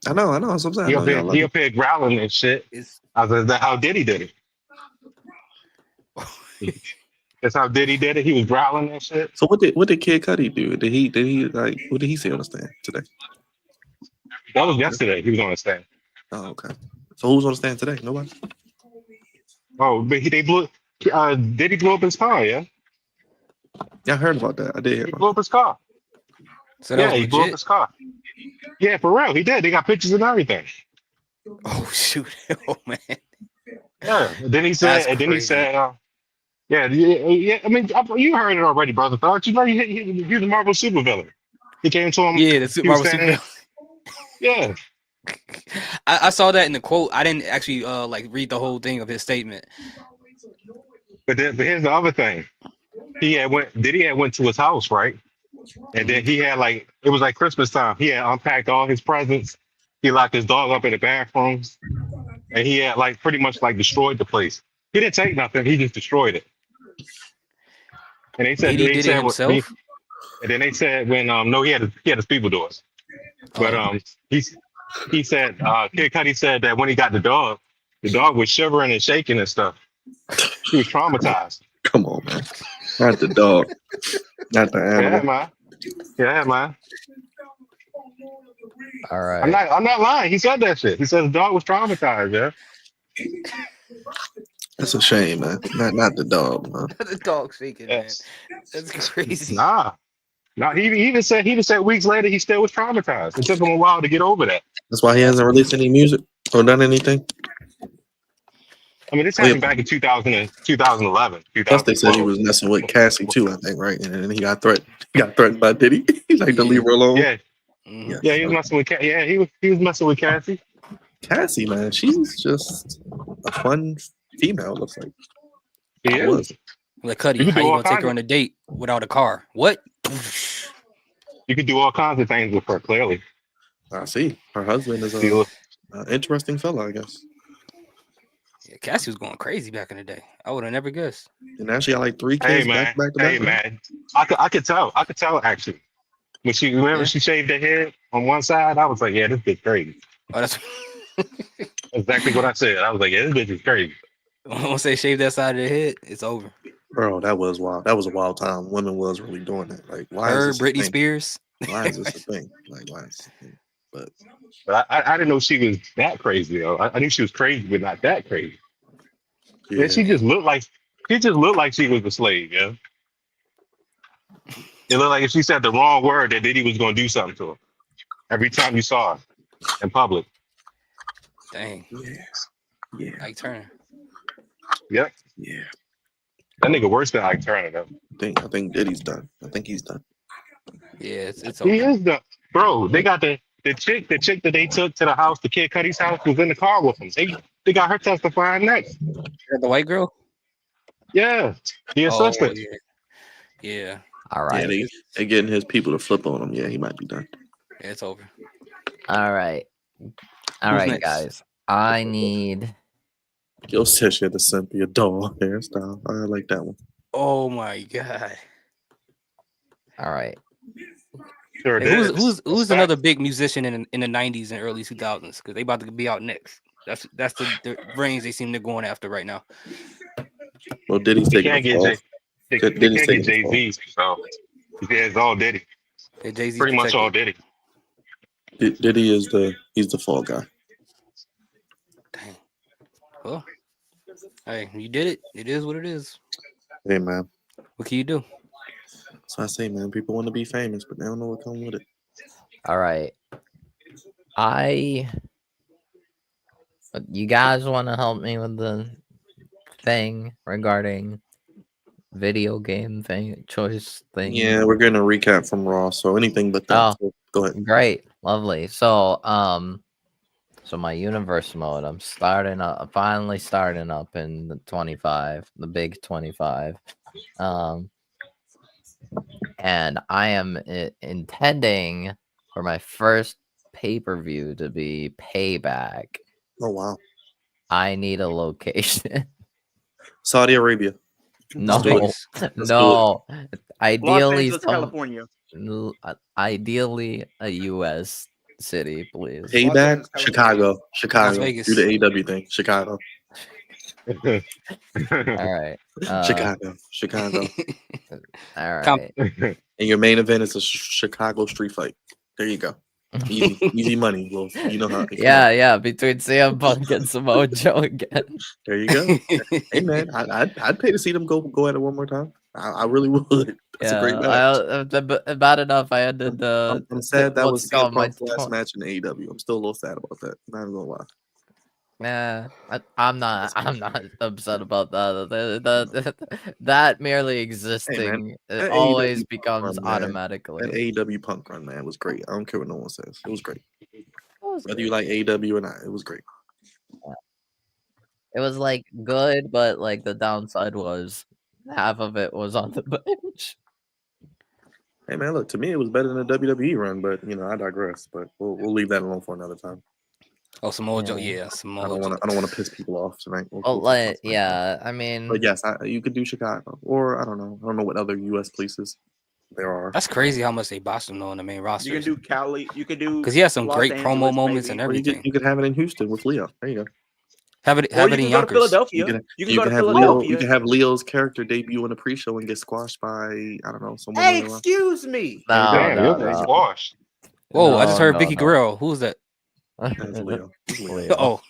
I know. That's what I'm saying. He I up know here, y'all he love up here growling and shit. It's I was like, is that how Diddy did it? That's how Diddy did it. He was growling and shit. So what did Kid Cudi do? Did he like what did he say on the stand today? That was yesterday. He was on the stand. Oh, okay. So who's on the stand today? Nobody? Oh, but they blew. Diddy blew up his car. Yeah, Yeah, I heard about that. I did hear he about blew up his car. so that Yeah, was he blew up legit. his car. Yeah, for real, he did. They got pictures and everything. Oh shoot! Oh man. Yeah. And then he said. That's And then he crazy. said. Yeah. I mean, you heard it already, brother. Thought you know he was a Marvel supervillain. He came to him. Yeah, the He was Marvel saying, Super. yeah. I saw that in the quote. I didn't actually like read the whole thing of his statement. But here's the other thing. Diddy had went to his house, right? And then he had it was like Christmas time. He had unpacked all his presents. He locked his dog up in the bathrooms, and he had pretty much destroyed the place. He didn't take nothing. He just destroyed it. And Did he did it himself? and then they said when no he had his people do it. But Oh. he said Kid Cudi said that when he got the dog was shivering and shaking and stuff. He was traumatized. Come on, man. Not the dog. Not the animal. Yeah, man. All right. I'm not lying. He said that shit. He said the dog was traumatized, yeah. That's a shame, man. Not the dog, man. The dog shaking, Yes. man. That's crazy. Nah. He even said weeks later he still was traumatized. It took him a while to get over that. That's why he hasn't released any music or done anything. I mean, this happened back in 2011. Plus, they said he was messing with Cassie too, I think, right? And then he got threatened. He got threatened by Diddy. He's like to leave her alone. Yeah, Mhm. yeah, he was messing with he was messing with Cassie. Cassie, man, she's just a fun female. Looks like He is. Like Cudi, You can how do you all gonna take kinds her of- on a date without a car? What? You could do all kinds of things with her. Clearly, I see. Her husband is See, a look, interesting fella, I guess. Yeah, Cassie was going crazy back in the day. I would have never guessed. And now she got like 3 hey kids man, back to hey back. man, I could tell actually. When she shaved her head on one side, I was like, yeah, this bitch crazy. Oh, that's Exactly what I said. I was like, yeah, this bitch is crazy. once they shave that side of the head, it's over. Bro, that was wild. That was a wild time. Women was really doing it. Like, why Her, is this a Britney thing? Spears. Why is this a thing? Like, why is this a thing? But I didn't know she was that crazy though. I knew she was crazy, but not that crazy. Yeah, she just looked like she was a slave. Yeah, it looked like if she said the wrong word, that Diddy was going to do something to her. Every time you saw her in public. Dang. Yeah. Ike Turner. Yep. Yeah. That nigga worse than Ike Turner though. I think Diddy's done. I think he's done. Yeah, it's He over. is the bro. They got the chick that they took to the house, the Kid Cudi's house, was in the car with him. They got her testifying next. The white girl? Yeah, the Oh, assistant. yeah. Yeah. All Yeah, right. they getting his people to flip on him. Yeah, he might be done. Yeah, it's over. All right. All Who's right, next? guys. I need. Yo said she had the Cynthia doll hairstyle. I like that one. Oh my god. All right. Sure Hey, did. who's another big musician in the 90s and early 2000s? Because they about to be out next. That's the brains they seem to going after right now. Well, Diddy's They taking can't a get fall. They Diddy's can't get taking a fall. Jay-Z, so yeah, it's all Diddy. Yeah, Jay-Z's Pretty much all protected. Diddy. Diddy is the fall guy. Dang. Well, hey, you did it. It is what it is. Hey, man. What can you do? So I say, man, people want to be famous, but they don't know what comes with it. All right. I You guys want to help me with the thing regarding video game thing choice thing? Yeah, we're getting a recap from Raw, so anything but that. So go ahead. Great, lovely. So so my universe mode, I'm finally starting up in the 25, the big 25. And I am intending for my first pay-per-view to be Payback. Oh wow. I need a location. Saudi Arabia. No, Vegas. no. Los Ideally, Angeles, California. ideally a U.S. city, please. Los Payback, Angeles, Chicago. Chicago. Vegas. Do the AW thing. Chicago. All right. Chicago. All Com- right. And your main event is a Chicago street fight. There you go. Easy money. Well, you know how. Yeah. Between CM Punk and Samoa Joe again. There you go. Hey man, I'd pay to see them go at it one more time. I really would. That's a great match. Bad enough. I ended the. I'm sad that was CM Punk's my last match in AEW. I'm still a little sad about that. Not even gonna lie. Nah, I'm not upset about that. That merely existing it that always AEW becomes run, man. automatically. That AEW Punk run, man, was great. I don't care what no one says. It was great. Whether great. you like AEW or not, it was great. It was like good, but like the downside was half of it was on the bench. Hey man, look, to me it was better than the WWE run, but you know I digress. But we'll leave that alone for another time. Oh, Samoa Joe. Yeah. Yeah, Samoa I don't want to piss people off tonight. Well, talk yeah, I mean, but yes, you could do Chicago, or I don't know what other U.S. places there are. That's crazy how much they botched him though on the main roster. You can do Cali. You can do because he has some Los great Angeles, promo moments maybe. and Or everything. you could have it in Houston with Leo. There you go. Have it Or you in can go to Yonkers. Philadelphia. You can go to have Leo. Philadelphia. You can have Leo's character debut in the pre-show and get squashed by I don't know someone. Hey, later on. excuse me. Damn, no. you're squashed. Whoa! I just heard No, Vicky no. Guerrero. Who's that? That's Leo. It's Leo. Leo. Oh,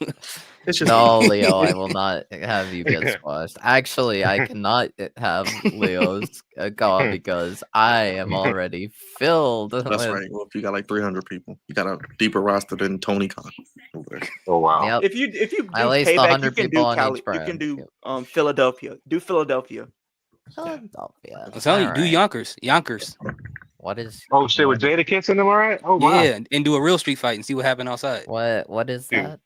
It's just No, Leo, I will not have you get squashed. Actually, I cannot have Leo's call because I am already filled. That's with, right. Well, if you got like 300 people, you got a deeper roster than Tony Khan over there. Oh wow. Yep. If you do At least Payback, 100 you can people do on Cali. each You can brand. do Philadelphia. Do Philadelphia. Philadelphia. I'm telling you, do Alright. Yonkers. What is? Oh shit, with Jada Kiss in them, all right? Oh wow. Yeah, and do a real street fight and see what happened outside. What is Dude. that?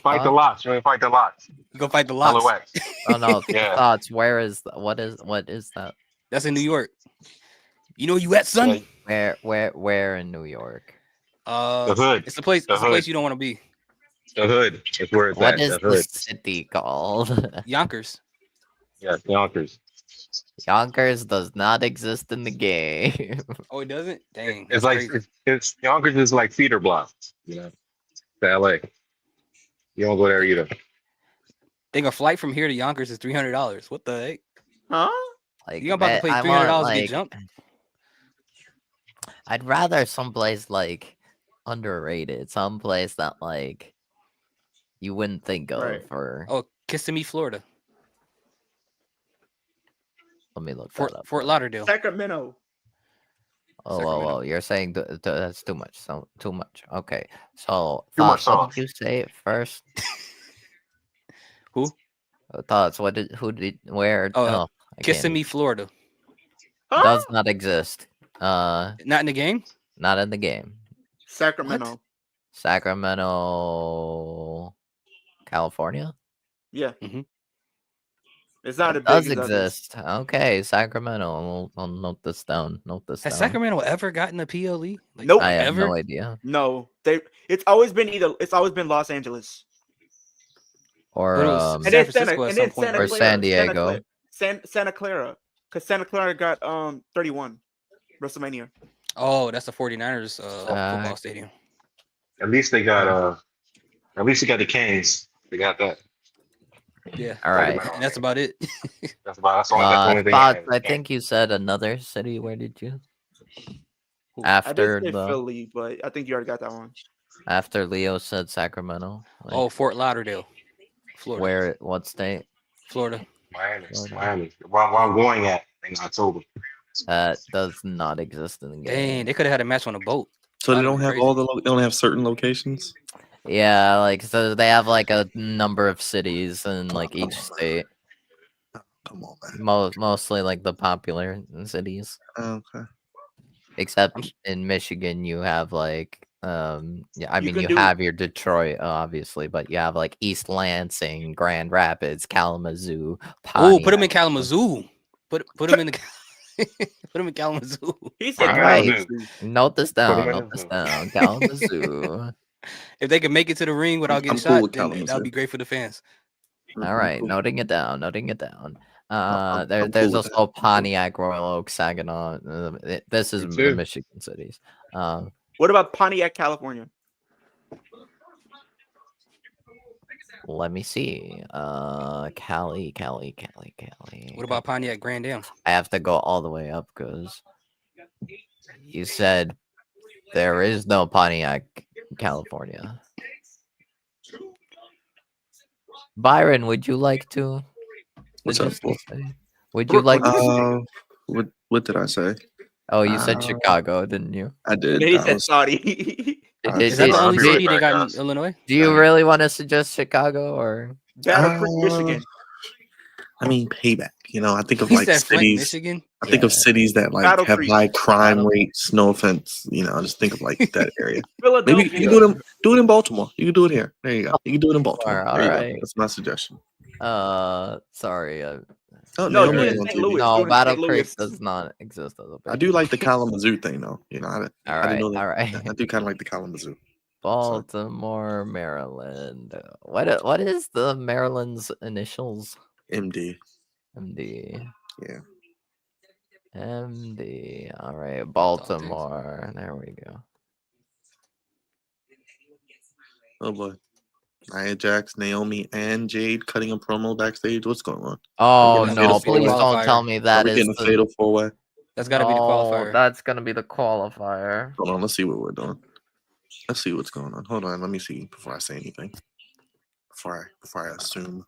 Fight the lots, man. Fight the lots. You go fight the lots. Alouettes. Oh no, Yeah. thoughts. Where is what is that? That's in New York. You know where you at, son? Yeah. Where in New York? The hood. It's a place. The It's a place hood. you don't want to be. The hood. That's where it's What at. is The the hood. city called? Yonkers. Yeah, Yonkers. Yonkers does not exist in the game. Oh, it doesn't. Dang. It's that's like crazy. it's Yonkers is like feeder blocks, you know. To LA. You don't go there either. Think a flight from here to Yonkers is $300. What the heck? Huh? Like You about to that- pay I $300 want, to get like- jumped? I'd rather someplace like underrated, someplace that like you wouldn't think of Right. for. Oh, Kissimmee, Florida. Let me look Fort, that up. Fort Lauderdale. Sacramento. Oh, you're saying that's too much. So too much. Okay, so Too much thoughts, what sauce. did you say first? Who? Thoughts. Where? Oh, I can't- Kissimmee, Florida. Huh? does not exist. Not in the game? Not in the game. Sacramento. Sacramento, California. Yeah. Mhm. It's not a It big does as others. exist. Okay, Sacramento. I'll note this down. Has down. Sacramento ever gotten a PLE? Like, Nope. I have ever? no idea. No, it's always been Los Angeles. Or But it was And San then Francisco at some point, or San Diego. Santa Clara. Because Santa Clara got 31 WrestleMania. Oh, that's the 49ers football stadium. At least they got the Canes. They got that. Yeah. All right. And that's about it. That's the only thing. Thoughts, I think you said another city. Where did you? After I did say the Philly, but I think you already got that one. after Leo said Sacramento. Like, Oh, Fort Lauderdale, Florida. where? What state? Florida. Miami. Where I'm going at in October. That does not exist in the game. Dang, they could have had a match on a boat. So they That'd don't be have crazy. they don't have certain locations. Yeah, like so they have like a number of cities in like each state. Come on, man. Mostly like the popular cities. Okay. Except I'm s- in Michigan, you have like yeah, I You mean can you do- have your Detroit obviously, but you have like East Lansing, Grand Rapids, Kalamazoo, Oh, put him in Pontiac. Kalamazoo. Put him in the put him in Kalamazoo. He said All right, Kalamazoo. note this Put 'em down. in Note the this zoo. down. Kalamazoo. If they can make it to the ring without getting I'm cool shot, with then that'll Kalamazoo. be great for the fans. All I'm right, cool. noting it down. Noting it down. I'm There's cool with also that. I'm cool. Pontiac, Royal Oak, Saginaw. This is Me the too. Michigan cities. What about Pontiac, California? Let me see. Cali. What about Pontiac Grand Am? I have to go all the way up because you said there is no Pontiac, California. Byron, would you like to? What's up? logistically say? Would you like to? What did I say? Oh, you said Uh, Chicago, didn't you? I did. And then he I said was- Saudi. Is that the I'll only be right city they back, got in guys. Illinois? Do you really want to suggest Chicago or? Battle Creek, Michigan. I mean, payback. You know, I think of He like said Flint, cities. Michigan. I think of Yeah. cities that like Battle have Creek. high crime Battle- rates. No offense, you know. I just think of like that area. Philadelphia. Maybe you can do it in Baltimore. You can do it here. There you go. You can do it in Baltimore. All There you right. go. That's my suggestion. Sorry. Oh, No, Naomi do it on in St. TV. Louis. No, do it in Battle St. Creek Louis. does not exist as a I big do city. like the Kalamazoo thing though. You know, I didn't know that. All right. I do kind of like the Kalamazoo. Baltimore, Maryland. What is the Maryland's initials? MD. MD. Yeah. MD. All right, Baltimore. There we go. Oh boy. Nia Jax, Naomi, and Jade cutting a promo backstage. What's going on? Oh getting a no! fatal Please four-way? don't tell me Are that we is getting a fatal four-way? That's got to be the qualifier. That's gonna be the qualifier. Hold on. Let's see what we're doing. Let's see what's going on. Hold on. Let me see before I say anything. Before I assume.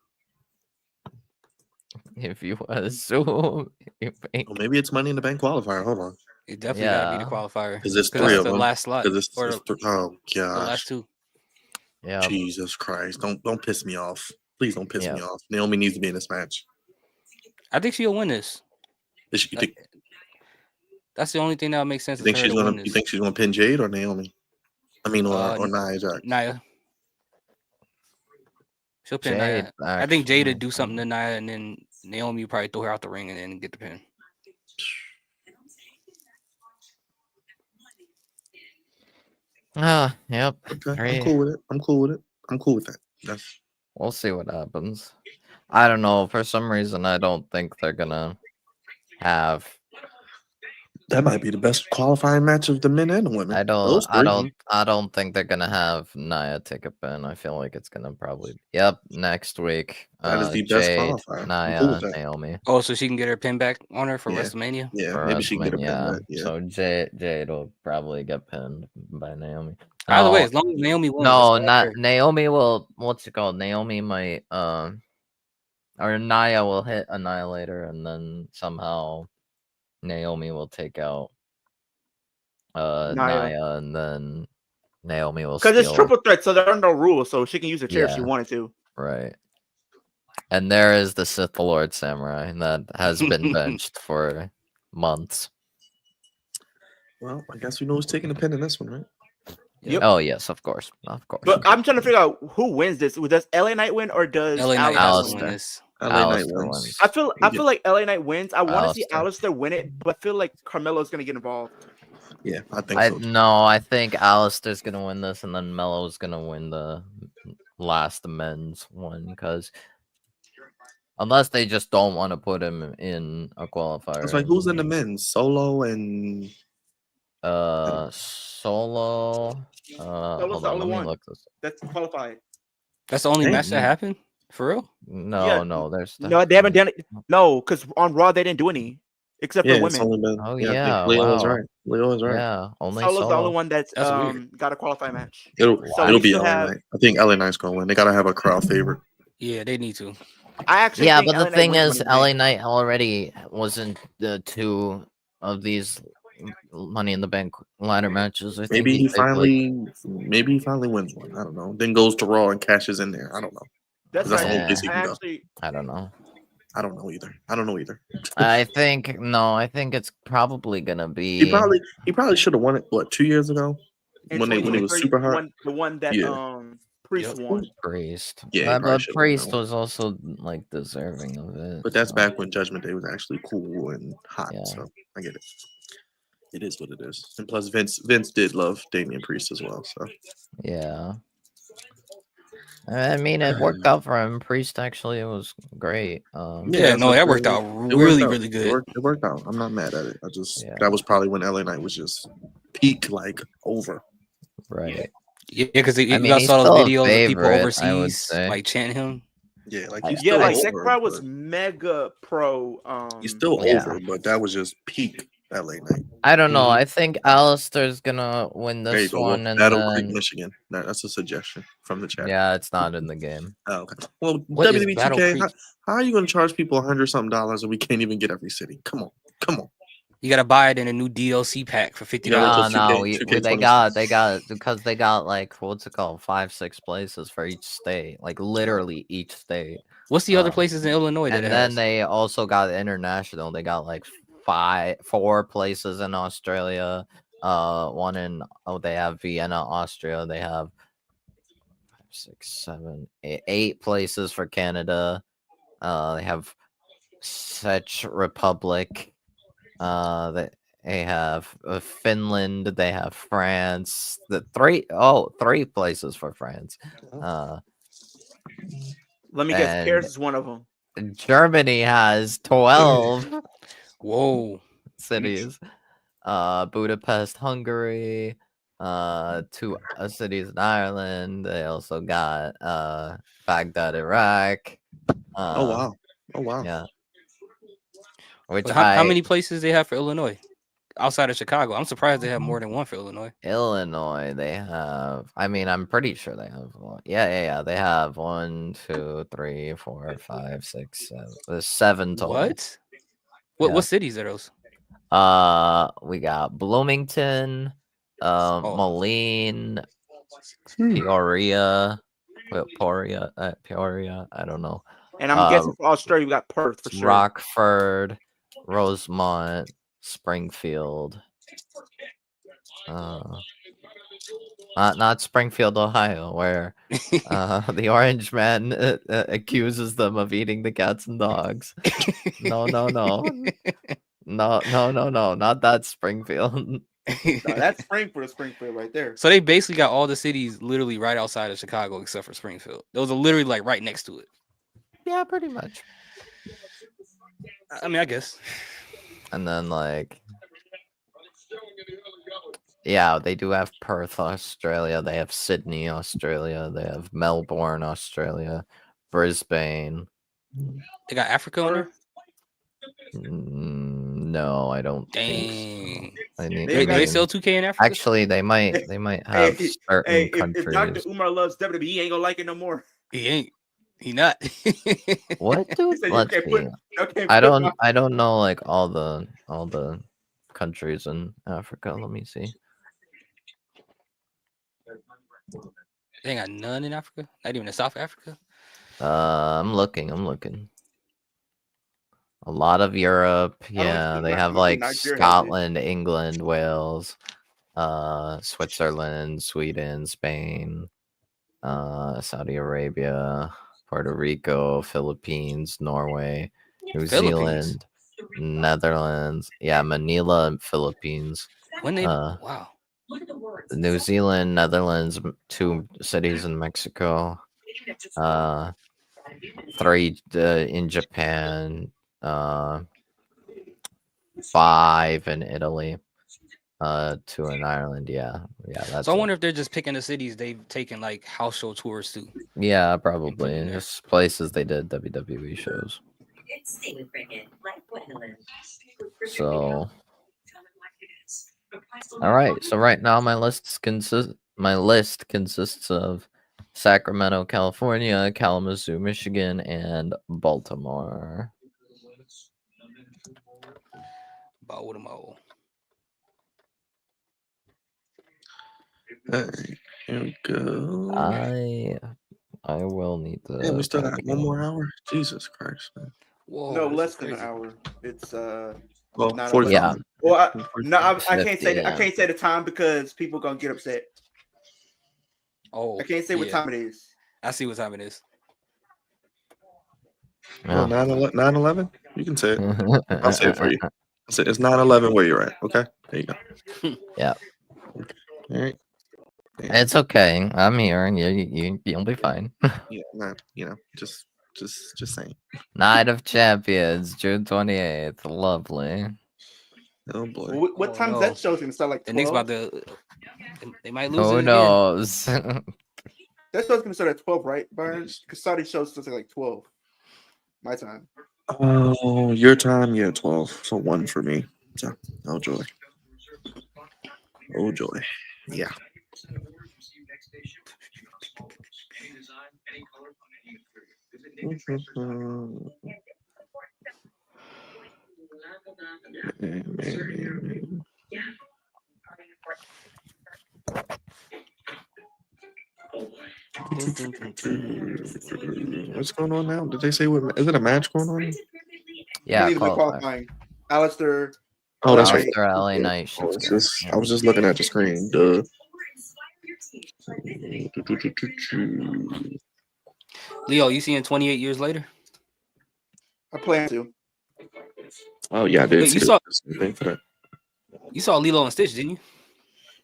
If you assume, you think. Well, maybe it's Money in the Bank qualifier. Hold on. It definitely got to be the Yeah. qualifier. Because there's Because three that's of the them. last slot. Because Or oh the last gosh. two. Yeah. Jesus Christ. Don't piss me off. Please don't piss Yeah. me off. Naomi needs to be in this match. I think she'll win this. You think, That's the only thing that would make sense. you think is for her she's to gonna win you this. think she's gonna pin Jade or Naomi? I mean or Nia Jax. Nia. She'll pin Jade, Nia. I think Jade actually. would do something to Nia, and then Naomi would probably throw her out the ring and then get the pin. Yep. Okay. Great. I'm cool with it. I'm cool with that. That's We'll see what happens. I don't know. For some reason, I don't think they're gonna have. that might be the best qualifying match of the men and the women. I Those don't. three. I don't think they're gonna have Nia take a pin. I feel like it's gonna probably. Yep. Next week. That is the best Jade, qualifier. I'm Nia, cool with and that. Naomi. Oh, so she can get her pin back on her for Yeah. WrestleMania? Yeah, For maybe she can get a pin WrestleMania. back. Yeah. So Jade will probably get pinned by Naomi. Either way, No, as long as Naomi wins. no, that's all I not care. Naomi will. What's it called? Naomi might. Or Nia will hit Annihilator, and then somehow Naomi will take out Nia, and then Naomi will Because it's steal. triple threat, so there are no rules, so she can use her chair if she Yeah. wanted to. Right. And there is the Sith Lord Samurai that has been benched for months. Well, I guess we know who's taking the pin in this one, right? Yep. Oh yes, of course, of course. But I'm trying to figure out who wins this. Does LA Knight win or does LA Knight Alistair has to Alistair. win this. LA Knight Alistair wins. wins. I feel like LA Knight wins. I want to see Alistair. Alistair win it, but I feel like Carmelo's gonna get involved. Yeah, I think so. No, I think Alistair's gonna win this, and then Melo's gonna win the last men's one because unless they just don't want to put him in a qualifier. It's like who's in the men's? Solo and Solo. Hold the on, only let me one. look this. That's qualified. That's the only Dang, match that man. happened? For real? No, Yeah, no, there's No, they haven't done it. No, because on Raw they didn't do any except yeah, for it's women. only been. Oh, I think yeah, Leo is wow. right. Leo is right. Yeah, only Solo's the Solo. only one that's That's weird. got a qualifying match. It'll So it'll we be still LA have- Knight. I think LA Knight's gonna win. They gotta have a crowd favorite. Yeah, they need to. I actually Yeah, think but LA the Knight thing wins is, Money in the LA Bank. Knight already was in the two of these Money in the Bank ladder matches. I think Maybe he did, like, finally wins one. I don't know. Then goes to Raw and cashes in there. I don't know. That's That's how the Yeah. whole place he I can go. actually. I don't know. I don't know either. I think it's probably gonna be. He probably should have won it. What, 2 years ago? In When it was 2023, super hot. the one that Yeah. Priest Yep. won. Priest. Yeah, he probably but should've won that Priest one. was also like deserving of it. But that's so, back when Judgment Day was actually cool and hot. Yeah. So I get it. It is what it is. And plus, Vince did love Damian Priest as well. So Yeah. I mean, it worked out for him. Priest actually was great. Yeah, no, that worked out really, really It good. worked out. I'm not mad at it. I just Yeah. that was probably when LA Knight was just peak, like over. Right. Yeah, because you mean, guys he's saw those still a videos of people favorite, I would overseas say. like chanting him. Yeah, like I- he's Yeah, still like over. that crowd was but mega pro. he's still Yeah. over, but that was just peak LA Knight. I don't know. Mhm. I think Alistair's gonna win There you this go. one, Well, and Battle Creek, then Michigan. That's a suggestion from the chat. yeah, it's not in the game. Oh, okay. Well, What is WWE Battle 2K, Creek? how are you going to charge people $100-something and we can't even get every city? Come on. You gotta buy it in a new DLC pack for $50. Yeah, No, wait till no, 2K they 26. got because they got like what's it called, 5-6 places for each state, like literally each state. What's the other places in Illinois that And it then has? they also got international. They got like 4 places in Australia. They have Vienna, Austria. They have 5, 6, 7, 8 places for Canada. They have Czech Republic. They have Finland. They have France. Three places for France. Let me guess, and- Paris is one of them. Germany has 12 Whoa. cities. Budapest, Hungary. 2 cities in Ireland. They also got Baghdad, Iraq. Oh wow. Yeah. Which But how many places they have for Illinois outside of Chicago? I'm surprised they have more than one for Illinois. Illinois, they have. I mean, I'm pretty sure they have one. Yeah. They have 1, 2, 3, 4, 5, 6, 7. There's 7 total. What? Yeah. What cities are those? We got Bloomington, Moline, Peoria. Peoria. I don't know. And I'm guessing for Australia, we got Perth for sure. Rockford, Rosemont, Springfield. Not Springfield, Ohio, where the Orange Man accuses them of eating the cats and dogs. No, not that Springfield. No, that's Springfield right there. So they basically got all the cities literally right outside of Chicago except for Springfield. Those are literally like right next to it. Yeah, pretty much. I mean, I guess. And then yeah, they do have Perth, Australia. They have Sydney, Australia. They have Melbourne, Australia. Brisbane. They got Africa on there? No, I don't think Dang. so. Do they sell 2K in Africa? Actually, they might have certain countries. If Dr. Umar loves WWE, he ain't gonna like it no more. He ain't. He not. What, dude? said you Let's can't see. put- okay, I put don't know like all the countries in Africa. Let me see. They ain't got none in Africa? Not even in South Africa? I'm looking. A lot of Europe. Yeah, they have like Nigeria has it. Scotland, England, Wales, Switzerland, Sweden, Spain, Saudi Arabia, Puerto Rico, Philippines, Norway, New Zealand, Netherlands. Yeah, Manila and Philippines. When they wow. New Zealand, Netherlands, 2 cities in Mexico, 3 in Japan, 5 in Italy, 2 in Ireland. Yeah, that's. So I wonder if they're just picking the cities they've taken like house show tours to. Yeah, probably just places they did WWE shows. So. All right. So right now my list consists of Sacramento, California, Kalamazoo, Michigan, and Baltimore. Baltimore. Alright, here we go. I will need to. Yeah, we still find got the one more game. hour. Jesus Christ, man. Whoa, No, this less is than an crazy. hour. It's Well, 9:11. 45. Yeah. Well, I can't 50, say I yeah. can't say the time because people gonna get upset. Oh, I can't say what yeah. time it is. I see what time it is. Oh, 9/11? You can say it. I'll say it for Yeah. you. I'll say it's 9/11 where you're at. Okay, there you go. Yeah. All right. It's okay. I'm here, and you'll be fine. Yeah, not, just saying. Night of Champions, June 28th. Lovely. Oh boy. What Oh, time's no. that show's gonna start? Like The Knicks 12. about to. They might lose it Who again. knows? That show's gonna start at 12, right, Byron? Because Saudi shows starts at like 12. My time. Oh, your time, yeah, 12. So 1 for me. So, oh joy. Oh joy. Yeah. What's going on now? Did they say what? Is it a match going on? Yeah, He's qualifier. qualifying. Alistair. Oh, that's Right. right. Alistair LA Knight Oh, Shinsuke. it's just, Yeah. I was just looking at the screen. Duh. Leo, you seeing 28 years later? I plan to. Oh yeah, I did Wait, see you the saw- thing for that. You saw Lilo and Stitch, didn't you?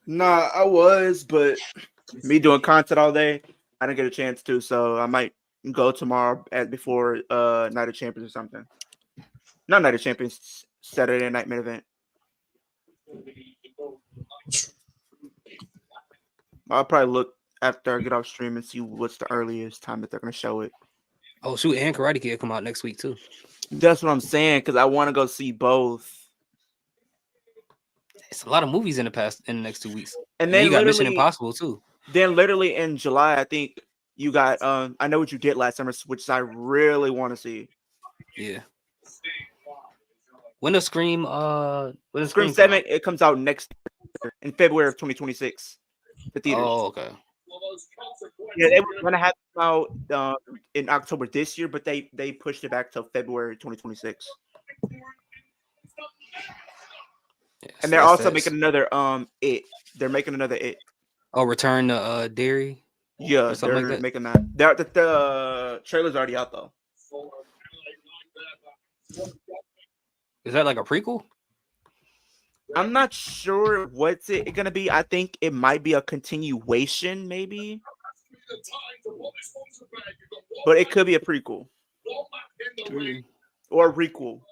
Nah, I was, but me doing content all day, I didn't get a chance to. So I might go tomorrow before Night of Champions or something. Not Night of Champions, Saturday night main event. I'll probably look after I get off stream and see what's the earliest time that they're gonna show it. Oh shoot, and Karate Kid come out next week too. That's what I'm saying, because I want to go see both. It's a lot of movies in the next 2 weeks. And And then you got Mission literally, Impossible too. then literally in July, I think you got I Know What You Did Last Summer, which I really want to see. Yeah. When does Scream Scream 7, it comes out next year, in February of 2026. The theaters. Oh, okay. Yeah, they were gonna have it out in October this year, but they pushed it back till February 2026. Yes, And they're that's also that. making another It. They're making another It. Oh, Return to Dairy. Yeah, or something they're like that. making that. The trailer's already out though. Is that like a prequel? I'm not sure what's it gonna be. I think it might be a continuation, maybe. But it could be a prequel or a requel.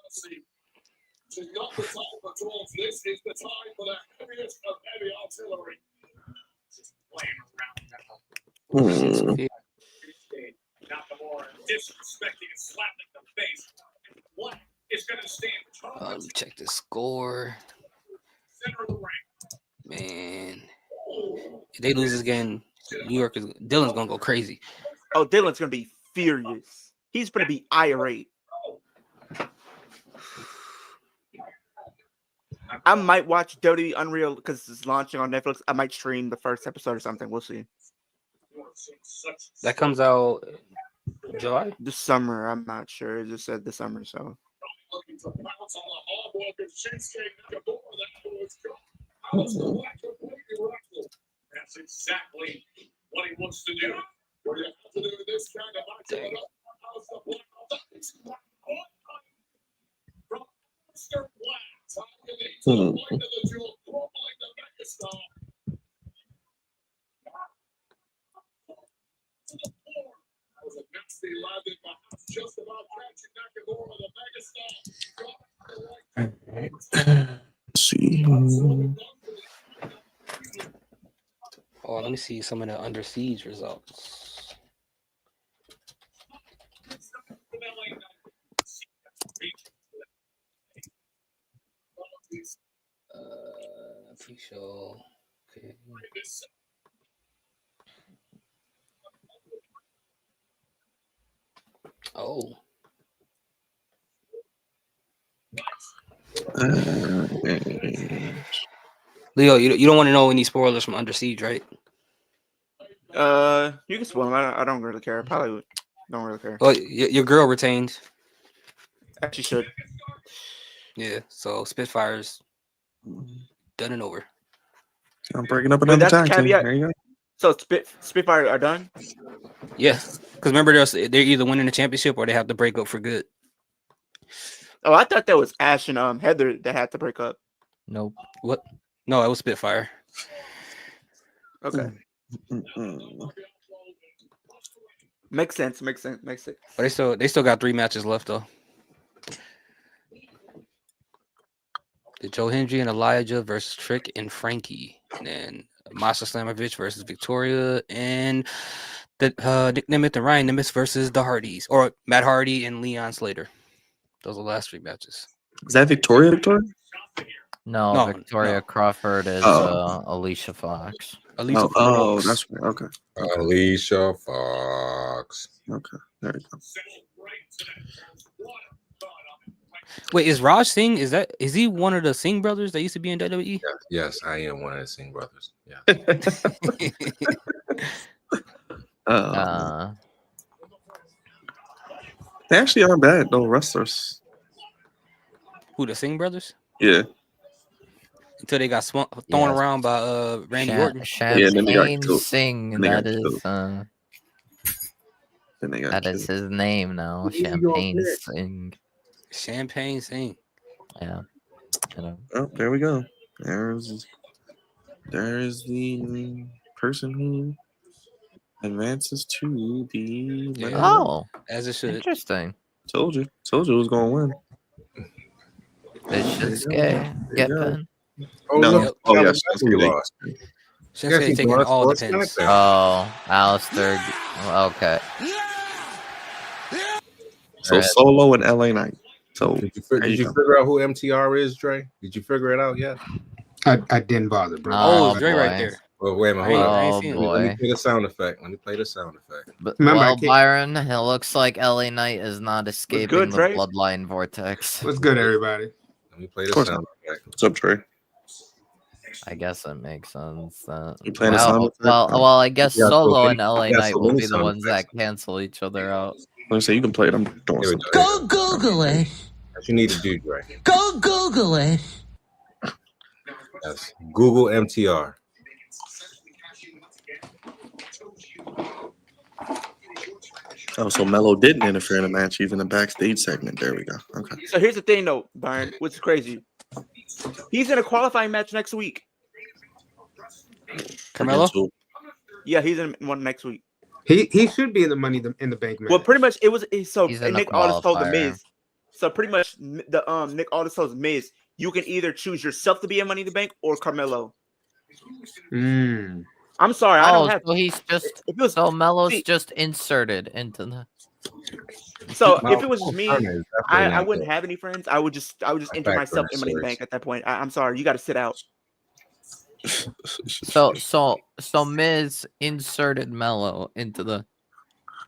Check the score. Man, if they lose this game, Dylan's gonna go crazy. Oh, Dylan's gonna be furious. He's gonna be irate. I might watch WWE Unreal because it's launching on Netflix. I might stream the first episode or something. We'll see. That comes out July? This summer, I'm not sure. It just said this summer, so. That's exactly what he wants to do. What do you have to do with this kind of Dang. Let's see. Oh, let me see some of the Under Siege results. Pre-show. Okay. Oh. Leo, you don't want to know any spoilers from Under Siege, right? You can spoil them. I don't really care. Probably don't really care. Well, your girl retained. Actually, should. Yeah, so Spitfires done and over. I'm breaking up Wait, another that's the tag team. caveat? There you go. So Spitfire are done. Yes, because remember they're either winning the championship or they have to break up for good. Oh, I thought that was Ash and Heather that had to break up. Nope. What? No, it was Spitfire. Okay, makes sense. But they still got 3 matches left though. The Joe Hendry and Elijah versus Trick and Frankie, and then Masha Slamovich versus Victoria, and the Nick Nemeth and Ryan Nemeth versus the Hardys, or Matt Hardy and Leon Slater. Those are the last 3 matches. Is that Victoria? Victoria? No, No, Victoria no. Crawford is Oh. Alicia Fox. Alicia Oh, Fox. that's right. Okay. Alicia Fox. Okay. There you go. Wait, is Raj Singh? Is he one of the Singh brothers that used to be in WWE? Yes, I am one of the Singh brothers. Yeah. They actually aren't bad though, wrestlers. Who, the Singh brothers? Yeah. Until they got thrown Yes. around by Randy Orton. Yeah, and then they got Champagne killed. Singh. And they got That is killed. Then they got that is killed. his name now. Who you gonna Champagne pick? Singh. Champagne Singh. Yeah. You know. Oh, there we go. There's the person who advances to the. Yeah. Oh, As it should. interesting. Told you it was gonna win. This There is you go. gay. There Get you go. pen. Oh, No, look, oh, Shelby yes, Leslie yes, lost. Shinsuke he's taking going all the for pins. SmackDown. Oh, Alistair. Okay. So Alright. Solo and LA Knight. So Did you there you go. figure out who MTR is, Dre? Did you figure it out yet? I didn't bother, bro. Oh, Oh, it's Dre right boy. there. Well, wait a minute. I Hold ain't on. seen it. Oh Let me boy. play the sound effect. Let me play the sound effect. But, Remember, I well, can't- Byron, it looks like LA Knight is not escaping good, the Dre? bloodline vortex. What's good, everybody? Let me play the course sound effect. What's up, Trey? I guess it makes sense. You playing a sound effect? well, I guess Yeah, Solo okay. and LA Yeah, Knight so will many be the sound ones that effects. cancel each other out. Let me say you can play it. I'm doing Here we something. go. Google it. What you need to do, Dre? Go Google it. Yes. Google MTR. Oh, so Mello didn't interfere in the match. He's in the backstage segment. There we go. Okay. So here's the thing, though, Byron, which is crazy. He's in a qualifying match next week. Carmelo? Against who? Yeah, he's in one next week. He should be in the Money in the Bank match. Well, pretty much it was so He's in the Nick Aldis told the qualifier. Miz. So pretty much the Nick Aldis told the Miz, you can either choose yourself to be in Money in the Bank or Carmelo. Mm. I'm sorry, I don't have. so he's just If it was, so Melo's see- just inserted into the. so No, if it was just me, Turner is definitely I not wouldn't good. have any friends. I would just enter back myself burner in Money in the series. Bank at that point. I'm sorry, you got to sit out. So Miz inserted Melo into the.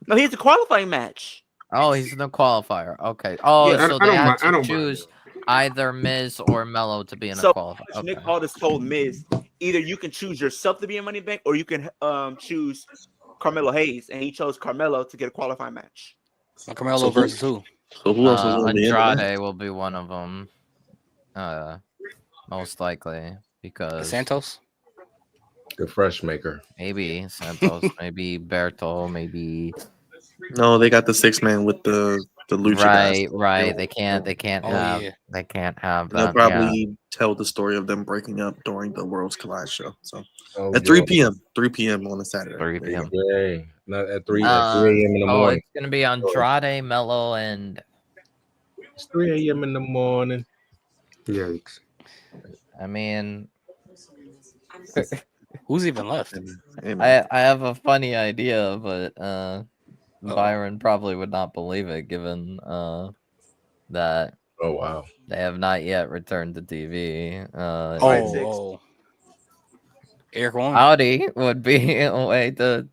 No, he's a qualifying match. Oh, he's in the qualifier. Okay. Oh, Yeah, so I they don't had mind- I to don't mind choose it. either Miz or Melo to be in So a qualifier. Okay. Nick Aldis told Miz, either you can choose yourself to be in Money in the Bank or you can choose Carmelo Hayes, and he chose Carmelo to get a qualifying match. Carmelo So who- versus who? So who else is going to be in the match? Andrade will be one of them. Most likely because Santos? The fresh maker. maybe Santos, maybe Berto, maybe. No, they got the 6-man with the Lucha guys. Right. They can't Oh, have. yeah. They can't have They'll that. probably tell the story of them breaking up during the Worlds Collide show. So Oh, at 3 p.m. 3 p.m. on a Saturday. 3 There you go. p.m. Yay. Not at 3 Uh, a.m. in the morning. It's gonna be Andrade, Melo, and It's 3 a.m. in the morning. Yikes. I mean, Who's even left? Hey, man. I have a funny idea, but Byron probably would not believe it, given that Oh, wow. they have not yet returned to TV. Oh. Eric Rowan. Howdy would be a way to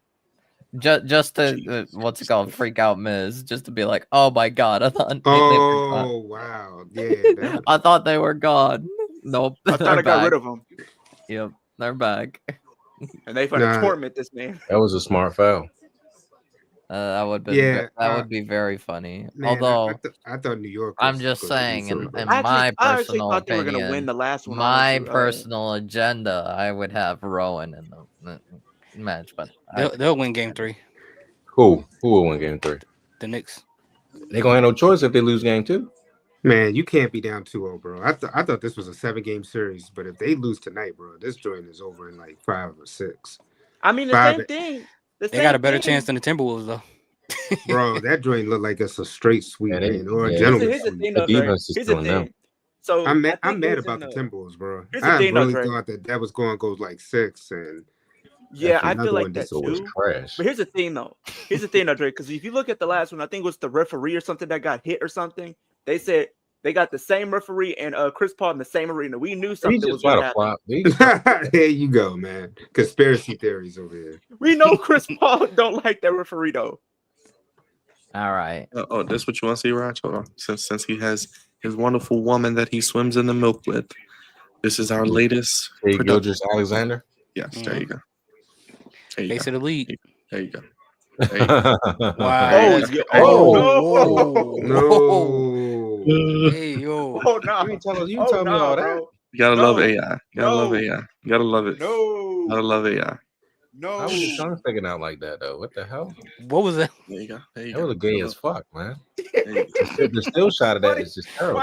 just to what's it called, freak out Miz, just to be like, oh my god, I thought they were gone. Oh wow. Yeah. that- I thought they were gone. Nope, I thought I got rid of him. Yep, they're back. And they finna Nah. torment this man. That was a smart foul. That would be Yeah, that would be very funny. Man, Although I thought New York. I'm was just gonna do saying, in something. my I actually personal thought they were gonna win opinion, the last one. my honestly. personal agenda, I would have Rowan in the match, but They'll win game 3. Who will win game 3? The Knicks. They gonna have no choice if they lose game 2. Man, you can't be down 2-0, bro. I thought this was a 7-game series, but if they lose tonight, bro, this joint is over in like 5 or 6. I mean, the Five- same thing. They got a better chance than the Timberwolves, though. Bro, that joint look like it's a straight sweep, Yeah, man, or a yeah. gentleman Here's the sweep. thing, The though, Dre. defense is Here's the killing them. thing. So I'm I think mad it was about the in Timberwolves, bro. Here's the I thing, though, really Dre. thought that was going to go like 6, and Yeah, after I another feel like one, that this So it's too. trash. But here's the thing, though. Here's the thing, though, Dre. Because if you look at the last one, I think it was the referee or something that got hit or something. They said they got the same referee and Chris Paul in the same arena. We knew He something just was try going to to happen. flop. there you go, man. Conspiracy theories over here. We know Chris Paul don't like that referee, though. all right. Oh, this what you want to see, Raj? Hold on. Since he has his wonderful woman that he swims in the milk with, this is our latest Hey, production. Gilgeous Alexander. Yes, there you go. There you Face go. of the league. There you go. There you go. Wow. Oh, that's yeah. crazy. Oh, No. Hey, yo. Oh, no. You tell me Oh, all no, that. bro. You gotta love No. AI. You gotta love No. AI. You gotta love it. No. Gotta love AI. No. How was his tongue sticking out like that though? What the hell? What was that? There you go. There you That go. was gay as fuck, man. There you go. The still shot of that is just terrible.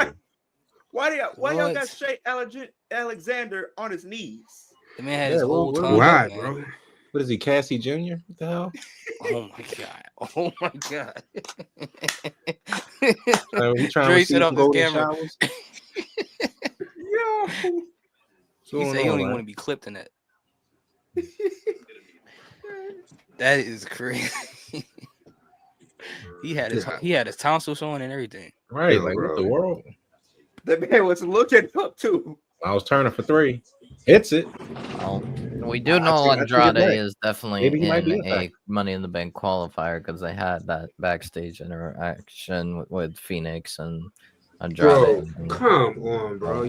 Why y'all got What? Shea Alexander on his knees? The man had Yeah, his whole what- tongue. Why, up, man. bro? What is he, Cassie Jr.? What the hell? Oh my god. Oh my god. He trying Dre to see set some off his golden camera. showers? Yo. He said he don't even want to be clipped in that. That is crazy. he had his tonsil showing and everything. Right, Yo, like bro. what the world? The man was looking up too. I was turning for 3. Hits it. Well, we do I know take it Andrade back. is definitely Maybe he might be in a a Money in the Bank qualifier because they had that backstage interaction with Phoenix and Andrade. Bro, and- come on, bro.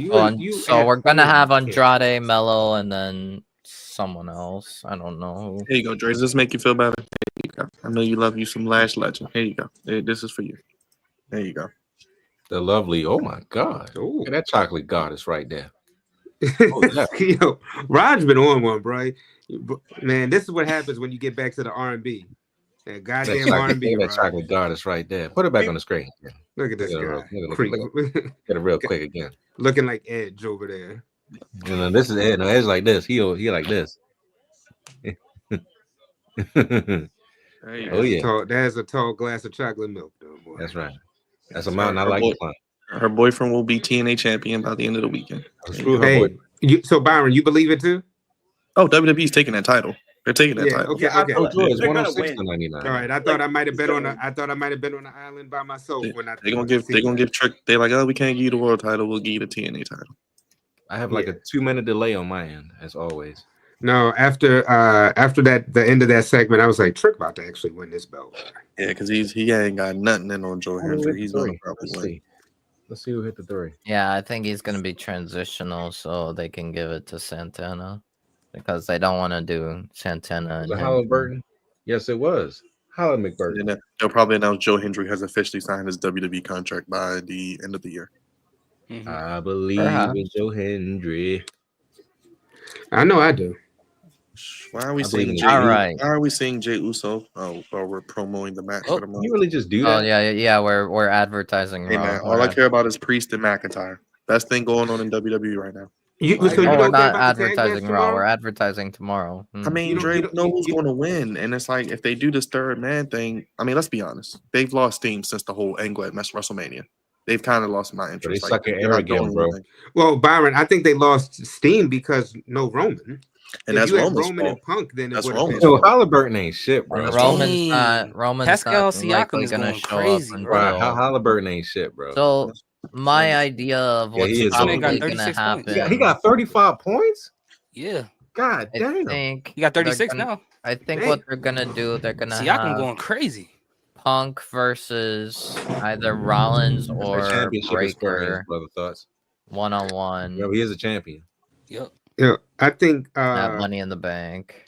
so we're gonna have Andrade, Mello, and then someone else. I don't know. Here you go, Dre. Does this make you feel better? Here you go. I know you love you some Lash Legend. Here you go. This is for you. There you go. The lovely. Oh my God. Ooh. Look at that chocolate goddess right there. Yo, Rod's been on one, bro. Man, this is what happens when you get back to the R&B. That goddamn R&B. That chocolate goddess right there. Put it back on the screen. Yeah. Look at this Look at guy. her, look at Creep. her. Get it real quick again. Looking like Edge over there. You know, this is Ed. No, Ed's like this. He like this. There you Oh go. yeah, That's a tall glass of chocolate milk, though, boy. that's right. That's a mountain I like to climb. Her boyfriend will be TNA champion by the end of the weekend. Screw her Hey, boy. so Byron, you believe it too? Oh, WWE's taking that title. They're taking that Yeah, title. okay, Yeah, I okay. feel Oh, Joy, it's They're gonna 106 win. to 99. All right, I thought I might have been on the island by myself when I They're gonna give Trick. They're like, oh, we can't give you the world title. We'll give you the TNA title. I have like a 2-minute delay on my end, as always. No, after that, the end of that segment, I was like, Trick about to actually win this belt. Yeah, because he ain't got nothing in on Joe Hendry. He's gonna probably win. Let's see who hit the 3. Yeah, I think he's gonna be transitional, so they can give it to Santana because they don't want to do Santana. Was and it him. Halliburton? Yes, it was. Holland McBurton. And then they'll probably announce Joe Hendry has officially signed his WWE contract by the end of the year. Mhm. I believe Perhaps. in Joe Hendry. I know I do. Why are we I seeing believe Jay? in you. All right. Why are we seeing Jay Uso? Oh, while we're promoting the match for the month. You really just do Oh that? yeah. We're advertising. Hey Raw. man, We're all I ad- care about is Priest and McIntyre. Best thing going on in WWE right now. You, Oh, so you we're don't care not about the tag match advertising Raw. tomorrow? We're advertising tomorrow. I mean, You don't- Dre you don't- knows who's you- going to win, and it's like if they do this third man thing. I mean, let's be honest. They've lost steam since the whole angle at WrestleMania. They've kind of lost my interest. They suck at they're not arrogant, doing bro. anything. Well, Byron, I think they lost steam because no Roman. And If that's you had Roman's Roman fault. and Punk, then it That's would have Roman's been. So Halliburton ain't shit, bro. That's Roman's Pascal not Siakam likely is gonna going show crazy, up bro. Right, until. Halliburton ain't shit, bro. So my idea of Yeah, what's he is probably got gonna 36 points. happen. He got 35 points? Yeah, God I damn. think he got they're 36 gonna- now. I think Hey. what they're gonna do, they're gonna Siakam have going crazy. Punk versus either Rollins That or championship experience, Breaker brother. Thoughts? 1-on-1. Yeah, he is a champion. Yep. Yeah, I think That Money in the Bank.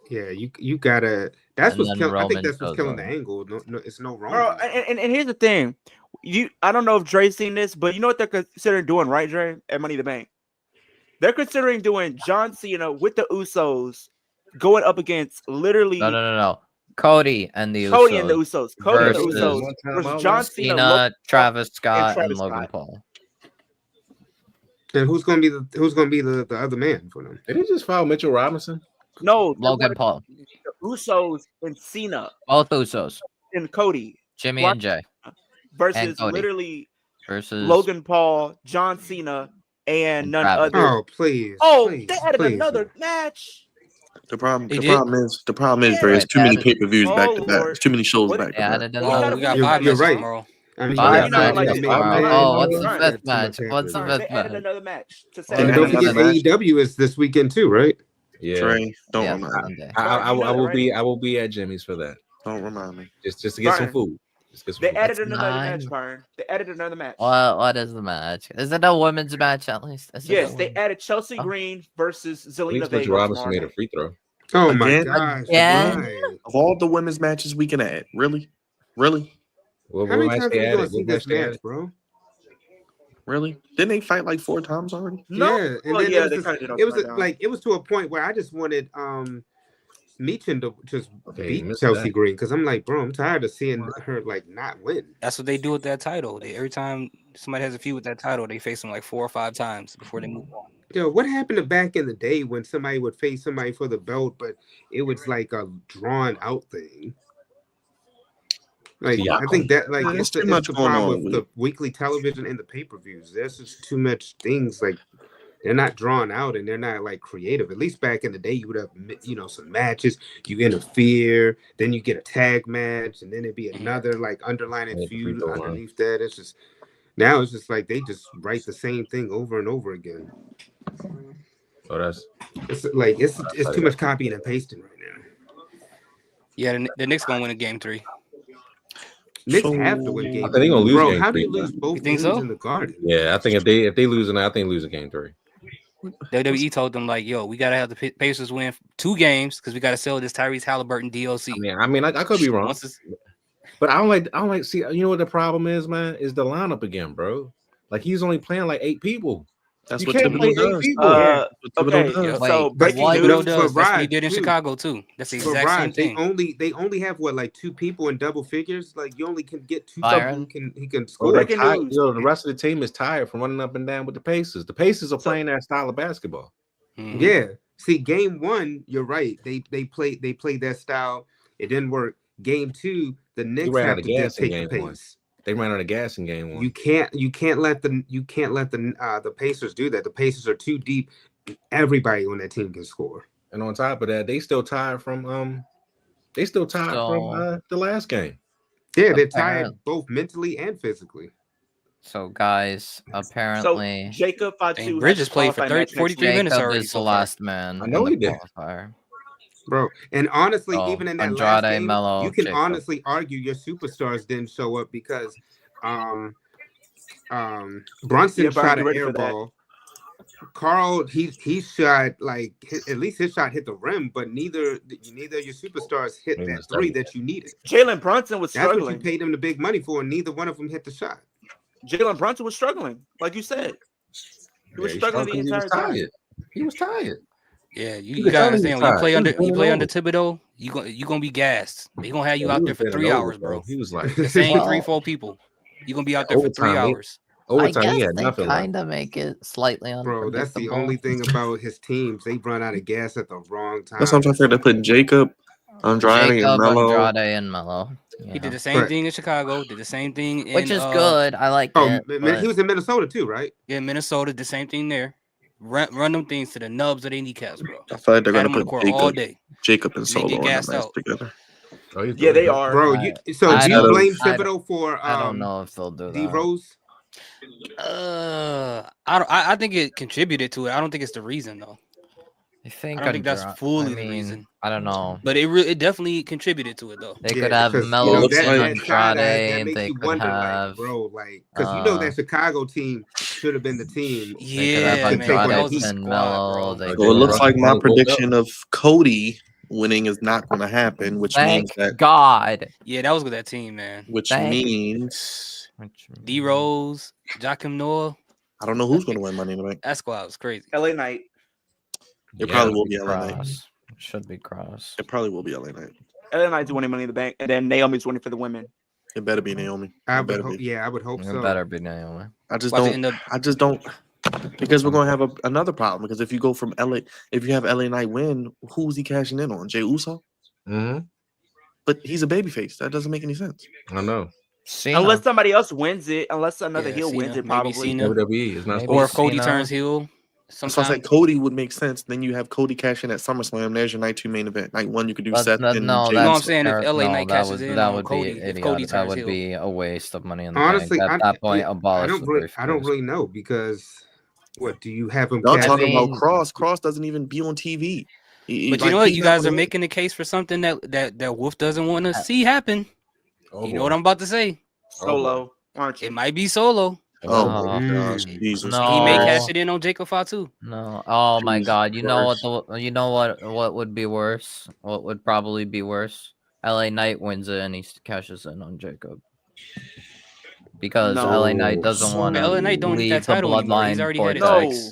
yeah, you gotta. That's And what's then killing. I think Roman that's what's shows killing the up. angle. No, it's no Bro, Roman. and here's the thing. I don't know if Dre's seen this, but you know what they're considering doing, right, Dre? At Money in the Bank. They're considering doing John Cena with the Usos going up against literally No. Cody and the Cody and the Usos Usos. Cody and the versus Usos versus John Cena, Logan Cena, Paul, Travis Scott, and Travis Logan Scott. Paul. And who's gonna be the other man for them? Did he just file Mitchell Robinson? No, Logan Paul. the Usos and Cena Both Usos. and Cody. Jimmy and Jay. Versus Cody. literally Versus Logan Paul, John Cena, and none Travis. other. Oh please! Oh, please, they added please. another match. The problem They is there's too many pay-per-views back to back. There's too many shows What- back to Yeah, back. I didn't Oh, know. we got You're- 5 you're matches right. tomorrow. I mean, Five you know, matches like, tomorrow. man, Oh, what's the Ryan, fifth too much match? What's the happening. fifth They added match? another match to Well, say. And They don't added forget another match. AEW is this weekend too, right? Yeah. Trey, don't Yeah, remind me. Sunday. I You know that, will right? be I will be at Jimmy's for that. Don't remind me. Just to get some Brian, food. Just get some They food. added It's another nine. match, Byron. They added another match. What is the match? Is it a women's match at least? Is it Yes, a they women's- added Chelsea Oh. Green versus At Zelina least Vega Mitchell Robinson tomorrow made a night. free throw. Oh my Again? gosh! Again? Why? Of all the women's matches we can add, really? How many times are we gonna see What this match they match, added? bro? Really? Didn't they fight like 4 times already? No, Yeah, and well, then yeah, it they was, kind of did on it was SmackDown. like it was to a point where I just wanted Meechin to just Okay, beat you missed Chelsea that. Green because I'm like, bro, I'm tired of seeing her like not win. That's what they do with that title. Every time somebody has a feud with that title, they face them like 4 or 5 times before they move on. Yo, what happened to back in the day when somebody would face somebody for the belt, but it was like a drawn out thing? Like Yeah. I think that like There's it's too the much going problem on with the weekly television and the pay-per-views. There's just too much things like they're not drawn out and they're not like creative. At least back in the day, you would have some matches. You interfere, then you get a tag match, and then it'd be another like underlining Yeah, feud free throw line. underneath that. It's just now it's just like they just write the same thing over and over again. Oh, that's It's like it's too much copying and pasting right now. Yeah, the Knicks gonna win in game 3. Knicks have to win game. I think they're gonna lose Bro, game how do 3, you lose man. both You think games so? in the Garden? Yeah, I think if they lose, I think losing game 3. WWE told them like, yo, we gotta have the Pacers win 2 games because we gotta sell this Tyrese Halliburton DLC. I mean, I could be wrong, Once it's- but I don't like. See, you know what the problem is, man? Is the lineup again, bro? Like he's only playing like 8 people. That's You what can't play Thibodeau 8 does. people. Okay, does. so Wait, breaking what? news. Thibodeau does. That's what he Raj, did in too. Chicago too. That's the For exact same Raj, thing. they only have what like 2 people in double figures. Like you only can get 2 Byron? people he can Oh, score. they're Breaking tired. news. You know, the rest of the team is tired from running up and down with the Pacers. The Pacers are playing that style of basketball. Mhm. Yeah. See, game 1, you're right. They played that style. It didn't work. Game 2, the Knicks ran out have of to gas in dictate the game 1. pace. They ran out of gas in game 1. You can't let the Pacers do that. The Pacers are too deep. Everybody on that team can score. And on top of that, they still tied from the last game. Yeah, they're tired Apparently. both mentally and physically. So guys, So apparently Jacob Fatu Dang, has Bridges his played for qualifying match next 43 week. minutes Jacob already is so the far. last man I know in he the did. qualifier. Bro, and honestly, Oh, even in that Andrade, last game, Melo, you can Jacob. honestly argue your superstars didn't show up because Brunson Yeah, Byron, shot get an ready air for that. ball. Carl, he shot like at least his shot hit the rim, but neither of your superstars hit Maybe that it's 3 double. that you needed. Jalen Brunson was That's what you struggling. paid them the big money for, and neither one of them hit the shot. Jalen Brunson was struggling, like you said. He was Yeah, struggling the he was entire time. tired. He was tired. Yeah, You you could gotta tell he was understand when you tired. play He was under bending Thibodeau, you gonna be gassed. They gonna have you out there for 3 hours, bro. He was like The same Well, 3-4 people. You gonna be out there for 3 overtime, hours. I overtime. He guess had they nothing left. kind of make it slightly Bro, that's the unpredictable. only thing about his teams. They run out of gas at the wrong time. That's what I'm trying to say. They put Jacob, Andrade, and Jacob, Melo. Andrade, and Melo. He Yeah. did the same Right. thing in Chicago. Did the same thing in Which is good. I like Oh, it. man, but he was in Minnesota too, right? Yeah, Minnesota. Did the same thing there. Run them things to the nubs of their kneecaps, bro. I feel like they're Had gonna them on the put court all Jacob, day. Jacob and And they Solo get in the gassed match out. together. Oh, he's Yeah, they doing are. Bro, so I do you don't- blame I Thibodeau for I don't know if they'll do D that. Rose? I think it contributed to it. I don't think it's the reason though. think I don't think that's Andra- fully I the mean, reason. I don't know. But it definitely contributed to it though. They Yeah, could have because Melo looks and like- that side eye, that Andrade. makes They you could wonder, have. like, bro, like, because that Chicago team should have been the team. They could have Yeah, to man, take on that the was the Heat. and squad, Melo. bro. They So could it looks have- like my Russell prediction of Cody winning is not going to happen, which means Thank that God. Yeah, that was with that team, man. means D Rose, Joakim Noah, I don't know who's going to win Money in the Bank. that squad was crazy. LA Knight. It probably will be LA Knight. Cross. It should be Cross. It probably will be LA Knight. LA Knight's winning Money in the Bank, and then Naomi's winning for the women. It better be Naomi. I It would better hope, be. yeah, I would hope It so. better be Naomi. I just Watch it don't. end up- I just don't. Because we're gonna have another problem. Because if you go from LA, if you have LA Knight win, who's he cashing in on? Jay Uso? Mm-hmm. But he's a babyface. That doesn't make any sense. I know. Cena. Unless somebody else wins it, unless another Yeah, heel Cena, wins it, maybe probably. Cena. WWE is not Maybe Or if supposed Cody Cena. turns heel, That's why I sometime. said Cody would make sense. Then you have Cody cash in at SummerSlam. There's your night 2 main event. Night 1 you could do But Seth that- and no, Jay You know what I'm Uso. saying? If Eric, LA no, Knight that cashes would in that on would Cody, be if Cody idiotic. That turns would heel. be a waste of money in the Honestly, bank. At that point, I abolish don't the really, I don't briefcase. really know because what do you have him? Y'all cash talking in? about mean- Cross. Cross doesn't even be on TV. But you know what? You guys are making a case for something that Wolf doesn't want to see happen. Oh, You know what I'm about to say? Solo, aren't you? It might be Solo. Oh No. my gosh, Jesus! No. He may cash Oh. it in on Jacob Fatu. No. Oh my Jesus God. You know what? Christ. You know what would be worse? What would probably be worse? LA Knight wins it and he cashes in on Jacob. Because No. LA Knight doesn't want But to LA Knight don't need leave that the title anymore. He's bloodline already for had it Dex. twice.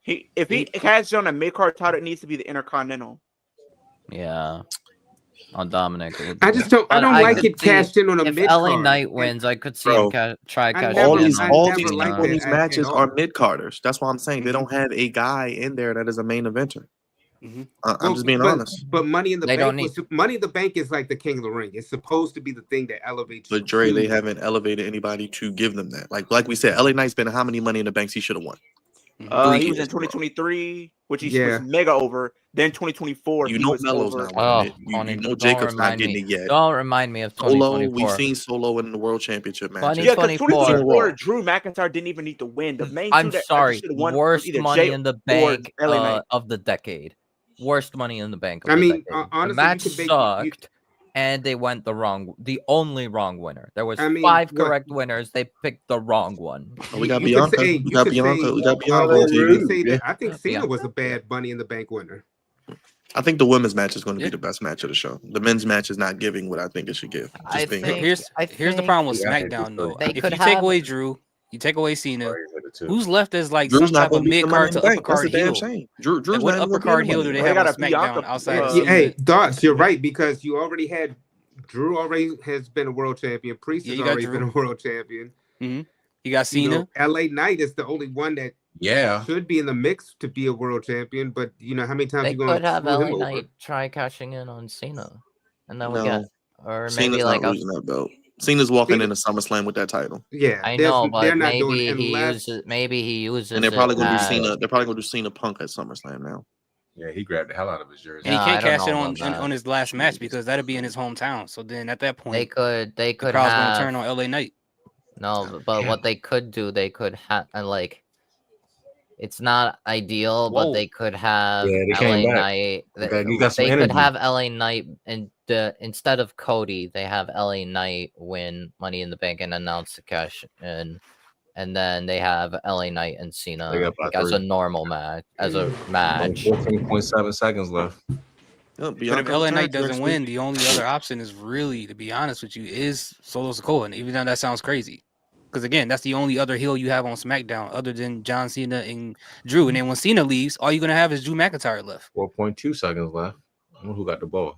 Okay. If he cashes on a mid-card title, it needs to be the Intercontinental. Yeah. On Dominic. it would I be just good. don't. I But don't like could it see cashed in on a if mid LA card. Knight wins, I could see Bro, him try I cashing all never- these in I on all never these Cena. liked people in it these at matches all. are mid carders. That's why I'm saying they don't have a guy in there that is a main eventer. Mhm. I'm just being but, honest. But Money in the They don't Bank Money in the Bank is like the King of the Ring. It's supposed to be the thing that elevates. But you Dre, to- they haven't elevated anybody to give them that. Like we said, LA Knight's been how many Money in the Banks he should have won? 3 He was in years, bro. 2023, which he Yeah. was mega over. Then 2024, You he know was Melo's over. not Oh, winning it. You Tony, know don't Jacob's not remind getting me. it yet. Don't remind me of Solo, 2024. we've seen Solo in the World Championship matches. 20 Yeah, because 2024. 2024, Drew McIntyre didn't even need to win. The main I'm two that sorry. should have won was Worst either money Jay in the or bank LA Knight. of the decade. Worst money in the bank. Of I the mean, decade. honestly, the you match could make- sucked, and they went the only wrong winner. There was I mean, 5 what- correct winners. They picked the wrong one. Oh, we got you could Bianca. say- We you got could Bianca. say- We got Bianca you on could TV. say that I think Cena Bianca. was a bad Money in the Bank winner. I think the women's match is going to Yeah. be the best match of the show. The men's match is not giving what I think it should give. I being think- honest. Here's the think problem with Yeah, I think SmackDown though. they If could you take have- away Drew, you take away Cena, Sorry, I said it too. who's left as like Drew's some not type of going to be mid the Money card in to the Bank. upper card That's a damn heel? shame. Drew's Like, what not even upper card gonna be heel the do Money they in the They have got on a Bianca- SmackDown outside of uh, Cena? Hey, Dots, you're right because you already had Drew already has been a world champion. Priest Yeah, has you got already Drew. been a world champion. You got You Cena. know, LA Knight is the only one that Yeah. should be in the mix to be a world champion. But you know how many times They you going could to have screw him LA over? Knight try cashing in on Cena, and then we No. get, or Cena's maybe like not a. losing that belt. Cena's walking Cena- into SummerSlam with that title, Yeah, I there's- know, they're but not doing maybe it he unless uses. Maybe he uses. and they're probably it going to do as- Cena. They're probably going to do Cena Punk at SummerSlam now. Yeah, he grabbed the hell out of his jersey. And he Nah, can't I don't cash it know on, about that. on his last match because that'll be in his hometown. So then at that point, They could. They the could crowd's gonna have. turn on LA Knight. No, but what they could do, they could have like. It's not ideal, Whoa. but they could have Yeah, they LA came back. Knight. You got some They could energy. have LA Knight, and instead of Cody, they have LA Knight win Money in the Bank and announce the cash in, and then they have LA Knight and Cena They got about like, as a 3. normal match, as a Like match. 14.7 seconds left. Oh, But Bianca if LA Knight returns next doesn't week. win, the only other option is really, to be honest with you, is Solo Sikoa. And even though that sounds crazy, because again, that's the only other heel you have on SmackDown other than John Cena and Drew. And then when Cena leaves, all you're gonna have is Drew McIntyre left. 4.2 seconds left. I wonder who got the ball.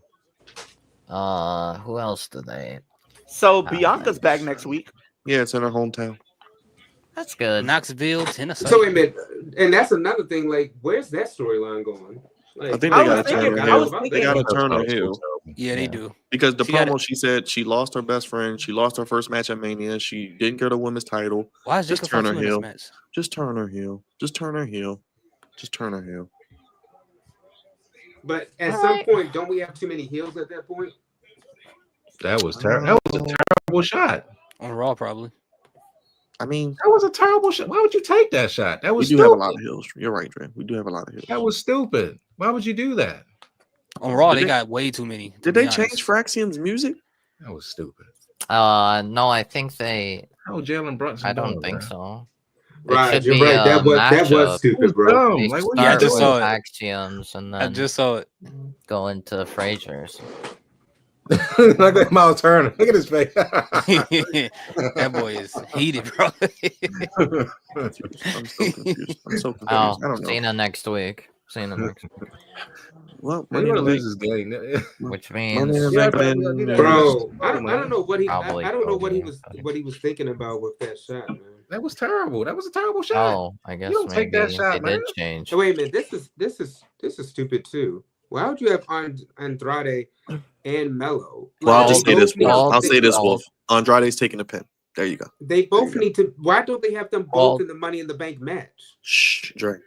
Who else do they? So Bianca's back next week. Yeah, it's in her hometown. That's good. Knoxville, Tennessee. So wait a minute, and that's another thing. Like, where's that storyline going? Like, I think I they was got to thinking- turn I her was heel. They thinking- got to turn her heel Yeah, they Yeah. do. because the She gotta- promo she said she lost her best friend. She lost her first match at Mania. She didn't get a women's title. Why is Just Jacob turn her Fatu in this heel. match? Just turn her heel. Just turn her heel. Just turn her heel. but at some point, don't we have too many heels at that point? That was terrible. That was a terrible shot. On Raw, probably. I mean, That was a terrible shot. Why would you take that shot? That we was do stupid. have a lot of hills. You're right, Dre. We do have a lot of hills. That was stupid. Why would you do that? On Raw, Did they they- got way too many. Did they change Fraxian's music? That was stupid. No, I think they. How Jalen Brunson? I don't doing, think bro? so. Right, should you're be right. a That was matchup. stupid, bro. Dumb. They Like, what Yeah, I are you just doing? saw it. Axioms and I then just saw it. go into Frasier's. Look at Miles Turner. Look at his face. That boy is heated, bro. I'm so confused. I'm so confused. Oh, I don't know. Cena next week. Cena next week. Well, He's Money in gonna the lose Bank. his game. Which Money in means the Yeah, Bank, but- man. yeah, Bro, I man. don't know what he Probably I don't know what he Cody. was thinking about with that shot, man. That was terrible. That was a terrible shot. oh, I guess don't take maybe that shot, they did man. change. So wait a minute, this is stupid too. Why would you have Andrade and Mello? Well, I'll Well, just say this, well, Wolf. I'll say this, well- Wolf. Andrade's taking a pin. There you go. They both There you need to. Why don't they have them both Well- in the Money in the Bank match? Shh, Dre.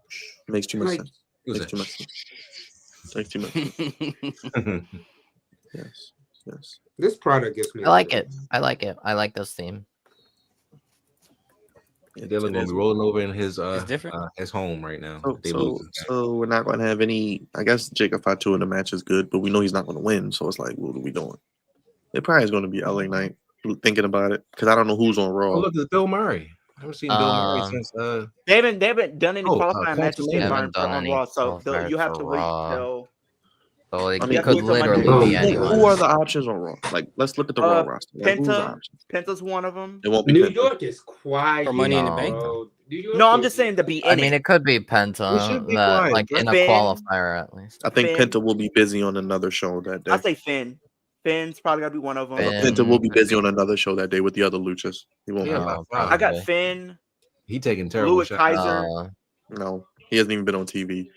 Shh. Makes too much Like, sense. Who's Makes that? too much sense. Makes too much sense. Yes. Yes. this product gets me. I like it. I like it. I like this theme. Dylan gonna be rolling over in his different. his home right now. So, if they so, lose. so we're not going to have any. I guess Jacob Fatu in the match is good, but we know he's not going to win. So it's like, what are we doing? It probably is going to be LA Knight. Thinking about it, because I don't know who's on Raw. Oh, look, it's Bill Murray. I haven't seen Bill Murray since They haven't done any qualifying matches They yet haven't done on any Raw, so qualifiers you have for to wait Raw. till. So it I mean, could who- literally who- be Who anyone. are the options on Raw? Like, let's look at the Raw roster. Like, who's the Penta. options? Penta's one of them. It won't be New Penta. York is quiet. For Money in the No. Bank? bro. New York No, I'm is- just saying to be in I mean, it. it could be It should Penta, be that, quiet. like in a Finn. qualifier at least. I think Finn. Penta will be busy on another show that day. I say Finn. Finn's probably gotta be one of them. Finn. Penta will be busy on another show that day with the other luchas. He won't. Yeah, be. by far. I got probably. Finn. He taking terrible Louis shots. Kaiser. No, he hasn't even been on TV.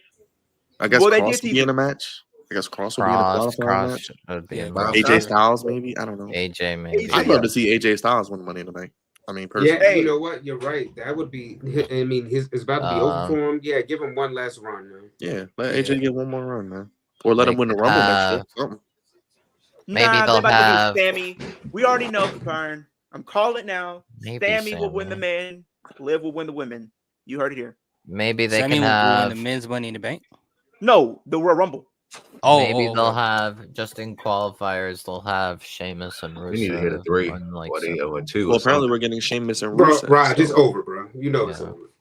I guess Well, they Cross did will be TV. in a match. I guess Cross will be in a Cross qualifying match. should be Yeah, in Cross. the- AJ Styles, maybe. I don't know. AJ maybe. I'd love to see AJ Styles win Money in the Bank. I mean, personally. Yeah, Hey. you know what? You're right. That would be. I mean, it's about to be over for him. Yeah, give him one last run, man. Yeah, let AJ get one more run, man. Or let They him win the could Rumble have- next year. Something. Maybe Nah, they'll they're about have- to do Sammy. We already know Capern. I'm calling it now. Maybe Sammy will win the Sammy. men. Liv will win the women. You heard it here. Maybe they Sammy can will have. win the men's Money in the Bank. No, the Royal Rumble. Oh, Maybe oh, they'll okay. have just in qualifiers. They'll have Sheamus and We need to hit a Rusev 3 on, like, or some- a 2. Well, or apparently something. we're getting Sheamus and Bro, Rusev. Raj, so- it's over, bro. You know it's Yeah. over.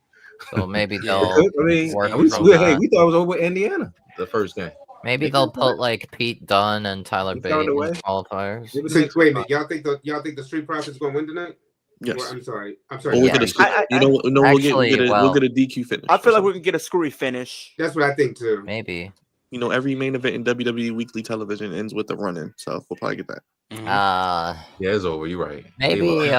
So maybe I they'll mean, work we, from hey, that. we thought it was over Indiana the first game. Maybe they'll put like Pete Dunne and Tyler He Bate found a in way. qualifiers. Maybe the So, next wait a one. minute. Y'all think the Street Profits gonna win tonight? Yes. Well, I'm sorry. Or we Yeah. could have. I- You know, no, Actually, we'll get a DQ finish. I feel or like we something. can get a screwy finish. That's what I think too. Maybe. You know, every main event in WWE weekly television ends with a run-in, so we'll probably get that. Mhm. Yeah, it's over. You're right. Maybe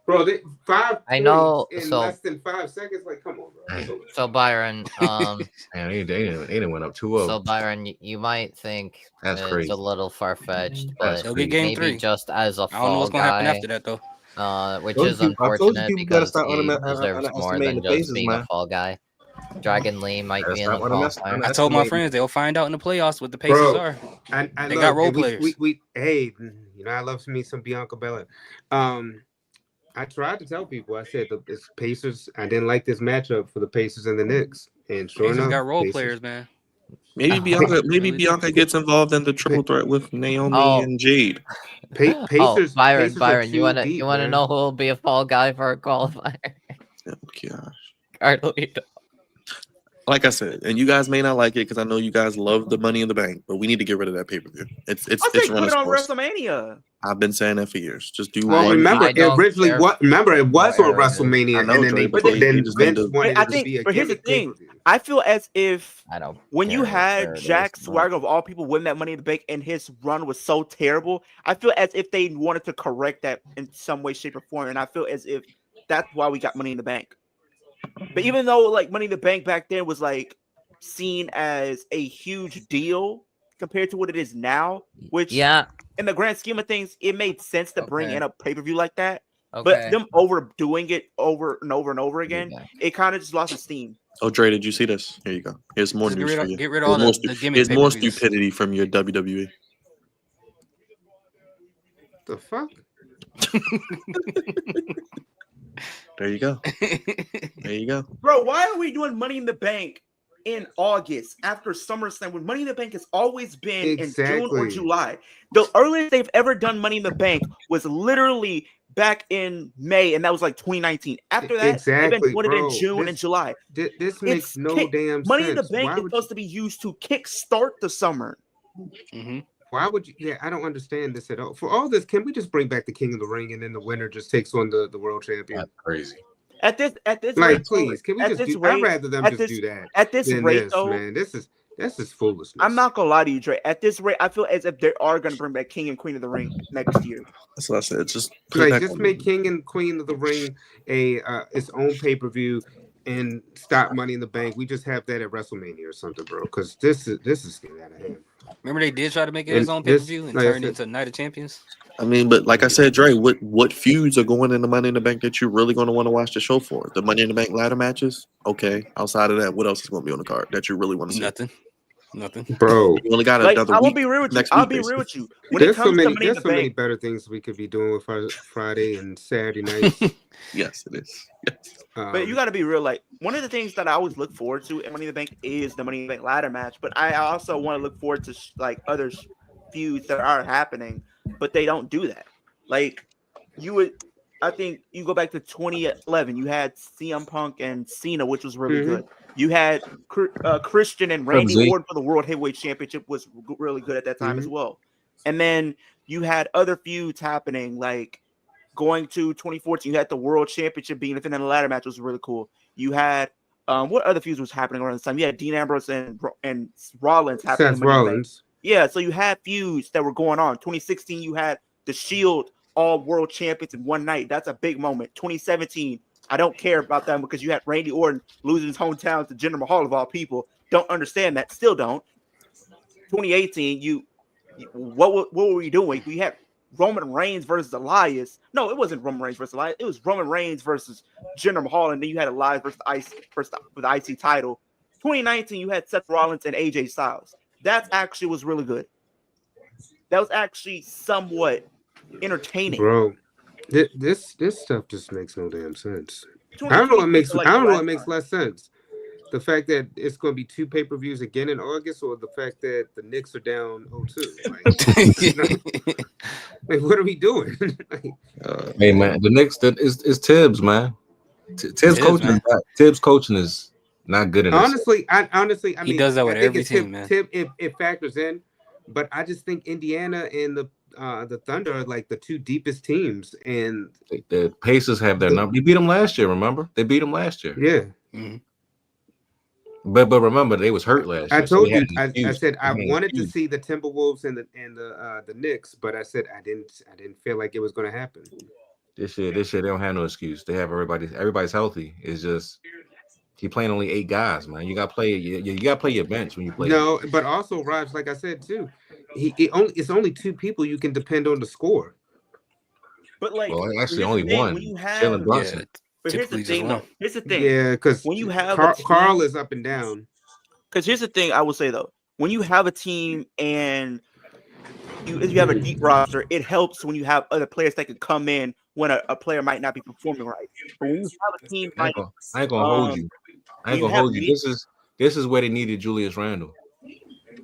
Bro, 5 I know, points in so- less than 5 seconds. Like, come on, bro. It's over. so Byron, Man, they didn't went up 2-0. so Byron, you might think That's it's crazy. a little far fetched, That's but They'll get game maybe 3. just as a I don't know fall what's gonna happen guy, after that though. which Those is people- I told you unfortunate people gotta because stop he deserves more underestimating than the just faces, being a man. fall guy. Dragon Lee might Gotta be in a stop underestimating- qualifier. I told my Estimating. friends they'll find out in the playoffs what the Pacers Bro. are. I They look, got role and players. Hey, you know, I love me some Bianca Belair. I tried to tell people. I said the Pacers. I didn't like this matchup for the Pacers and the Knicks, and sure Pacers enough, got role Pacers- players, man. Maybe Bianca. Maybe Really? Bianca gets involved in the triple threat with Naomi Oh. and Jade. Pacers. Byron, Pacers are Byron, you too wanna deep, you wanna man. know who will be a fall guy for a qualifier? Oh, gosh. Carlito. Like I said, and you guys may not like it because I know you guys love the Money in the Bank, but we need to get rid of that pay per view. It's I say run put its it on course. WrestleMania. I've been saying that for years. Just do Well, one. remember, I don't originally, care remember it was on where it is. WrestleMania, I know, and then Dre, they but put, they then just Vince need to- wanted I it to think, be a but here's the gimmick thing. pay-per-view. I feel as if I don't. when you care where had it is, Jack but- Swagger of all people win that Money in the Bank and his run was so terrible, I feel as if they wanted to correct that in some way, shape, or form. And I feel as if that's why we got Money in the Bank. But even though like Money in the Bank back then was like seen as a huge deal compared to what it is now, which Yeah. in the grand scheme of things, it made sense to bring Okay. in a pay-per-view like that. Okay. But them overdoing it over and over and over again, back. it kind of just lost its steam. Oh, Dre, did you see this? Here you go. Here's more Just news for you. get rid of Here's all more the gimmick Here's more pay-per-views. stupidity from your WWE. The fuck? There you go. There you go. Bro, why are we doing Money in the Bank in August after SummerSlam when Money in the Bank has always been in June or July? The earliest they've ever done Money in the Bank was literally back in May, and that was like 2019. After that, they've been doing it in June and July. This makes no damn Money sense. in the Bank is supposed to be used to kickstart the summer. Mm-hmm. Why would you? Yeah, I don't understand this at all. For all this, can we just bring back the King of the Ring and then the winner just takes on the world champion? That's crazy. At this like, rate, please, can we just do? I'd rather them just do that. At this than rate, this, though, man, this is foolishness. I'm not gonna lie to you, Dre. At this rate, I feel as if they are gonna bring back King and Queen of the Ring next year. That's what I said. Just make King and Queen of the Ring its own pay-per-view and stop Money in the Bank. We just have that at WrestleMania or something, bro. Because this is getting out of hand. Remember they did try to make it his own pay-per-view and turn it into Night of Champions? I mean, but like I said, Dre, what feuds are going in the Money in the Bank that you're really going to want to watch the show for? The Money in the Bank ladder matches? Okay. Outside of that, what else is going to be on the card that you really want to see? Nothing. Bro. You only got another I week. won't be real with you. I'll be real with you. When it comes to Money in the many Bank, better things we could be doing with Friday and Saturday nights. Yes, it is. Yes. But you got to be real. Like, one of the things that I always look forward to in Money in the Bank is the Money in the Bank ladder match. But I also want to look forward to like other feuds that are happening, but they don't do that. Like, I think you go back to 2011, you had CM Punk and Cena, which was really good. You had Christian and Randy Orton for the World Heavyweight Championship, was really good at that time as well. And then you had other feuds happening, like going to 2014, you had the World Championship being defended in the ladder match, was really cool. You had what other feuds was happening around this time? You had Dean Ambrose and Rollins happening. Seth Rollins. Yeah, so you had feuds that were going on. 2016, you had the Shield all world champions in one night. That's a big moment. 2017, I don't care about them because you had Randy Orton losing his hometown to Jinder Mahal of all people. Don't understand that. Still don't. 2018, what were we doing? We had Roman Reigns versus Elias. No, it wasn't Roman Reigns versus Elias. It was Roman Reigns versus Jinder Mahal, and then you had Elias versus the IC title. 2019, you had Seth Rollins and AJ Styles. That actually was really good. That was actually somewhat entertaining, bro. This stuff just makes no damn sense. I don't know what makes less sense. The fact that it's going to be 2 pay-per-views again in August, or the fact that the Knicks are down 0-2. Like, what are we doing? Hey man, the Knicks is Tibbs, man. Tibbs coaching is not good enough. Honestly, I mean, he does that with every team, man. It factors in, but I just think Indiana and the Thunder are like the 2 deepest teams, and the Pacers have their number. You beat them last year, remember? They beat them last year. Yeah. Mm-hmm. But remember, they was hurt last year. I told you. I said I wanted to see the Timberwolves and the Knicks, but I said I didn't feel like it was going to happen. This year they don't have no excuse. They have everybody's healthy. It's just he playing only 8 guys, man. You got to play. You got to play your bench when you play. No, but also Raj, like I said too, it's only 2 people you can depend on to score. But like, well, actually only one. Jalen Brunson. But here's the thing, though. Here's the thing. Yeah, because when you have Carl is up and down. Because here's the thing, I will say though, when you have a team and you have a deep roster, it helps when you have other players that can come in when a player might not be performing right. But when you have a team like, I ain't gonna hold you. I ain't gonna hold you. This is where they needed Julius Randle.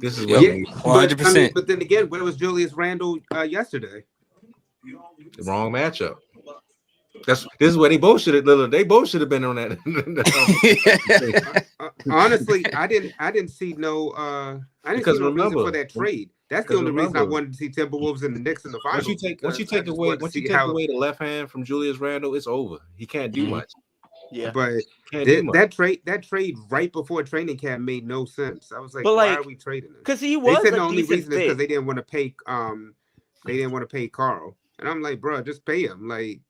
This is where 100%. But then again, where was Julius Randle yesterday? The wrong matchup. This is where they both should have been on that. Honestly, I didn't see no reason for that trade. That's the only reason I wanted to see Timberwolves and the Knicks in the finals. Once you take away the left hand from Julius Randle, it's over. He can't do much. Yeah, but that trade right before training camp made no sense. I was like, why are we trading him? Because he was. They said the only reason is because they didn't want to pay Carl, and I'm like, bro, just pay him. Like,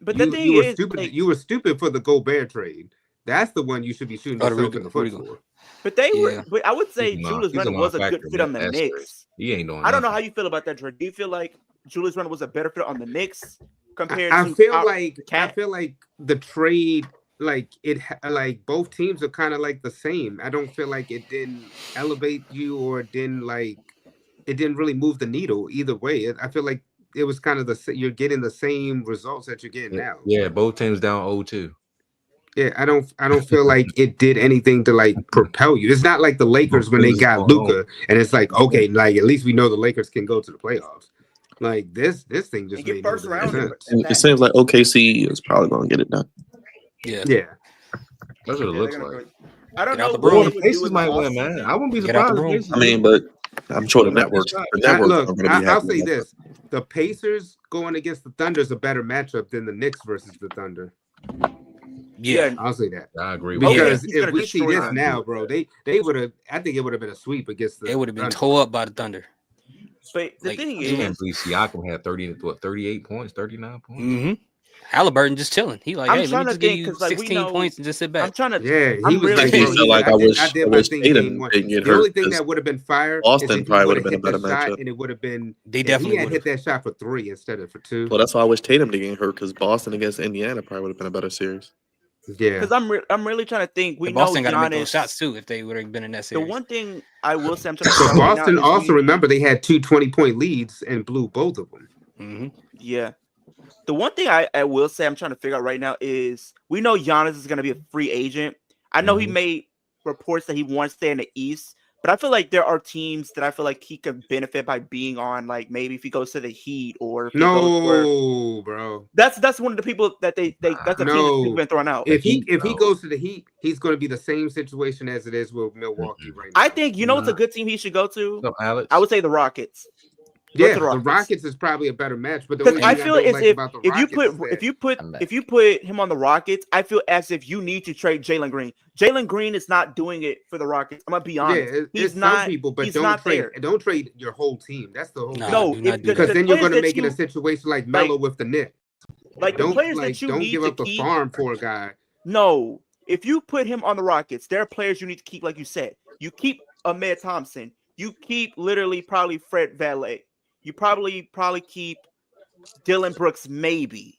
but the thing is, you were stupid for the Gobert trade. That's the one you should be shooting yourself in the foot for. But they were. But I would say Julius Randle was a good fit on the Knicks. He ain't doing. I don't know how you feel about that trade. Do you feel like Julius Randle was a better fit on the Knicks compared to? I feel like the trade, like both teams are kind of like the same. I don't feel like it didn't elevate you or it didn't really move the needle either way. I feel like it was kind of you're getting the same results that you're getting now. Yeah, both teams down 0-2. Yeah, I don't feel like it did anything to like propel you. It's not like the Lakers when they got Luka, and it's like, okay, like at least we know the Lakers can go to the playoffs. Like this thing just made first no round. sense. And it seems like OKC is probably going to get it done. Yeah. That's what it looks like. I don't Get out know the what broom. they The would do Pacers in might the win, man. offseason. I wouldn't be Get out the surprised. broom. If I mean, but I'm sure the Well, networks look, are Look, going to be happy. I'll say with that. this: the Pacers going against the Thunder is a better matchup than the Knicks versus the Thunder. Yeah. I'll say that. I agree with Because he's if gonna we see destroy this them. now, bro, they would have. I think it would have been a sweep against the. They would have been Thunder. tore up by the Thunder. But the Like, thing you. I can't is, believe Siakam had 38 points, 39 points. Mm-hmm. Halliburton just chilling. He like, I'm hey, let trying me to just give think, you 'cause, like, we 16 know- points and just sit I'm back. trying to. Yeah, he I'm was really like, I bro, feel like I wish did my thing Tatum game one. didn't get The hurt. only thing 'cause that would have been fire Boston is if he probably would would've have been a hit the better shot matchup. and it would have been. They If definitely he had would have. hit that shot for 3 instead of for 2. Well, that's why I wish Tatum didn't get hurt because Boston against Indiana probably would have been a better series. Yeah, Because I'm really trying to think. We The know Boston got to make Giannis. those shots too if they would have been in that The series. one thing I will say I'm trying to but figure out right Boston now is also remember they had 2 20-point leads and blew both of them. Mm-hmm. Yeah. The one thing I will say I'm trying to figure out right now is we know Giannis is going to be a free agent. I know he made reports that he wants to stay in the East, but I feel like there are teams that I feel like he could benefit by being on. Like maybe if he goes to the Heat or if he goes No, bro. That's one of the people that they that's a team that people No. been throwing out. If he no. goes to the Heat, he's going to be the same situation as it is with Milwaukee right now. I think you know what's a good team he should go to. What's up, Alex? I would say the Rockets. Go Yeah, to the Rockets is probably a better match, but the Because only I thing feel I don't as like if about the if you Rockets put is that if you put him on the Rockets, I feel as if you need to trade Jalen Green. Jalen Green is not doing it for the Rockets. I'm gonna be honest. it's He's not. some people, but he's don't not trade. there. Don't trade your whole team. That's the whole Nah, thing. No, do not do Because that. then you're going to players make it a that situation like Melo with the Knicks. like the Don't players that you don't need give to up the keep. farm for a guy. No, if you put him on the Rockets, there are players you need to keep. Like you said, you keep Ahmed Thompson. You keep literally probably Fred Valet. You probably keep Dylan Brooks, maybe.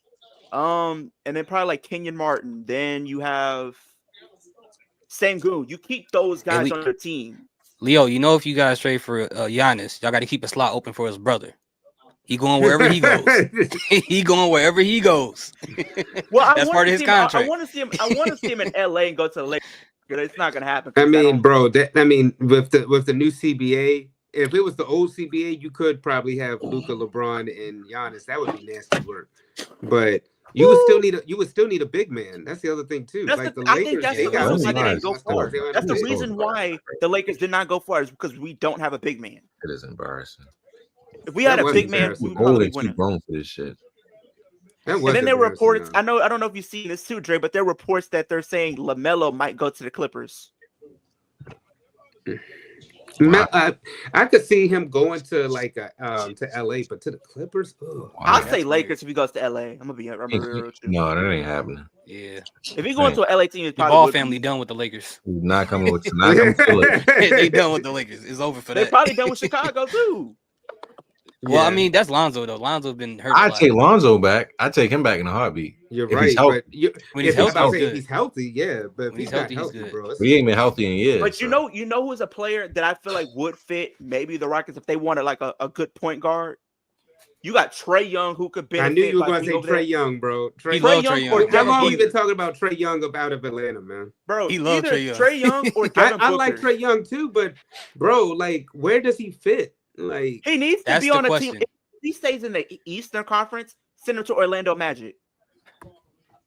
And then probably like Kenyon Martin. Then you have Sengun. You keep those guys on your team. Leo, you know if you guys trade for Giannis, y'all got to keep a slot open for his brother. He going wherever he goes. He going wherever he goes. Well, That's part of his contract. I want to see him. I want to see him in LA and go to the Lakers. It's not gonna happen. I mean, bro, with the new CBA, if it was the old CBA, you could probably have Luka, LeBron, and Giannis. That would be nasty work. But you would still need a big man. That's the other thing too. That's Like the I think Lakers, that's they the got reason why they big didn't go guys. far. They don't That's the have big reason why the Lakers did not go far is because we don't have a big man. It is embarrassing. If we had That a was big man, embarrassing. we would Old probably and win too it. grown for this shit. That was And then there were embarrassing, reports. though. I don't know if you've seen this too, Dre, but there are reports that they're saying LaMelo might go to the Clippers. I could see him going to like to LA, but to the Clippers. Ugh. I'll say Lakers if he goes to LA. I'm gonna be real with you. No, that ain't happening. Yeah. If he going to an LA team, it's The probably Ball would family be. done with the Lakers. He's not coming with not coming to Lakers. They done with the Lakers. It's over for They're that. probably done with Chicago too. Well, I Yeah. mean, that's Lonzo though. Lonzo's been hurt. I take Lonzo back. I take him back in a heartbeat. You're If he's right, healthy. but When he's if healthy, he's if good. he's healthy, yeah. But if When he's he's not healthy, he's healthy, good. bro, it's- But he ain't been healthy in years. But you so. know who's a player that I feel like would fit maybe the Rockets if they wanted like a good point guard. You got Trey Young who could benefit. I knew you were by going to being say over there. Trey Young, bro. He Trey love Young Trey or Young. How Devin long you Booker. been talking about Trey Young out of Atlanta, man? Bro, He love either Trey Young. Trey Young or Devin I Booker. like Trey Young too, but bro, like, where does he fit? Like, He needs to That's be the on a question. team. If he stays in the Eastern Conference, send him to Orlando Magic.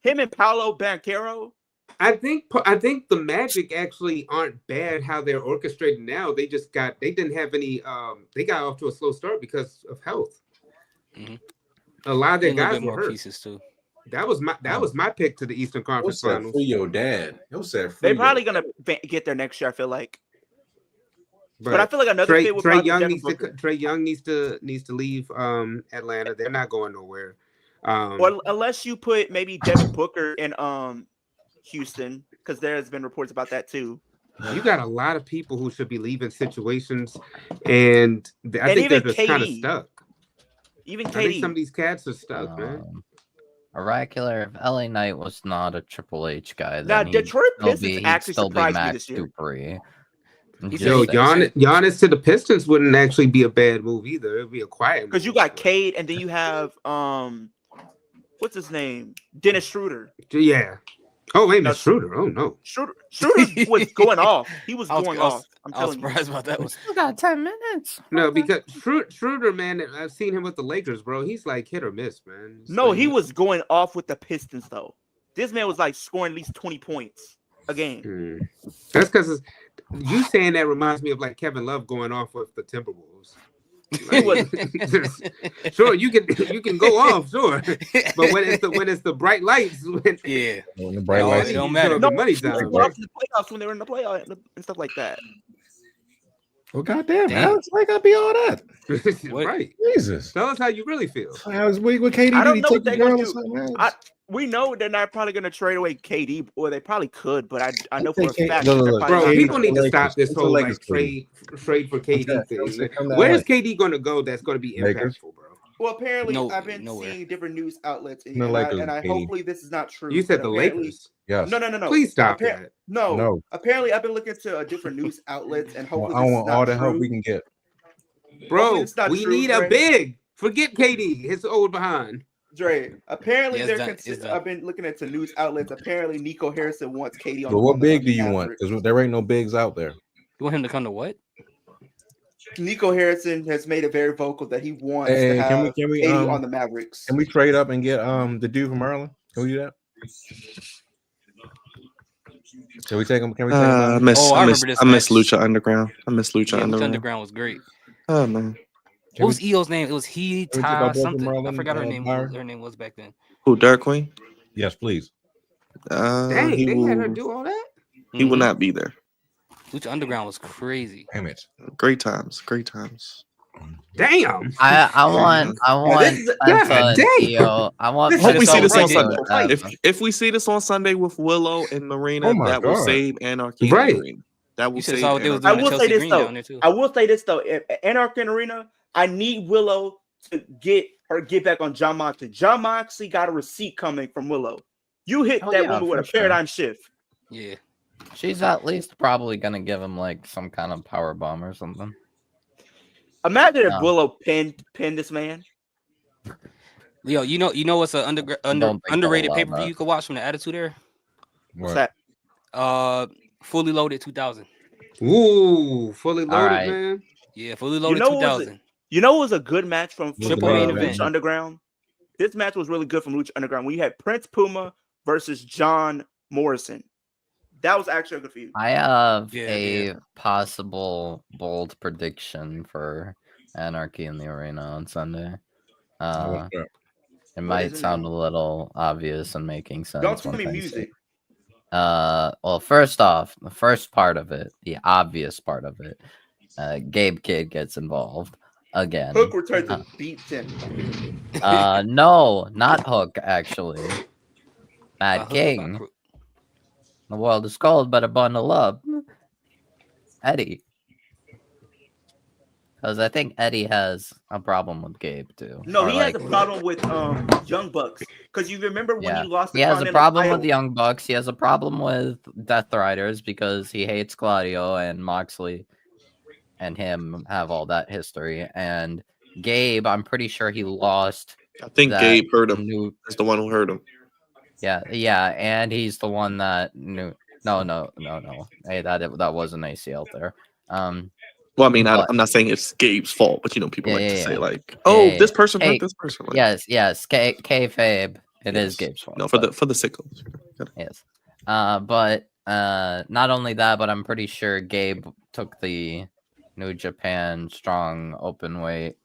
Him and Paolo Banchero. I think the Magic actually aren't bad how they're orchestrated now. They didn't have any they got off to a slow start because of health. Mm-hmm. A lot of their A little guys bit were more hurt. pieces too. That was my pick to the Eastern Conference What's that Finals. for your dad? What's that for They're probably gonna get there next year. I feel like, but I feel like another fit would Trey probably be Young Devin needs Booker. Trey Young needs to leave Atlanta. They're not going nowhere. Or unless you put maybe Devin Booker in Houston, because there's been reports about that too. You got a lot of people who should be leaving situations, and I think they're even just kind of KD. stuck. Even I think some KD. of these cats are stuck, man. Oracular, if LA Knight was not a Triple H guy, Now then Detroit he'd Pistons still actually be surprised me Max this year. Dupree. He said Yo, he said- Giannis to the Pistons wouldn't actually be a bad move either. It'd be a quiet move. Because you got Cade, and then you have what's his name? Dennis Schroeder. Yeah. Oh, wait, Miss Schroeder. Oh no. Schroeder was going off. He was going off. I'm I was telling you. surprised about that one. Still got 10 minutes. No, because Schroeder, man, I've seen him with the Lakers, bro. He's like hit or miss, man. It's No, like- he was going off with the Pistons though. This man was like scoring at least 20 points a game. That's because you saying that reminds me of like Kevin Love going off with the Timberwolves. Like, sure, you can go off, sure, but when it's the bright lights, when the bright lights, it don't matter. The money's He was down. going off in the playoffs when they were in the playoffs and stuff like that. Well, goddamn, Alex, why gotta be all that? Right. Jesus. Tell us how you really feel. I was weak with KD. I don't Did he know take what the they're girl gonna or do. something else? We know they're not probably going to trade away KD, or they probably could, but I know They for a can't- fact. no, that they're no, probably Bro, not people gonna- need to stop Lakers. this It's the whole Lakers, like trade for KD Okay, thing. come down Where's way. KD going to go? That's going to be Lakers. impactful, bro. Well, apparently, No, I've been nowhere. seeing different news outlets, and, No Lakers, I KD. hopefully this is not true. You said but the apparently- Lakers. Yes. No. Please stop Appar- that. No. No. Apparently, I've been looking to different news outlets, and Well, hopefully I this is want not all the true. help we can get. Bro, Hopefully it's not we true, need a Dre. big. Forget KD. His old behind. Dre, apparently Yeah, it's done. I've been looking into news outlets. Apparently, Nico Harrison wants KD on. But on what the big do you Mavericks. want? Because there ain't no bigs out there. You want him to come to what? Nico Harrison has made it very vocal that he wants Hey, to have can we KD on the Mavericks. Can we trade up and get the dude from Maryland? Can we do that? Can we take him? Can we take him? I out? miss, Oh, I I miss, remember this I miss match. Lucha Underground. I miss Lucha Yeah, Lucha Underground. Underground was great. Oh man, What was EO's name? It was Can we take our boy from something. I Maryland, forgot her name. Byron? Her name was back then. who? Dark Queen. Yes, please. Dang, He they will. had her do all that? He will Mhm. not be there. Lucha Underground was crazy. Damn it. Great times. Great times. Damn. I want this is- God Penta and damn. EO. I want This Hope we is see this on right. Sunday. Right. If we see this on Sunday with Willow and Marina, Oh my that will God. save Anarchy. Right. And Marina. That will You should save have saw what they was Anarchy. doing I to will Chelsea say this Green though. down there too. I will say this though. Anarchy and Arena, I need Willow to get back on John Moxley. John Moxley got a receipt coming from Willow. You hit Oh, that yeah, woman with a for sure. paradigm shift. Yeah. She's at least probably gonna give him like some kind of power bomb or something. Imagine if No. Willow pinned this man. Leo, you know what's an don't think they'll underrated allow pay per view that. you could watch from the Attitude Era? What's What? that? Fully Loaded 2000. Ooh, fully loaded, Alright. man. Yeah, Fully Loaded know what was 2000. You know, it was a good match from Triple main event. Lucha Underground. This match was really good from Lucha Underground. We had Prince Puma versus John Morrison. That was actually a good feud. I have Yeah, a yeah. possible bold prediction for Anarchy in the Arena on Sunday. What's up? It might is it sound a now? little obvious and making sense. Don't tell when me things music. well, first off, the first part of it, the obvious part of it, Gabe Kidd gets involved again. Hook returned to beat him. No, not Hook, actually. Mad Hook was not King. cru- The world is cold, better bundle up. Eddie. Because I think Eddie has a problem with Gabe, too. No, Or, he has like, a problem with Young Bucks. Because you remember when Yeah. he lost the He has a Continental problem with title? the Young Bucks. He has a problem with Death Riders because he hates Claudio, and Moxley and him have all that history. And Gabe, I'm pretty sure he lost. I think that Gabe hurt him. New, That's the one who hurt him. yeah, and he's the one that knew. No. Hey, that was an ACL there. Well, I mean, But- I'm not saying it's Gabe's fault, but you know, people Yeah, like yeah, to yeah. say like, "Oh, Yeah, this person Hey, hurt this person." Like, yes, kayfabe. It is Yes. Gabe's fault. no, for but- the sickles. Yes. But not only that, but I'm pretty sure Gabe took the New Japan Strong Open Weight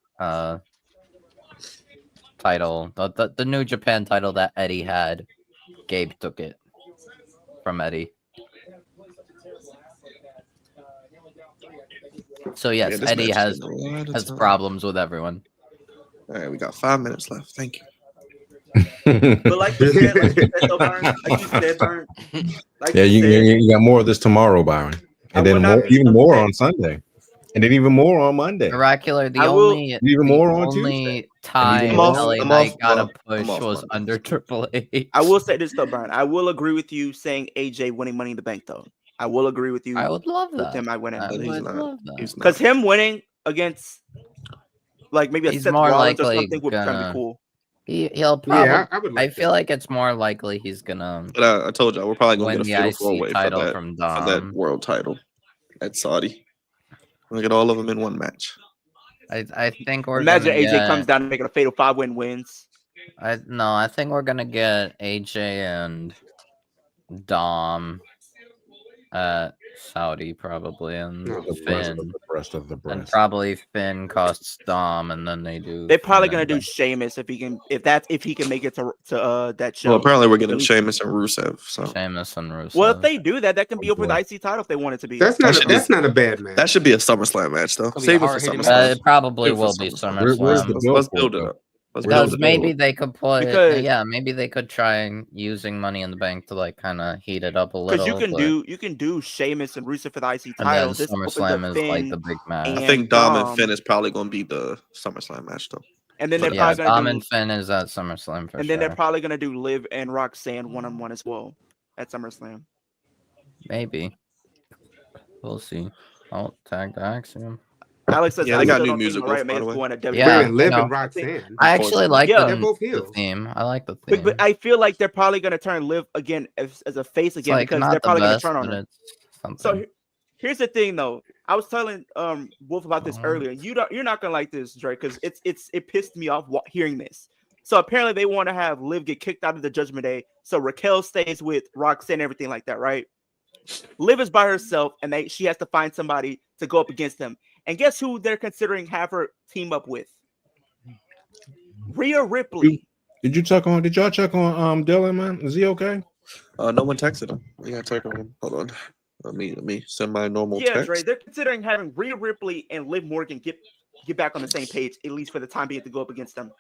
title. The New Japan title that Eddie had. Gabe took it from Eddie. So yes, Yeah, this Eddie match has is a lot of time. problems with everyone. All right, we got 5 minutes left. Thank you. But like you said, though, Byron, like you said, Byron, like Yeah, you said, you got more of this tomorrow, Byron, I and will then not more, be even more upset. on Sunday, and then even more on Monday. Oracular, the I will- only Even more on only time I'm off, LA I'm Knight off, got a I'm push off was Monday. under Triple H. I will say this though, Byron. I will agree with you saying AJ winning Money in the Bank though. I will agree with you. I would love with that. him, I winning. I But he's would not. love that. He's Because not. him winning against like maybe a He's Seth more Rollins or likely something would kind of gonna- be cool. He'll probably. Yeah, I would I like feel that. like it's more likely he's gonna But I told y'all we're probably gonna win get a the fatal IC 4-way title for that from for that Dom. world title at Saudi. We'll get all of them in one match. I think we're Imagine gonna AJ get, comes down and making a fatal 5-win wins. I think we're gonna get AJ and Dom at Saudi probably, and No, The breast of Finn, the breast of the and breast. probably Finn costs Dom, and then they do. They're probably Finn gonna do and Sheamus if he can make it to that show. Well, apparently we're getting At least- Sheamus and Rusev. So Sheamus and Rusev. Well, if they do that, that can be Oh, over the boy. IC title if they want it to be. That's That not should that's not a bad match. that should be a SummerSlam match, though. Gonna be a Save it for hard-hitting SummerSlam. It probably Save it for will be SummerSlam. Where's the SummerSlam. Let's build build it for it, up. Let's Because build it maybe up. they could put, Because- maybe they could try using Money in the Bank to like kind of heat it up a Because little. you can do Sheamus and Rusev for the IC and title. then This opens SummerSlam up is like Finn the big match. and I think Dom and Dom. Finn is probably going to be the SummerSlam match, though. And then they're Yeah, Yeah, probably Dom gonna do, and Finn is at SummerSlam for and sure. then they're probably gonna do Liv and Roxanne 1-on-1 as well at SummerSlam. Maybe. We'll see. Oh, tag the Axiom. Alex says, Yeah, I they got still new don't think musicals, Mariah May by is the way. going to WWE. Yeah, Wait, Liv no. and Roxanne. I actually like Yeah. They're both the heels. theme. I like the theme. But I feel like they're probably gonna turn Liv again as a face It's again like because not they're the probably best, gonna turn on but her. it's something. So here's the thing, though. I was telling Wolf about this Uh-huh. earlier. You're not gonna like this, Drake, because it pissed me off hearing this. So apparently they want to have Liv get kicked out of the Judgment Day, so Raquel stays with Roxanne and everything like that, right? Liv is by herself, and she has to find somebody to go up against them. And guess who they're considering have her team up with? Rhea Ripley. Did y'all check on Dylan, man? Is he okay? No one texted him. We got to check on him. Hold on. Let me send my normal Yeah, text. Dre, they're considering having Rhea Ripley and Liv Morgan get back on the same page, at least for the time being, to go up against them.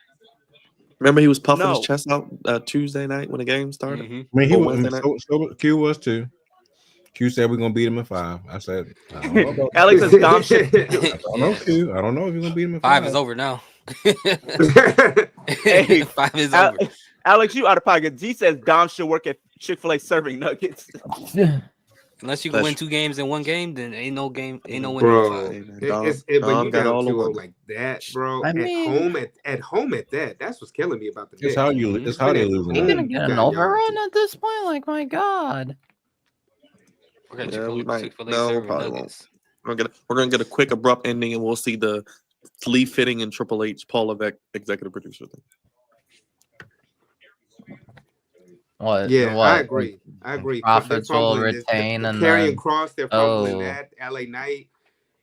Remember he was puffing No. his chest out Tuesday night when the game started? Mhm. I mean, he Or was. Wednesday night? So Q was too. Q said we're gonna beat him in 5. I said, I don't know about Alex says Dom should. I don't know, Q. I don't know if you're gonna beat him in 5. 5 is over now. Hey, 5 is Al- over. Alex, you out of pocket. G says Dom should work at Chick-fil-A serving nuggets. Unless you can That's win 2 games in one game, then ain't no winning in Bro, 5. Hey, man, but Dom you got down all the 2-0 women. like that, bro. I At mean- home at that. That's what's killing me about the It's Knicks. how you. It's how they lose. You're Ooh, gonna you get an got y'all. overrun at this point? Like, my God. We're Yeah, we might. Chick-fil-A No, serving probably nuggets. We're gonna get a quick abrupt ending, and we'll see the Lee Fitting and Triple H, Paul Levesque, executive producer thing. What? Yeah, what? I agree. Profits They're will fumbling this. retain and Karrion then- Cross, they're fumbling Oh. that. LA Knight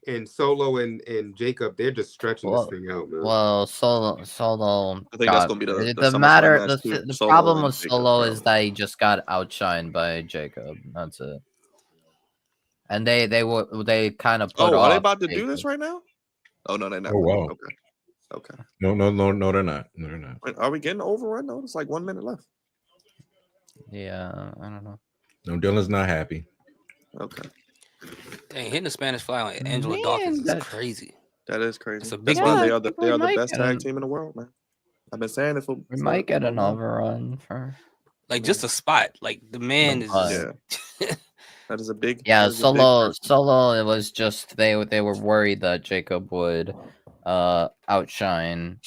and Solo and Jacob, they're just stretching Well- this thing out, man. Well, Solo. I think that's gonna be the SummerSlam matter. match The, too. the Solo problem and with Jacob, Solo bro. is that he just got outshined by Jacob. That's it. And they kind of put Oh, off. are they about to do Jacob. this right now? Oh no, they're not. Oh, wow. Okay. No, they're not. No, they're not. Wait, are we getting overrun? No, it's like 1 minute left. Yeah, I don't know. No, Dylan's not happy. Okay, Dang, hitting the Spanish fly on Angela Man, Dawkins is that- crazy. that is crazy. It's a big That's why deal. they I are the think we might best get tag an- team in the world, man. I've been saying it for. We might get an for a while. overrun for. Like just a spot. Like the man is. But- Yeah, that is a big. Yeah, that is a big Solo. person. Solo. It was just they were worried that Jacob would outshine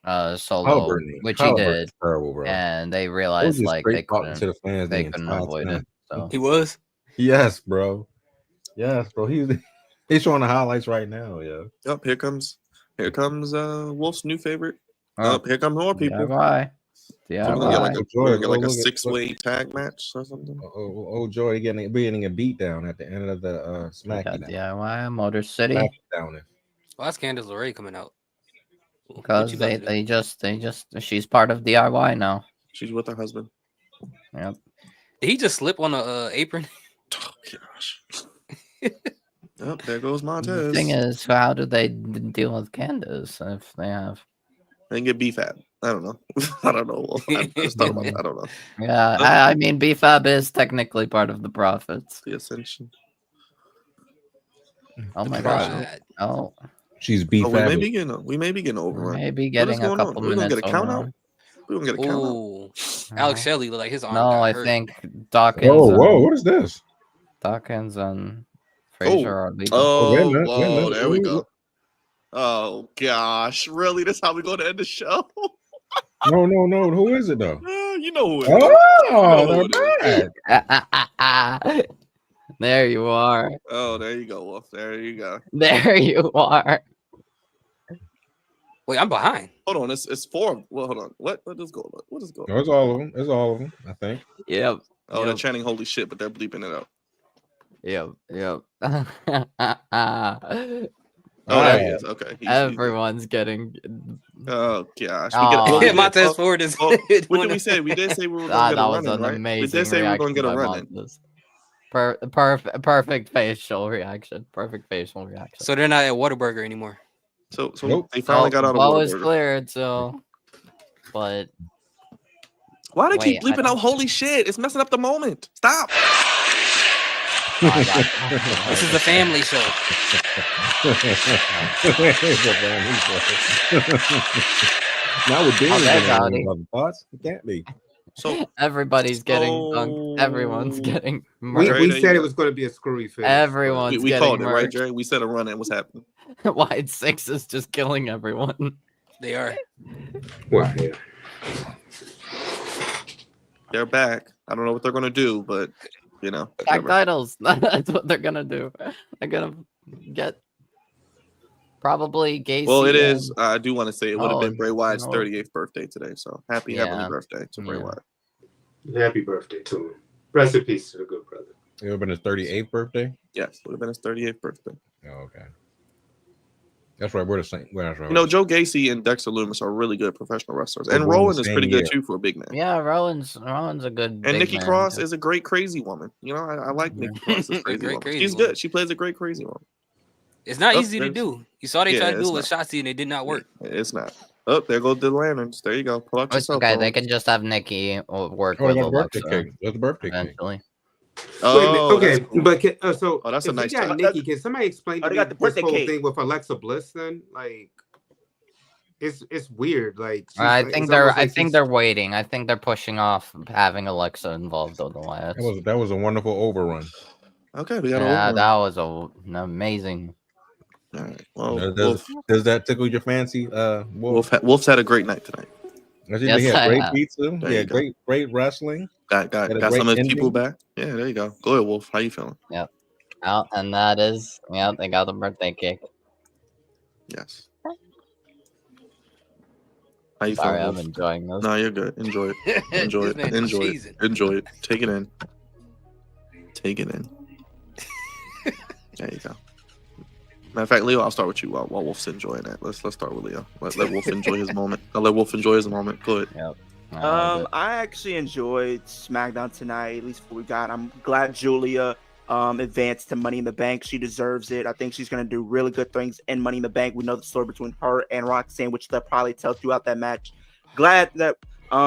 Solo, Halliburton, which he Halliburton's did, terrible, bro. and they He was realized just like straight they talking to couldn't the fans they the couldn't entire avoid time. it. So He was. Yes, bro. Yes, bro. He's showing the highlights right now. Yeah. Yep, here comes Wolf's new favorite. Oh, Here come more people. DIY. We're gonna get like DIY. a, we're gonna get like Oh, a look at- 6-way tag match or something. Oh, Joy getting a beat down at the end of the We got Smackdown. DIY Motor City Smackdown. Well, that's Candice LeRae coming out. What because you about they to do? just she's part of DIY now. She's with her husband. Yep. Did he just slip on the apron? Oh gosh. Yep, there goes The Montez. thing is, how do they deal with Candace if they have? They can get BFAB. I don't know. I don't know. Let's talk about that. I don't know. Yeah, I mean, BFAB is technically part of the profits. The Ascension. Oh my Pride. god! Oh, She's beat Oh, we may be getting overrun. maybe What is getting a going on? couple We're gonna minutes get a count out. overrun. We're gonna get a count out. Ooh, Alex Shelley look like his arm. No, got I hurt. think Dawkins. Whoa, what is this? Dawkins and Frazier are legal. Oh, wait a Oh, minute, wait a whoa, minute. there we Ooh, go. Oh gosh, really? That's how we going to end the show? No. Who is it though? You know who it is. You Oh, know who it is. they're back. There you are. Oh, there you go, Wolf. There you go. There you are. Wait, I'm behind. Hold on, it's four. Well, hold on. What is going on? What is going No, on? it's all of them. It's all of them. I think. Yep. Oh, they're Yep. chanting "Holy shit," but they're bleeping it out. Yep. Oh, there he is. Okay. He's Everyone's getting. oh gosh. Oh, We get, Montez Ford is. what did we say? We did say we were going to get that a was run in, an right? We amazing did say we were going to reaction get a by run in. Montez. Perfect facial reaction. Perfect facial reaction. So they're not at Whataburger anymore. So Nope. they finally got out of Well, was Whataburger. cleared, so. But Why they Wait, keep I bleeping out "Holy shit"? It's messing up the moment. Stop. This is a family show. Now we're doing that's howdy. it. Thoughts? It can't be. So everybody's getting dunked. Everyone's getting murdered. We there you said go. it was going to be a screwy finish. Everyone's we getting called it, right, murdered. Jerry? We said a run in. What's happening? Wide Six is just killing everyone. They are. Well, yeah. They're back. I don't know what they're going to do, but you know. Tag whatever. titles. That's what they're gonna do. They're gonna get probably Gacy. Well, it is. I do want to say it would have been Oh, Bray Wyatt's no. 38th birthday today. So happy Yeah. birthday to Bray Yeah. Wyatt. Happy birthday to him. Rest in peace to the good brother. It would have been his 38th birthday. Yes, would have been his 38th birthday. Oh, okay. That's right. We're the same. Well, that's right. You know, Joe Gacy and Dexter Lumis are really good professional wrestlers, We're and born the Rowan is same pretty good year. too for a big man. Yeah, Rowan's a good. And big Nikki man, Cross too. is a great crazy woman. You know, I like Nikki Cross as crazy Great woman. crazy She's woman. good. She plays a great crazy woman. It's not Oh, easy to there's- do. You saw they Yeah, tried to it's do it with not. Shotzi and it did not work. It's not. Oh, there go the lanterns. There you go. Pull out It's yourself. okay. They Rowan. can just have Nikki work Oh, with they got a birthday Alexa cake. That's a birthday cake. eventually. Oh, Wait a minute. Okay, that's cool. but so Oh, that's a if nice we got touch. Nikki, can somebody explain Oh, to they me got the this birthday whole cake. thing with Alexa Bliss? Then, like, it's weird. Like, she's I like- think it's they're. almost I like think she's- they're waiting. I think they're pushing off having Alexa involved otherwise. That was a wonderful overrun. Okay, we got Yeah, over. that was an amazing. All right. Well, Does that tickle your fancy? Wolf. Wolf's had a great night tonight. He Yes, had I great have. pizza. There He you had go. great wrestling. Got Had a some great of his people ending. back. Yeah, there you go. Go ahead, Wolf. How you feeling? Yep. Out, and that is. Yeah, they got the birthday cake. Yes. How you Sorry, feeling, I'm Wolf? enjoying this. No, you're good. Enjoy it. Enjoy This it. man is Enjoy it. cheesing. Enjoy it. Take it in. Take it in. There you go. Matter of fact, Leo, I'll start with you while Wolf's enjoying that. Let's start with Leo. Let Wolf enjoy his moment. I'll let Wolf enjoy his moment. Go ahead. Yep. I actually enjoyed SmackDown tonight, at least what we got. I'm glad Julia advanced to Money in the Bank. She deserves it. I think she's going to do really good things in Money in the Bank. We know the story between her and Roxanne, which they'll probably tell throughout that match. Glad that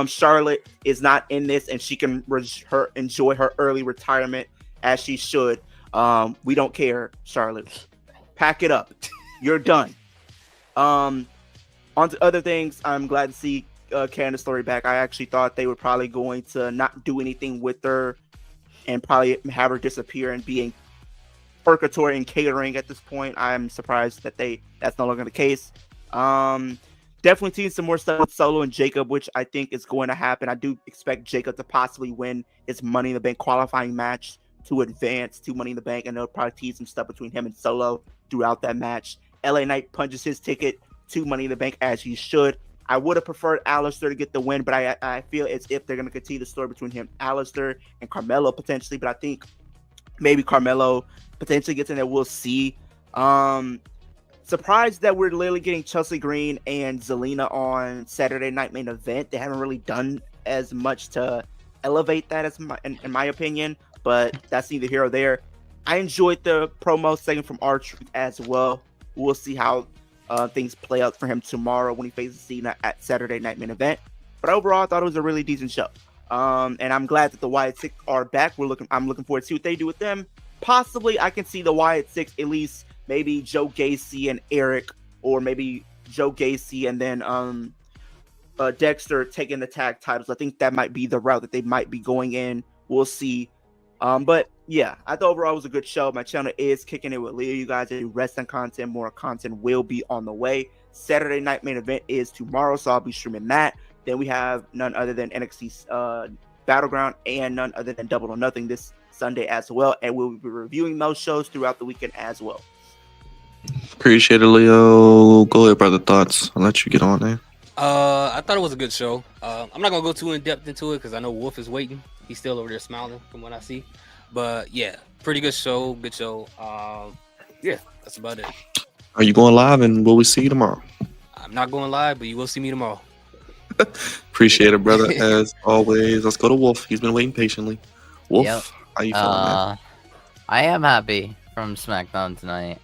Charlotte is not in this and she can enjoy her early retirement as she should. We don't care, Charlotte. Pack it up. You're done. On to other things. I'm glad to see Candace Story back. I actually thought they were probably going to not do anything with her and probably have her disappear and be in purgatory and catering at this point. I'm surprised that that's no longer the case. Definitely seeing some more stuff with Solo and Jacob, which I think is going to happen. I do expect Jacob to possibly win his Money in the Bank qualifying match to advance to Money in the Bank, and they'll probably tease some stuff between him and Solo throughout that match. LA Knight punches his ticket to Money in the Bank as he should. I would have preferred Alistair to get the win, but I feel as if they're going to continue the story between him, Alistair, and Carmelo potentially. But I think maybe Carmelo potentially gets in there. We'll see. Surprised that we're literally getting Chelsea Green and Zelina on Saturday Night Main Event. They haven't really done as much to elevate that, in my opinion, but that's neither here or there. I enjoyed the promo segment from R-Truth as well. We'll see how things play out for him tomorrow when he faces Cena at Saturday Night Main Event. But overall, I thought it was a really decent show. And I'm glad that the Wyatt Six are back. I'm looking forward to see what they do with them. Possibly, I can see the Wyatt Six, at least maybe Joe Gacy and Eric, or maybe Joe Gacy and then Dexter taking the tag titles. I think that might be the route that they might be going in. We'll see. But Yeah, I thought overall it was a good show. My channel is kicking it with Leo. You guys do wrestling content. More content will be on the way. Saturday night main event is tomorrow, so I'll be streaming that. Then we have none other than NXT Battleground and none other than Double or Nothing this Sunday as well. And we'll be reviewing those shows throughout the weekend as well. Appreciate it, Leo. Go ahead, brother. Thoughts? I'll let you get on there. I thought it was a good show. I'm not gonna go too in depth into it because I know Wolf is waiting. He's still over there smiling from what I see. But yeah, pretty good show. Good show. Yeah, that's about it. Are you going live, and will we see you tomorrow? I'm not going live, but you will see me tomorrow. Appreciate it, brother. As always, let's go to Wolf. He's been waiting patiently. Wolf, Yep. how you feeling, man? I am happy from SmackDown tonight.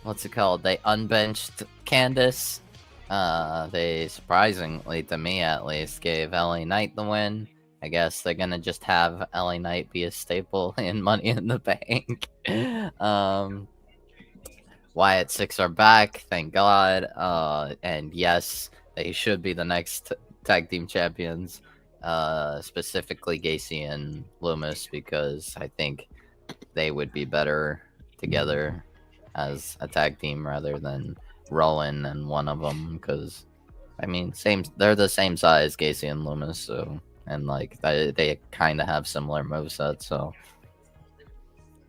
What's it called? They unbenched Candice. They surprisingly, to me at least, gave LA Knight the win. I guess they're gonna just have LA Knight be a staple in Money in the Bank. Wyatt Six are back, thank God. And yes, they should be the next tag team champions. Specifically Gacy and Loomis, because I think they would be better together as a tag team rather than Rowan and one of them. Because I mean, they're the same size, Gacy and Loomis, so. And like they kind of have similar movesets, so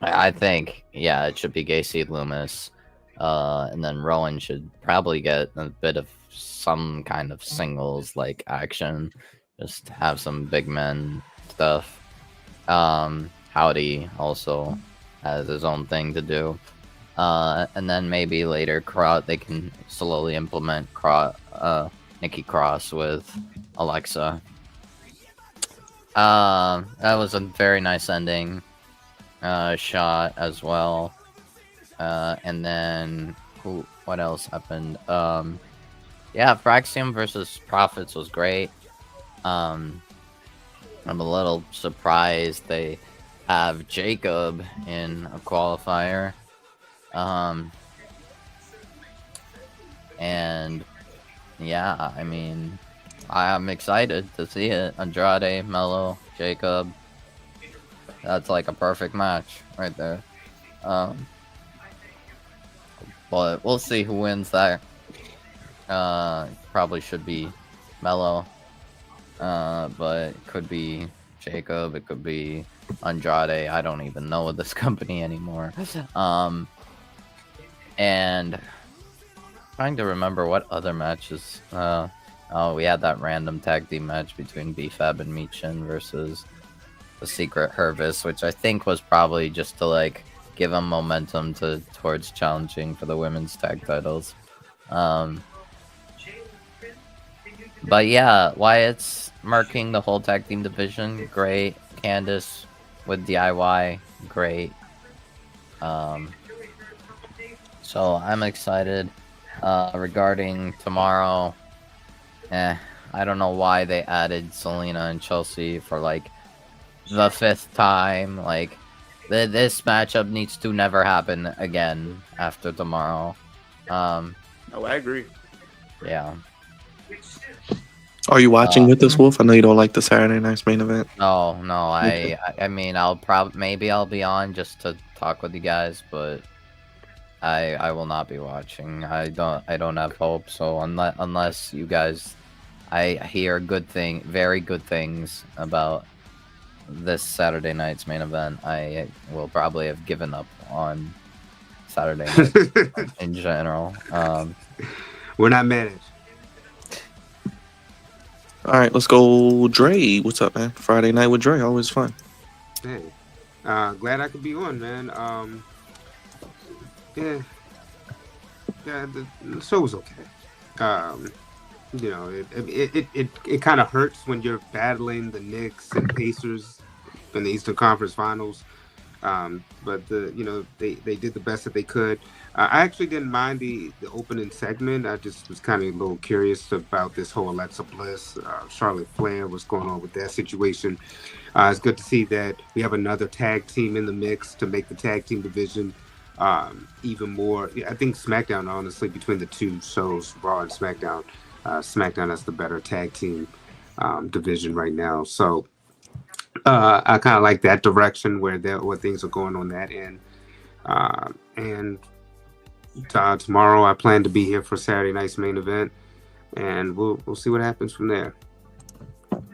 I think it should be Gacy, Loomis, and then Rowan should probably get a bit of some kind of singles like action, just have some big men stuff. Howdy also has his own thing to do, and then maybe later they can slowly implement Nikki Cross with Alexa. That was a very nice ending shot as well. And then what else happened? Fraxium versus Profits was great. I'm a little surprised they have Jacob in a qualifier. And yeah, I mean, I'm excited to see it. Andrade, Mello, Jacob. That's like a perfect match right there. But we'll see who wins that. Probably should be Mello. But it could be Jacob. It could be Andrade. I don't even know this company anymore. And trying to remember what other matches. Oh, we had that random tag team match between B-Fab and Michin versus the Secret Hervis, which I think was probably just to like give them momentum towards challenging for the women's tag titles. But yeah, Wyatt's marking the whole tag team division, great. Candice with DIY, great. So I'm excited. Regarding tomorrow, I don't know why they added Selena and Chelsea for like the 5th time. Like this matchup needs to never happen again after tomorrow. No, I agree. Yeah. Are you watching with us, Wolf? I know you don't like the Saturday night's main event. No. I mean, maybe I'll be on just to talk with you guys, but I will not be watching. I don't have hope. So unless you guys, I hear very good things about this Saturday night's main event, I will probably have given up on Saturday night in general. We're not managed. All right, let's go, Dre. What's up, man? Friday night with Dre, always fun. Hey, glad I could be on, man. Yeah, the show was okay. You know, it kind of hurts when you're battling the Knicks and Pacers in the Eastern Conference Finals. But they did the best that they could. I actually didn't mind the opening segment. I just was kind of a little curious about this whole Alexa Bliss, Charlotte Flair, what's going on with that situation. It's good to see that we have another tag team in the mix to make the tag team division even more. I think SmackDown, honestly, between the two shows, Raw and SmackDown, SmackDown has the better tag team division right now. So I kind of like that direction where things are going on that end. And tomorrow I plan to be here for Saturday night's main event, and we'll see what happens from there.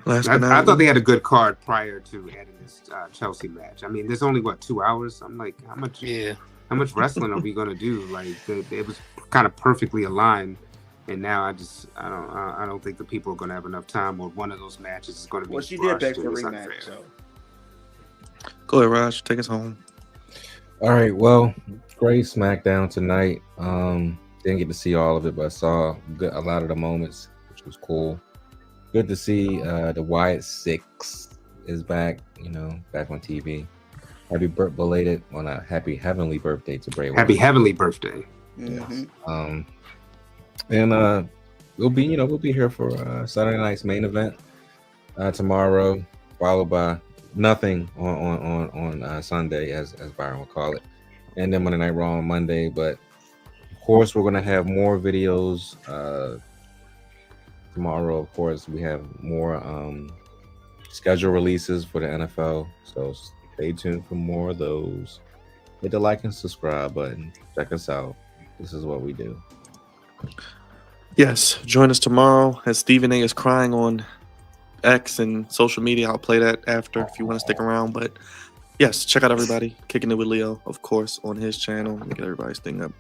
I thought they had a good card prior to adding this Chelsea match. I mean, there's only 2 hours. I'm like, how much wrestling are we gonna do? Like, it was kind of perfectly aligned, and now I don't think the people are gonna have enough time, or one of those matches is gonna be. Well, she did beg for rematch, so. Go ahead, Raj. Take us home. All right. Well, great SmackDown tonight. Didn't get to see all of it, but I saw a lot of the moments, which was cool. Good to see the Wyatt 6 is back, back on TV. Happy belated on a happy heavenly birthday to Bray Wyatt. Happy heavenly birthday. Mm-hmm. Yes. And we'll be here for Saturday night's main event tomorrow, followed by nothing on Sunday, as Byron will call it, and then Monday Night Raw on Monday. But of course, we're gonna have more videos tomorrow. Of course, we have more schedule releases for the NFL, so stay tuned for more of those. Hit the like and subscribe button. Check us out. This is what we do. Yes, join us tomorrow as Stephen A is crying on X and social media. I'll play that after if you want to stick around. But yes, check out everybody. Kicking It With Leo, of course, on his channel. Let me get everybody's thing up.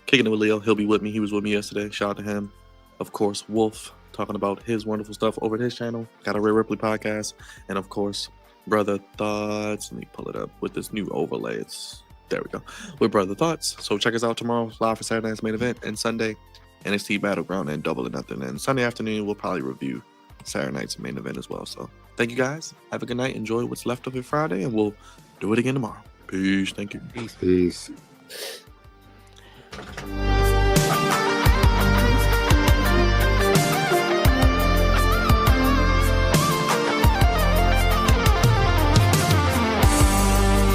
Kicking It With Leo. He'll be with me. He was with me yesterday. Shout out to him. Of course, Wolf talking about his wonderful stuff over at his channel. Got a Rhea Ripley podcast. And of course, Brother Thoughts. Let me pull it up with this new overlay. There we go. With Brother Thoughts. So check us out tomorrow live for Saturday night's main event, and Sunday NXT Battleground and Double or Nothing. And Sunday afternoon we'll probably review Saturday night's main event as well. So thank you guys. Have a good night. Enjoy what's left of it Friday, and we'll do it again tomorrow. Peace. Thank you. Peace.